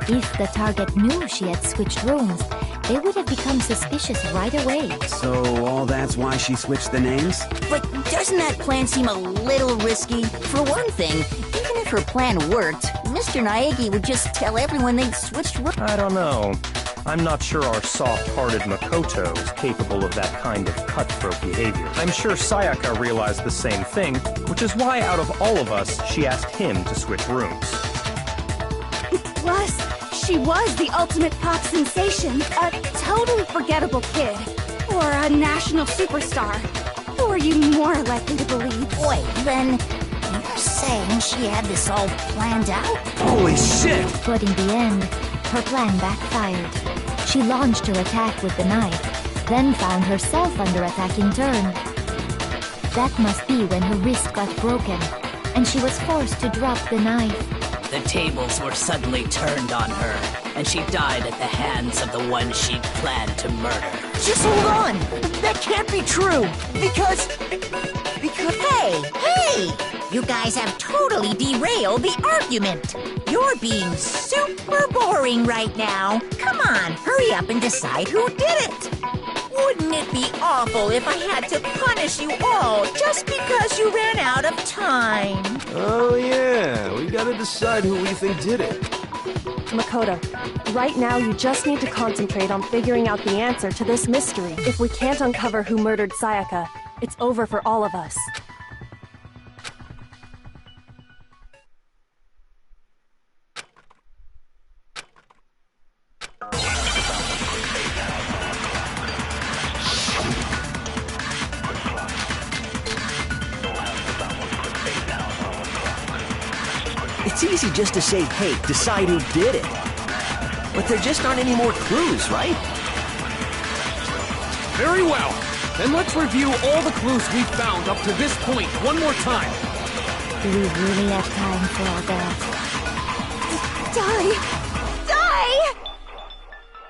If the target knew she had switched rooms, they would have become suspicious right away. So all that's why she switched the names? But doesn't that plan seem a little risky? For one thing, even if her plan worked, Mr. Naegi would just tell everyone they'd switched rooms. I don't know. I'm not sure our soft-hearted Makoto is capable of that kind of cutthroat behavior. I'm sure Sayaka realized the same thing, which is why out of all of us, she asked him to switch rooms. Plus, she was the ultimate pop sensation, a totally forgettable kid, or a national superstar. Who are you more likely to believe? Wait, then you're saying she had this all planned out? Holy shit! But in the end, her plan backfired. She launched her attack with the knife, then found herself under attack in turn. That must be when her wrist got broken, and she was forced to drop the knife. The tables were suddenly turned on her, and she died at the hands of the one she'd planned to murder. Just hold on! That can't be true! Because... Hey! You guys have totally derailed the argument. You're being super boring right now. Come on, hurry up and decide who did it. Wouldn't it be awful if I had to punish you all just because you ran out of time? Oh yeah, we gotta decide who we think did it. Makoto, right now you just need to concentrate on figuring out the answer to this mystery. If we can't uncover who murdered Sayaka, it's over for all of us. It's easy just to say, hey, decide who did it. But there just aren't any more clues, right? Very well. Then let's review all the clues we've found up to this point one more time. Do we really have time for all that? Die!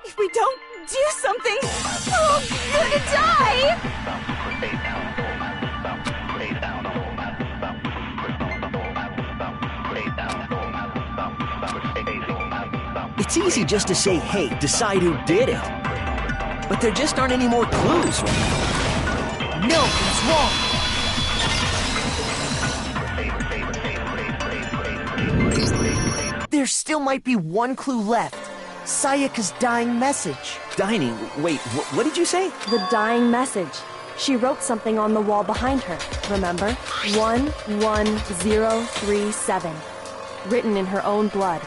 If we don't do something, we're gonna die! It's easy just to say, hey, decide who did it. But there just aren't any more clues, right? No, it's wrong! There still might be one clue left. Sayaka's dying message. Dining? Wait, what did you say? The dying message. She wrote something on the wall behind her, remember? 11037. Written in her own blood.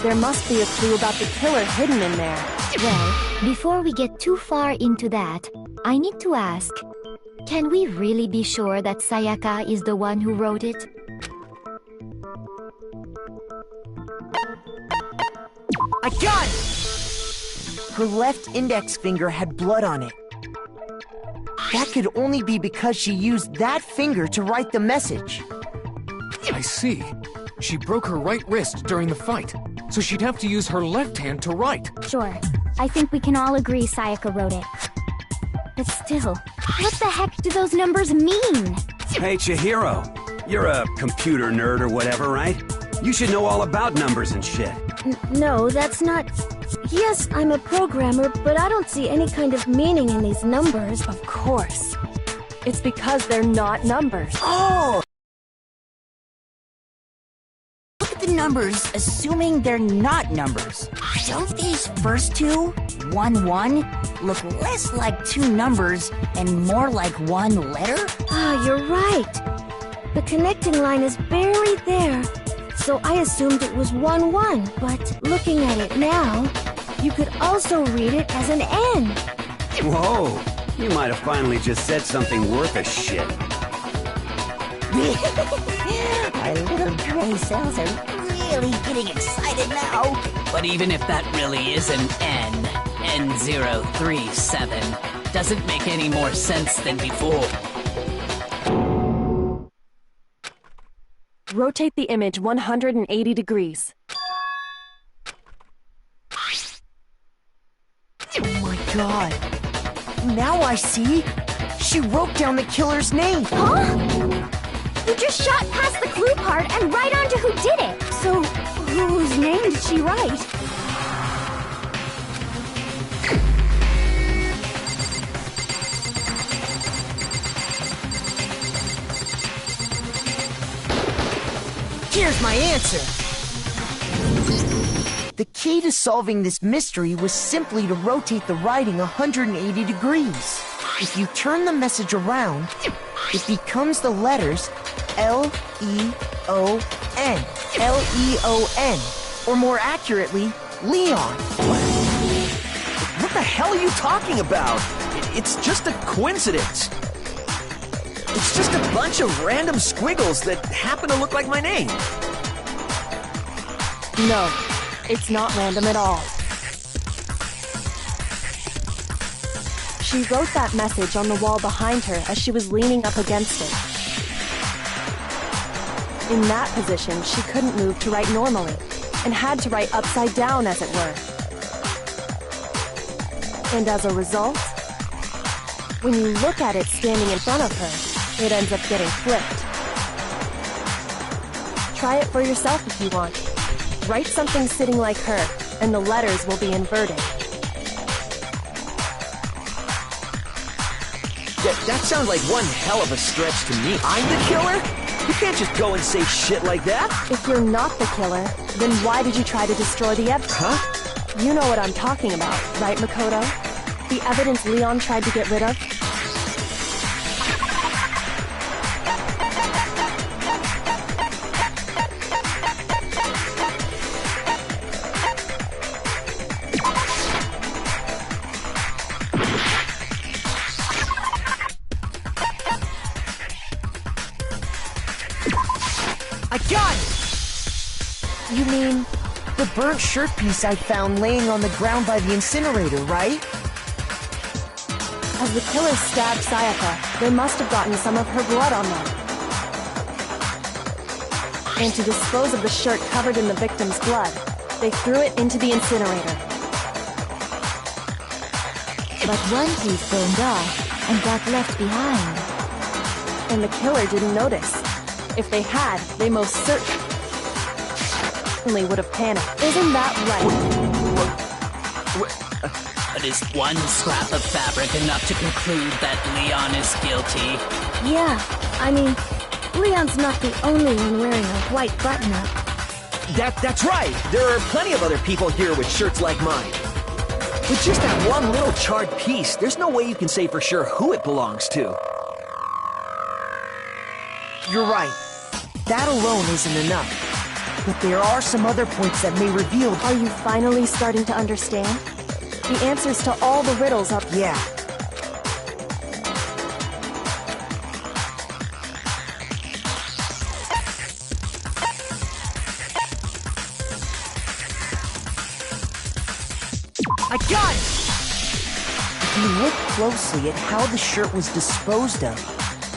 There must be a clue about the killer hidden in there. Well, before we get too far into that, I need to ask, can we really be sure that Sayaka is the one who wrote it? I got it! Her left index finger had blood on it. That could only be because she used that finger to write the message. I see. She broke her right wrist during the fight, so she'd have to use her left hand to write. Sure. I think we can all agree Sayaka wrote it. But still, what the heck do those numbers mean? Hey, Chihiro. You're a computer nerd or whatever, right? You should know all about numbers and shit. No, that's not... Yes, I'm a programmer, but I don't see any kind of meaning in these numbers. Of course. It's because they're not numbers. Oh! Look at the numbers, assuming they're not numbers. Don't these first two, 1-1, look less like two numbers and more like one letter? Ah, you're right. The connecting line is barely there, so I assumed it was 1-1. But looking at it now, you could also read it as an N. Whoa, you might have finally just said something worth a shit. Our little gray cells are really getting excited now. But even if that really is an N037, doesn't make any more sense than before. Rotate the image 180 degrees. Oh my god. Now I see. She wrote down the killer's name. Huh? You just shot past the clue part and right onto who did it. So, whose name did she write? Here's my answer. The key to solving this mystery was simply to rotate the writing 180 degrees. If you turn the message around, it becomes the letters L-E-O-N. L-E-O-N. Or more accurately, Leon. What the hell are you talking about? It's just a coincidence. It's just a bunch of random squiggles that happen to look like my name. No, it's not random at all. She wrote that message on the wall behind her as she was leaning up against it. In that position, she couldn't move to write normally, and had to write upside down, as it were. And as a result, when you look at it standing in front of her, it ends up getting flipped. Try it for yourself if you want. Write something sitting like her, and the letters will be inverted. That sounds like one hell of a stretch to me. I'm the killer? You can't just go and say shit like that. If you're not the killer, then why did you try to destroy the evidence? Huh? You know what I'm talking about, right, Makoto? The evidence Leon tried to get rid of? I got it! You mean the burnt shirt piece I found laying on the ground by the incinerator, right? As the killer stabbed Sayaka, they must have gotten some of her blood on them. And to dispose of the shirt covered in the victim's blood, they threw it into the incinerator. But one piece burned off and got left behind. And the killer didn't notice. If they had, they most certainly would have panicked. Isn't that right? But is one scrap of fabric enough to conclude that Leon is guilty? Yeah, I mean, Leon's not the only one wearing a white button-up. That's right! There are plenty of other people here with shirts like mine. With just that one little charred piece, there's no way you can say for sure who it belongs to. You're right. That alone isn't enough. But there are some other points that may reveal... Are you finally starting to understand? The answers to all the riddles are... Yeah. I got it! If you look closely at how the shirt was disposed of,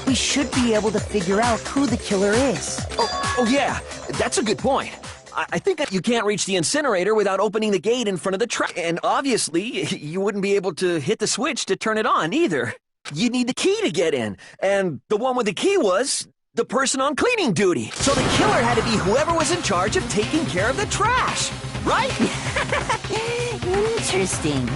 we should be able to figure out who the killer is. Oh yeah, that's a good point. I think that you can't reach the incinerator without opening the gate in front of the truck. And obviously, you wouldn't be able to hit the switch to turn it on either. You'd need the key to get in. And the one with the key was the person on cleaning duty. So the killer had to be whoever was in charge of taking care of the trash, right? Interesting.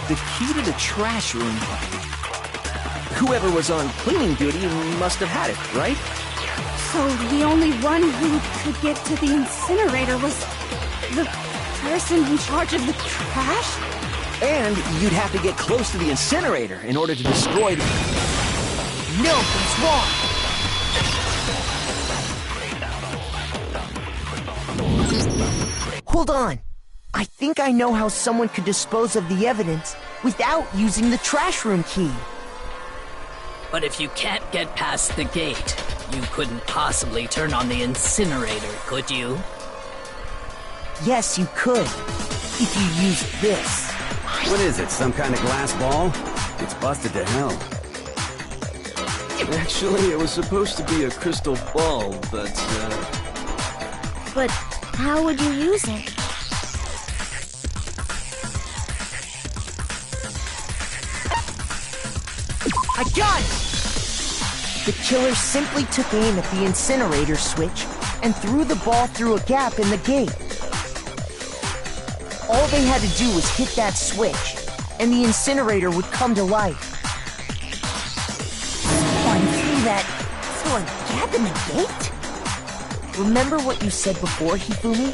The key to the trash room. Whoever was on cleaning duty must have had it, right? So the only one who could get to the incinerator was the person in charge of the trash? And you'd have to get close to the incinerator in order to destroy the... No, it's wrong! Hold on. I think I know how someone could dispose of the evidence without using the trash room key. But if you can't get past the gate, you couldn't possibly turn on the incinerator, could you? Yes, you could. If you used this. What is it, some kind of glass ball? It's busted to hell. Actually, it was supposed to be a crystal ball, but, But how would you use it? I got it! The killer simply took aim at the incinerator switch and threw the ball through a gap in the gate. All they had to do was hit that switch, and the incinerator would come to life. One through through a gap in the gate? Remember what you said before, Hifumi?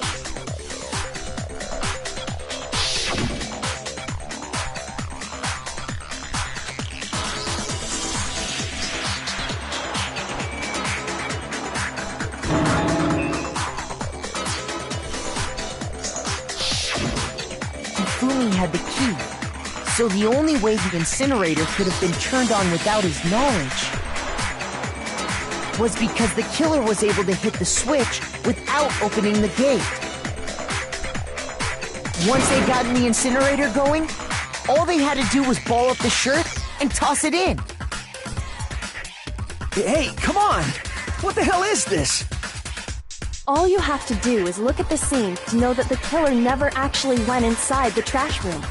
had the key. So the only way the incinerator could have been turned on without his knowledge was because the killer was able to hit the switch without opening the gate. Once they got the incinerator going, all they had to do was ball up the shirt and toss it in. Hey, come on! What the hell is this? All you have to do is look at the scene to know that the killer never actually went inside the trash room.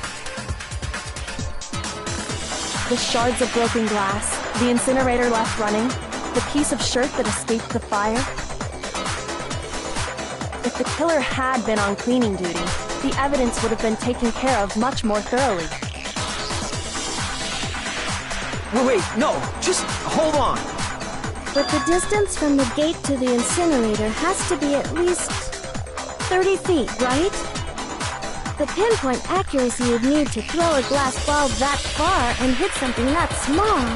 The shards of broken glass, the incinerator left running, the piece of shirt that escaped the fire. If the killer had been on cleaning duty, the evidence would have been taken care of much more thoroughly. Wait, no, just hold on. But the distance from the gate to the incinerator has to be at least 30 feet, right? The pinpoint accuracy you'd need to throw a glass ball that far and hit something that small.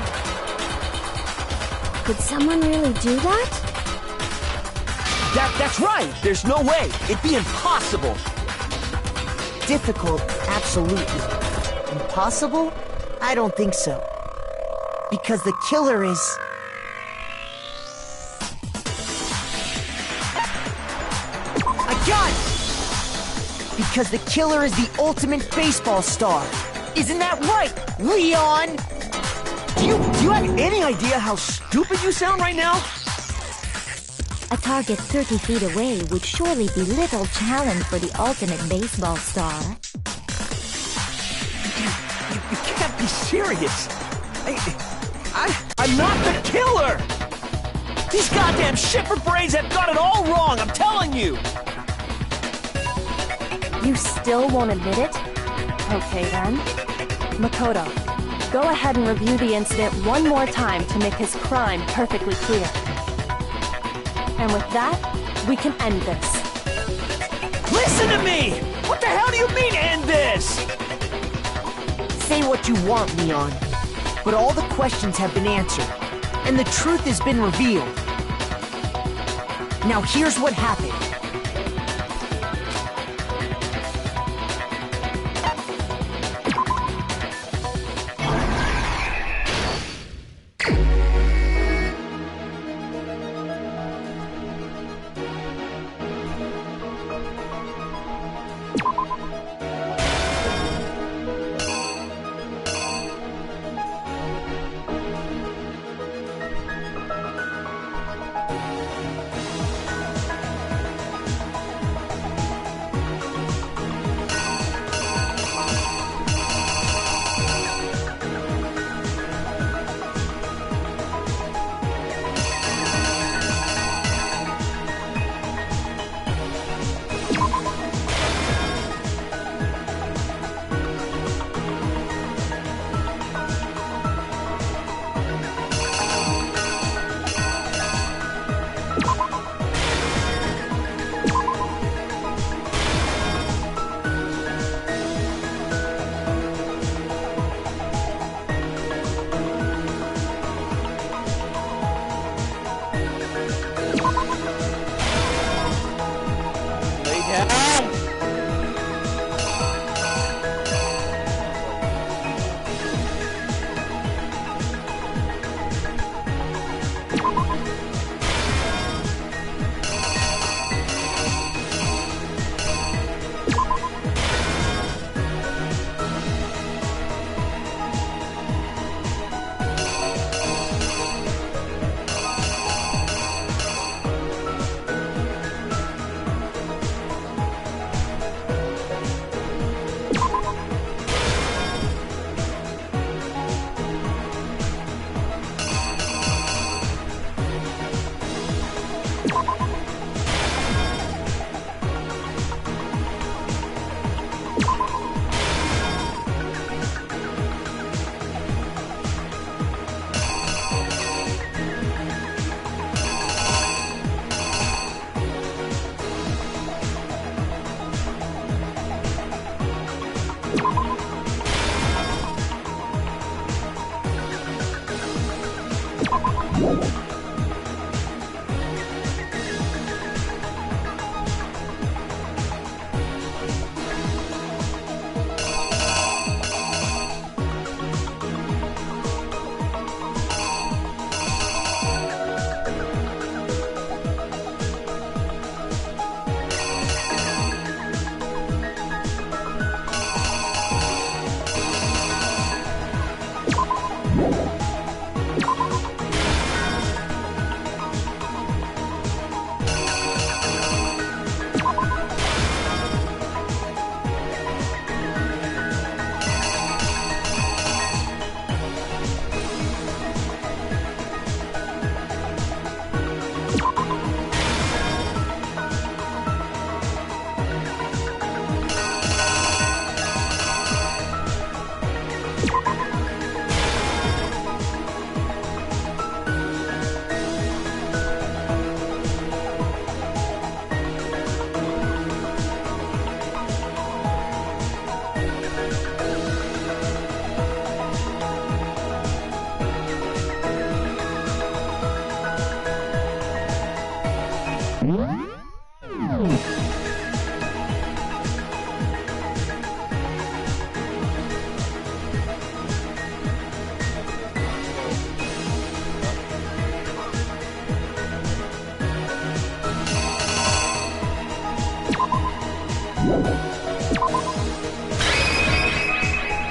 Could someone really do that? That's right! There's no way! It'd be impossible! Difficult, absolutely. Impossible? I don't think so. Because the killer is... I got it! Because the killer is the ultimate baseball star. Isn't that right, Leon? Do you have any idea how stupid you sound right now? A target 30 feet away would surely be little challenge for the ultimate baseball star. You can't be serious. I'm not the killer! These goddamn shipper brains have got it all wrong, I'm telling you! You still won't admit it? Okay then. Makoto, go ahead and review the incident one more time to make his crime perfectly clear. And with that, we can end this. Listen to me! What the hell do you mean, end this? Say what you want, Leon. But all the questions have been answered, and the truth has been revealed. Now here's what happened.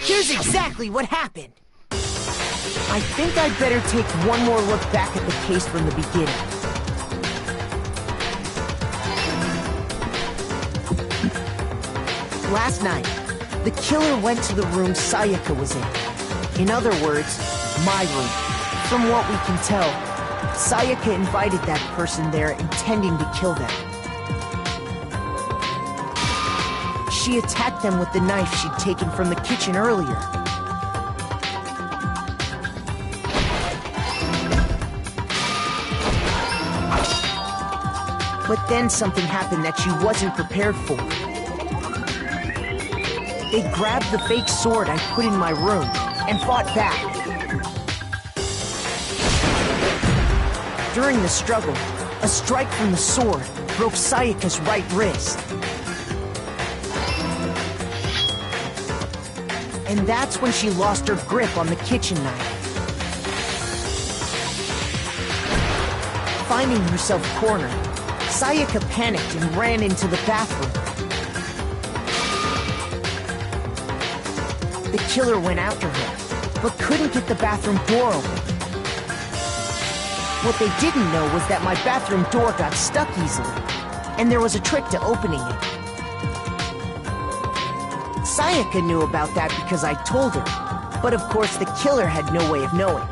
Here's exactly what happened. I think I'd better take one more look back at the case from the beginning. Last night, the killer went to the room Sayaka was in. In other words, my room. From what we can tell, Sayaka invited that person there intending to kill them. She attacked them with the knife she'd taken from the kitchen earlier. But then something happened that she wasn't prepared for. They grabbed the fake sword I put in my room and fought back. During the struggle, a strike from the sword broke Sayaka's right wrist. And that's when she lost her grip on the kitchen knife. Finding herself cornered, Sayaka panicked and ran into the bathroom. The killer went after her, but couldn't get the bathroom door open. What they didn't know was that my bathroom door got stuck easily, and there was a trick to opening it. Sayaka knew about that because I told her, but of course the killer had no way of knowing.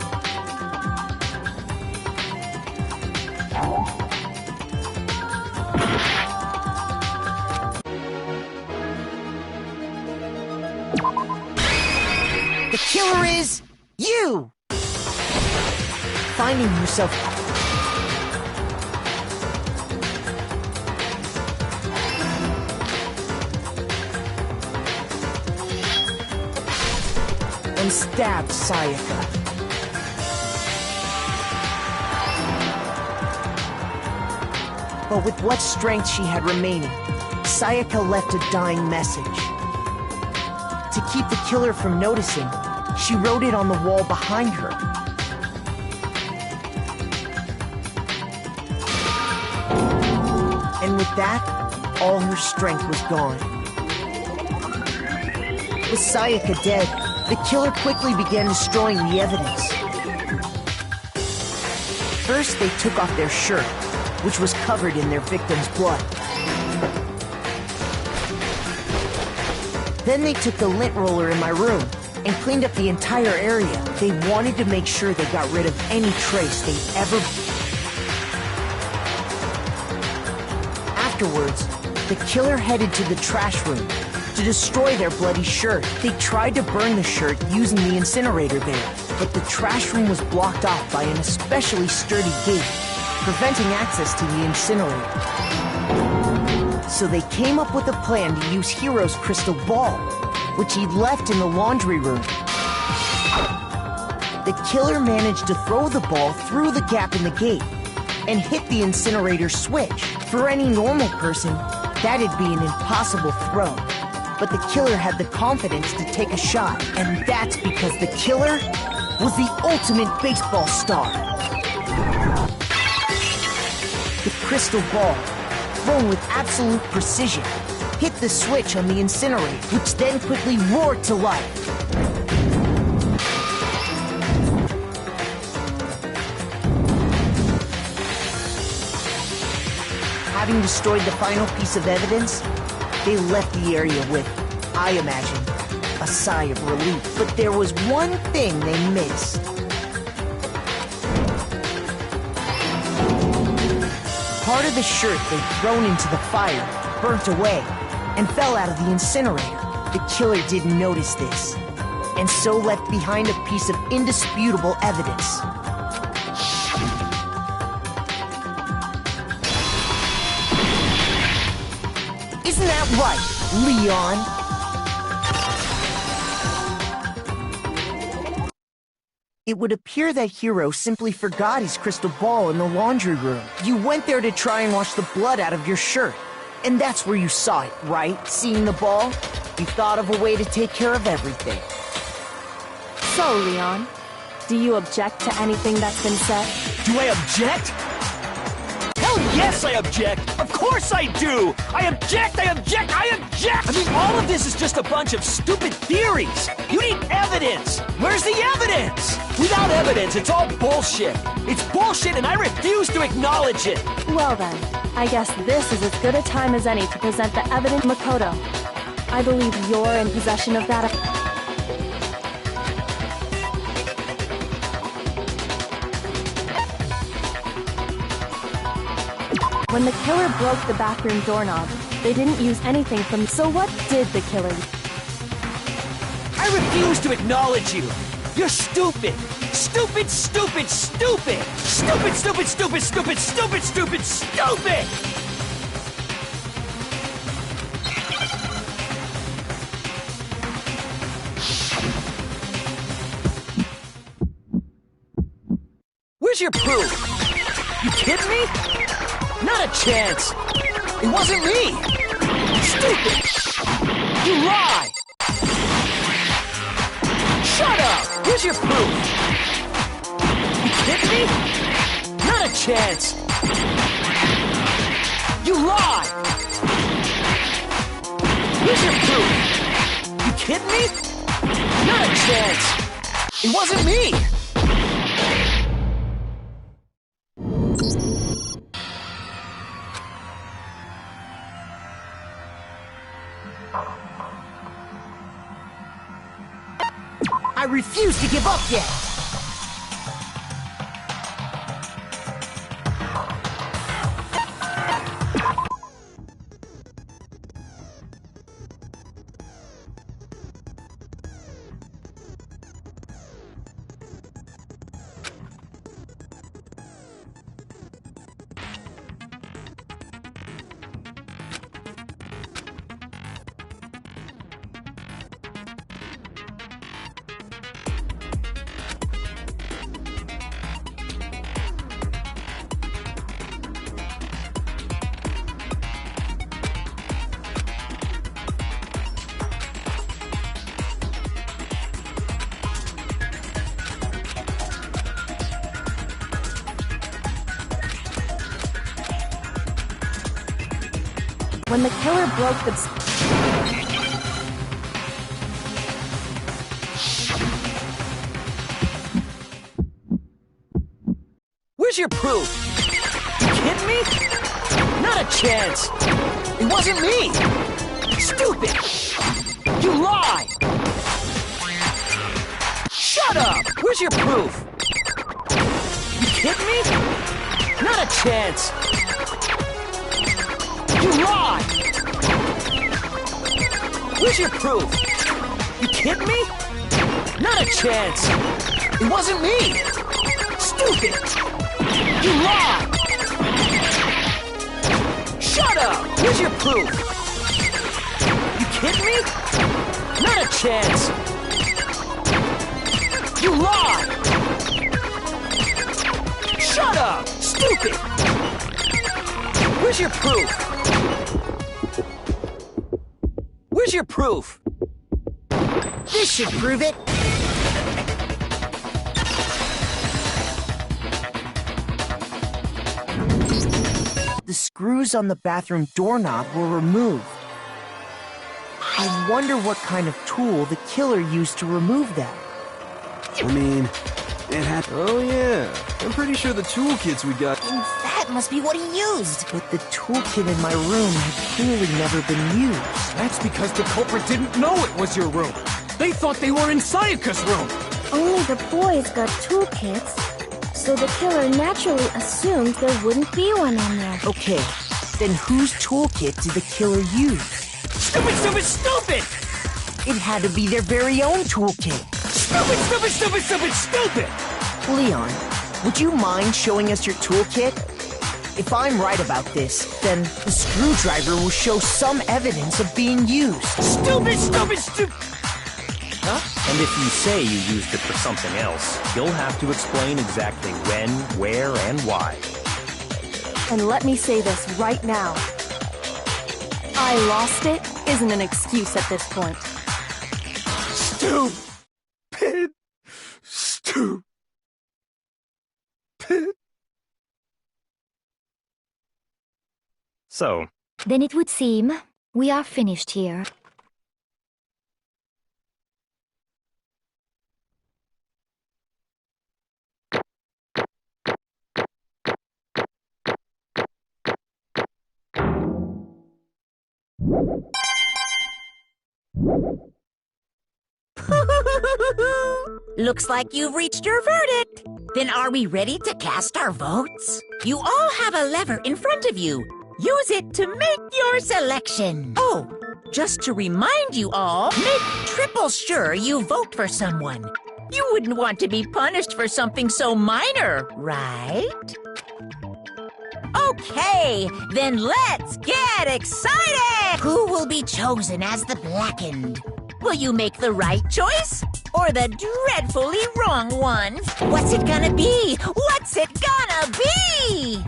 The killer is you! Finding yourself and stabbed Sayaka. But with what strength she had remaining, Sayaka left a dying message. To keep the killer from noticing, she wrote it on the wall behind her. And with that, all her strength was gone. With Sayaka dead, the killer quickly began destroying the evidence. First, they took off their shirt, which was covered in their victim's blood. Then they took the lint roller in my room and cleaned up the entire area. They wanted to make sure they got rid of any trace they'd ever... Afterwards, the killer headed to the trash room to destroy their bloody shirt. They tried to burn the shirt using the incinerator there, but the trash room was blocked off by an especially sturdy gate, preventing access to the incinerator. So they came up with a plan to use Hiro's crystal ball, which he'd left in the laundry room. The killer managed to throw the ball through the gap in the gate and hit the incinerator switch. For any normal person, that'd be an impossible throw. But the killer had the confidence to take a shot, and that's because the killer was the ultimate baseball star. The crystal ball, thrown with absolute precision, hit the switch on the incinerator, which then quickly roared to life. Having destroyed the final piece of evidence, they left the area with, I imagine, a sigh of relief. But there was one thing they missed. Part of the shirt they'd thrown into the fire burnt away and fell out of the incinerator. The killer didn't notice this, and so left behind a piece of indisputable evidence. Isn't that right, Leon? It would appear that Hiro simply forgot his crystal ball in the laundry room. You went there to try and wash the blood out of your shirt. And that's where you saw it, right? Seeing the ball? You thought of a way to take care of everything. So, Leon, do you object to anything that's been said? Do I object? Hell yes, I object! Of course I do! I object! I object! I object! I mean, all of this is just a bunch of stupid theories! You need evidence! Where's the evidence? Without evidence, it's all bullshit! It's bullshit and I refuse to acknowledge it! Well then, I guess this is as good a time as any to present the evidence, Makoto. I believe you're in possession of that. When the killer broke the bathroom doorknob, they didn't use anything from... So what did the killer... I refuse to acknowledge you! You're stupid! Stupid, stupid, stupid! Stupid, stupid, stupid, stupid, stupid, stupid, stupid! Where's your proof? You kidding me? Not a chance! It wasn't me! Stupid! You lie! Shut up! Here's your proof! You kidding me? Not a chance! You lie! Here's your proof! You kidding me? Not a chance! It wasn't me! I refuse to give up yet! When the killer broke the... Where's your proof? You kidding me? Not a chance! It wasn't me! Stupid! You lie! Shut up! Where's your proof? You kidding me? Not a chance! You lie! Where's your proof? You kidding me? Not a chance! It wasn't me! Stupid! You lie! Shut up! Where's your proof? You kidding me? Not a chance! You lie! Shut up! Stupid! Where's your proof? Where's your proof? This should prove it! The screws on the bathroom doorknob were removed. I wonder what kind of tool the killer used to remove them. I mean, it had... Oh yeah, I'm pretty sure the toolkits we got... And that must be what he used! But the toolkit in my room had clearly never been used. That's because the culprit didn't know it was your room. They thought they were in Sayaka's room. Only the boys got toolkits, so the killer naturally assumed there wouldn't be one in there. Okay, then whose toolkit did the killer use? Stupid, stupid, stupid! It had to be their very own toolkit. Stupid, stupid, stupid, stupid, stupid! Leon, would you mind showing us your toolkit? If I'm right about this, then the screwdriver will show some evidence of being used. Stupid, stupid, stupid! Huh? And if you say you used it for something else, you'll have to explain exactly when, where, and why. And let me say this right now. I lost it isn't an excuse at this point. Stupid. Stupid. So, Then it would seem we are finished here. Looks like you've reached your verdict. Then are we ready to cast our votes? You all have a lever in front of you. Use it to make your selection. Oh, just to remind you all, make triple sure you vote for someone. You wouldn't want to be punished for something so minor, right? Okay, then let's get excited! Who will be chosen as the Blackened? Will you make the right choice? Or the dreadfully wrong one? What's it gonna be? What's it gonna be?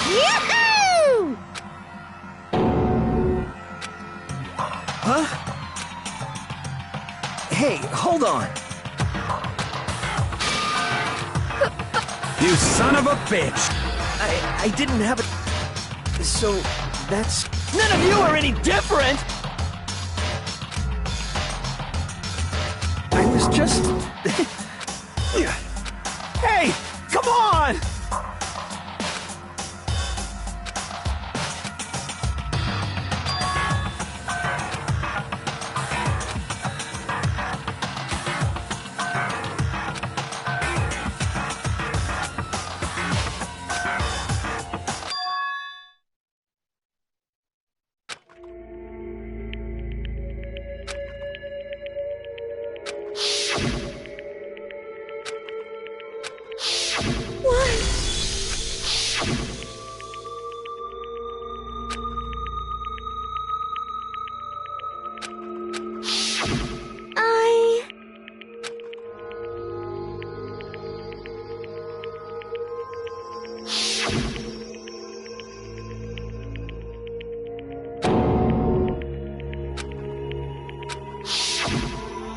Yahoo! Huh? Hey, hold on. You son of a bitch! I didn't have it. So, that's... None of you are any different! I was just... Hey, come on!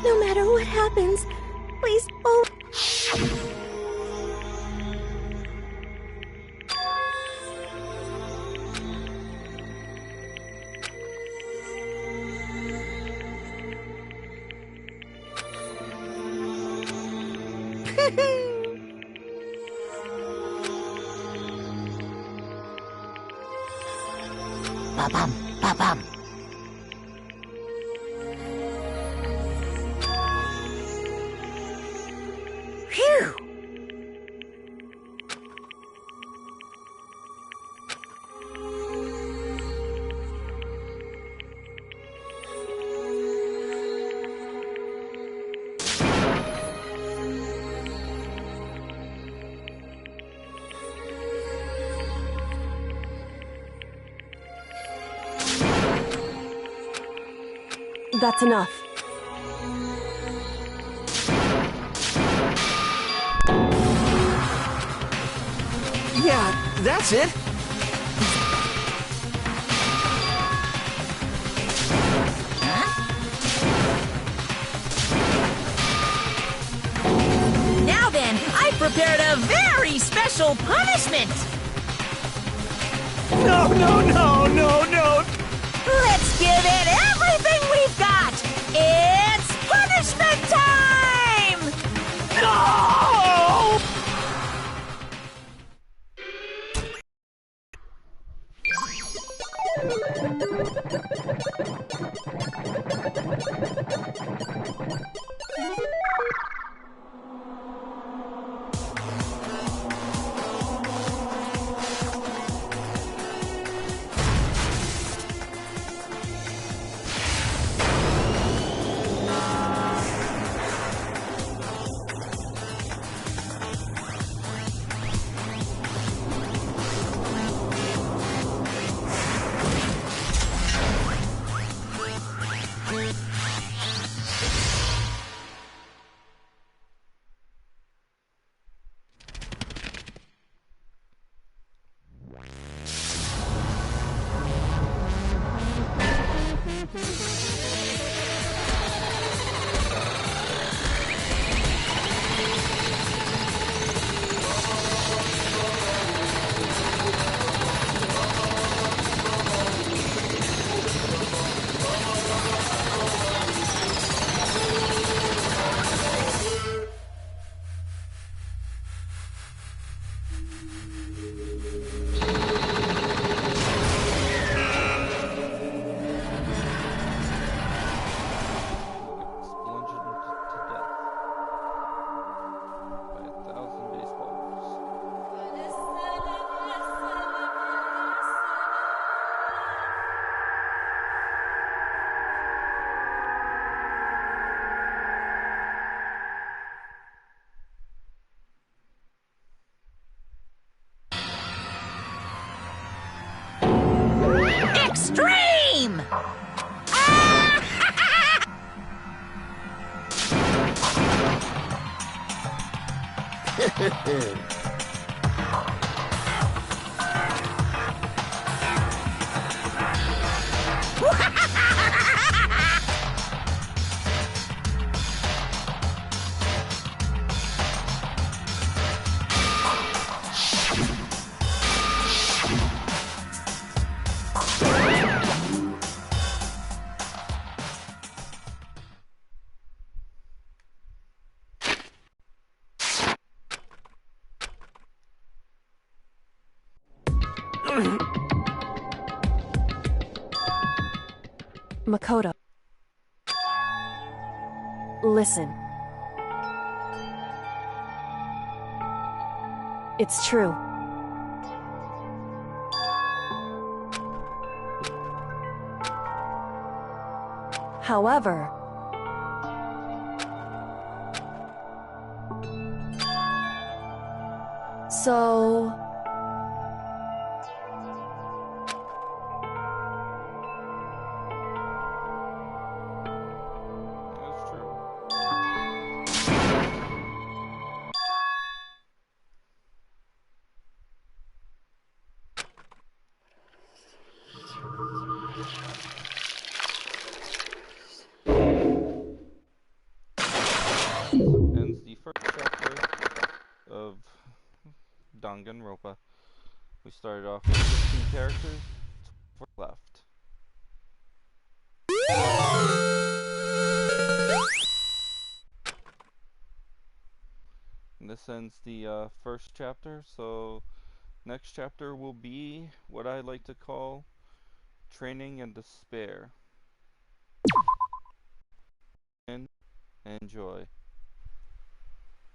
No matter what happens, please don't. Ba-bum, ba-bum. Phew! That's enough. Yeah, that's it. Now then, I prepared a very special punishment! No, no, no, no, no! Let's give it everything we've got! It's punishment time! No! Makoto. Listen. It's true. However, so... Ends the first chapter of Danganronpa. We started off with 15 characters, 4 left. And this ends the first chapter, so next chapter will be what I like to call Training and Despair. And enjoy.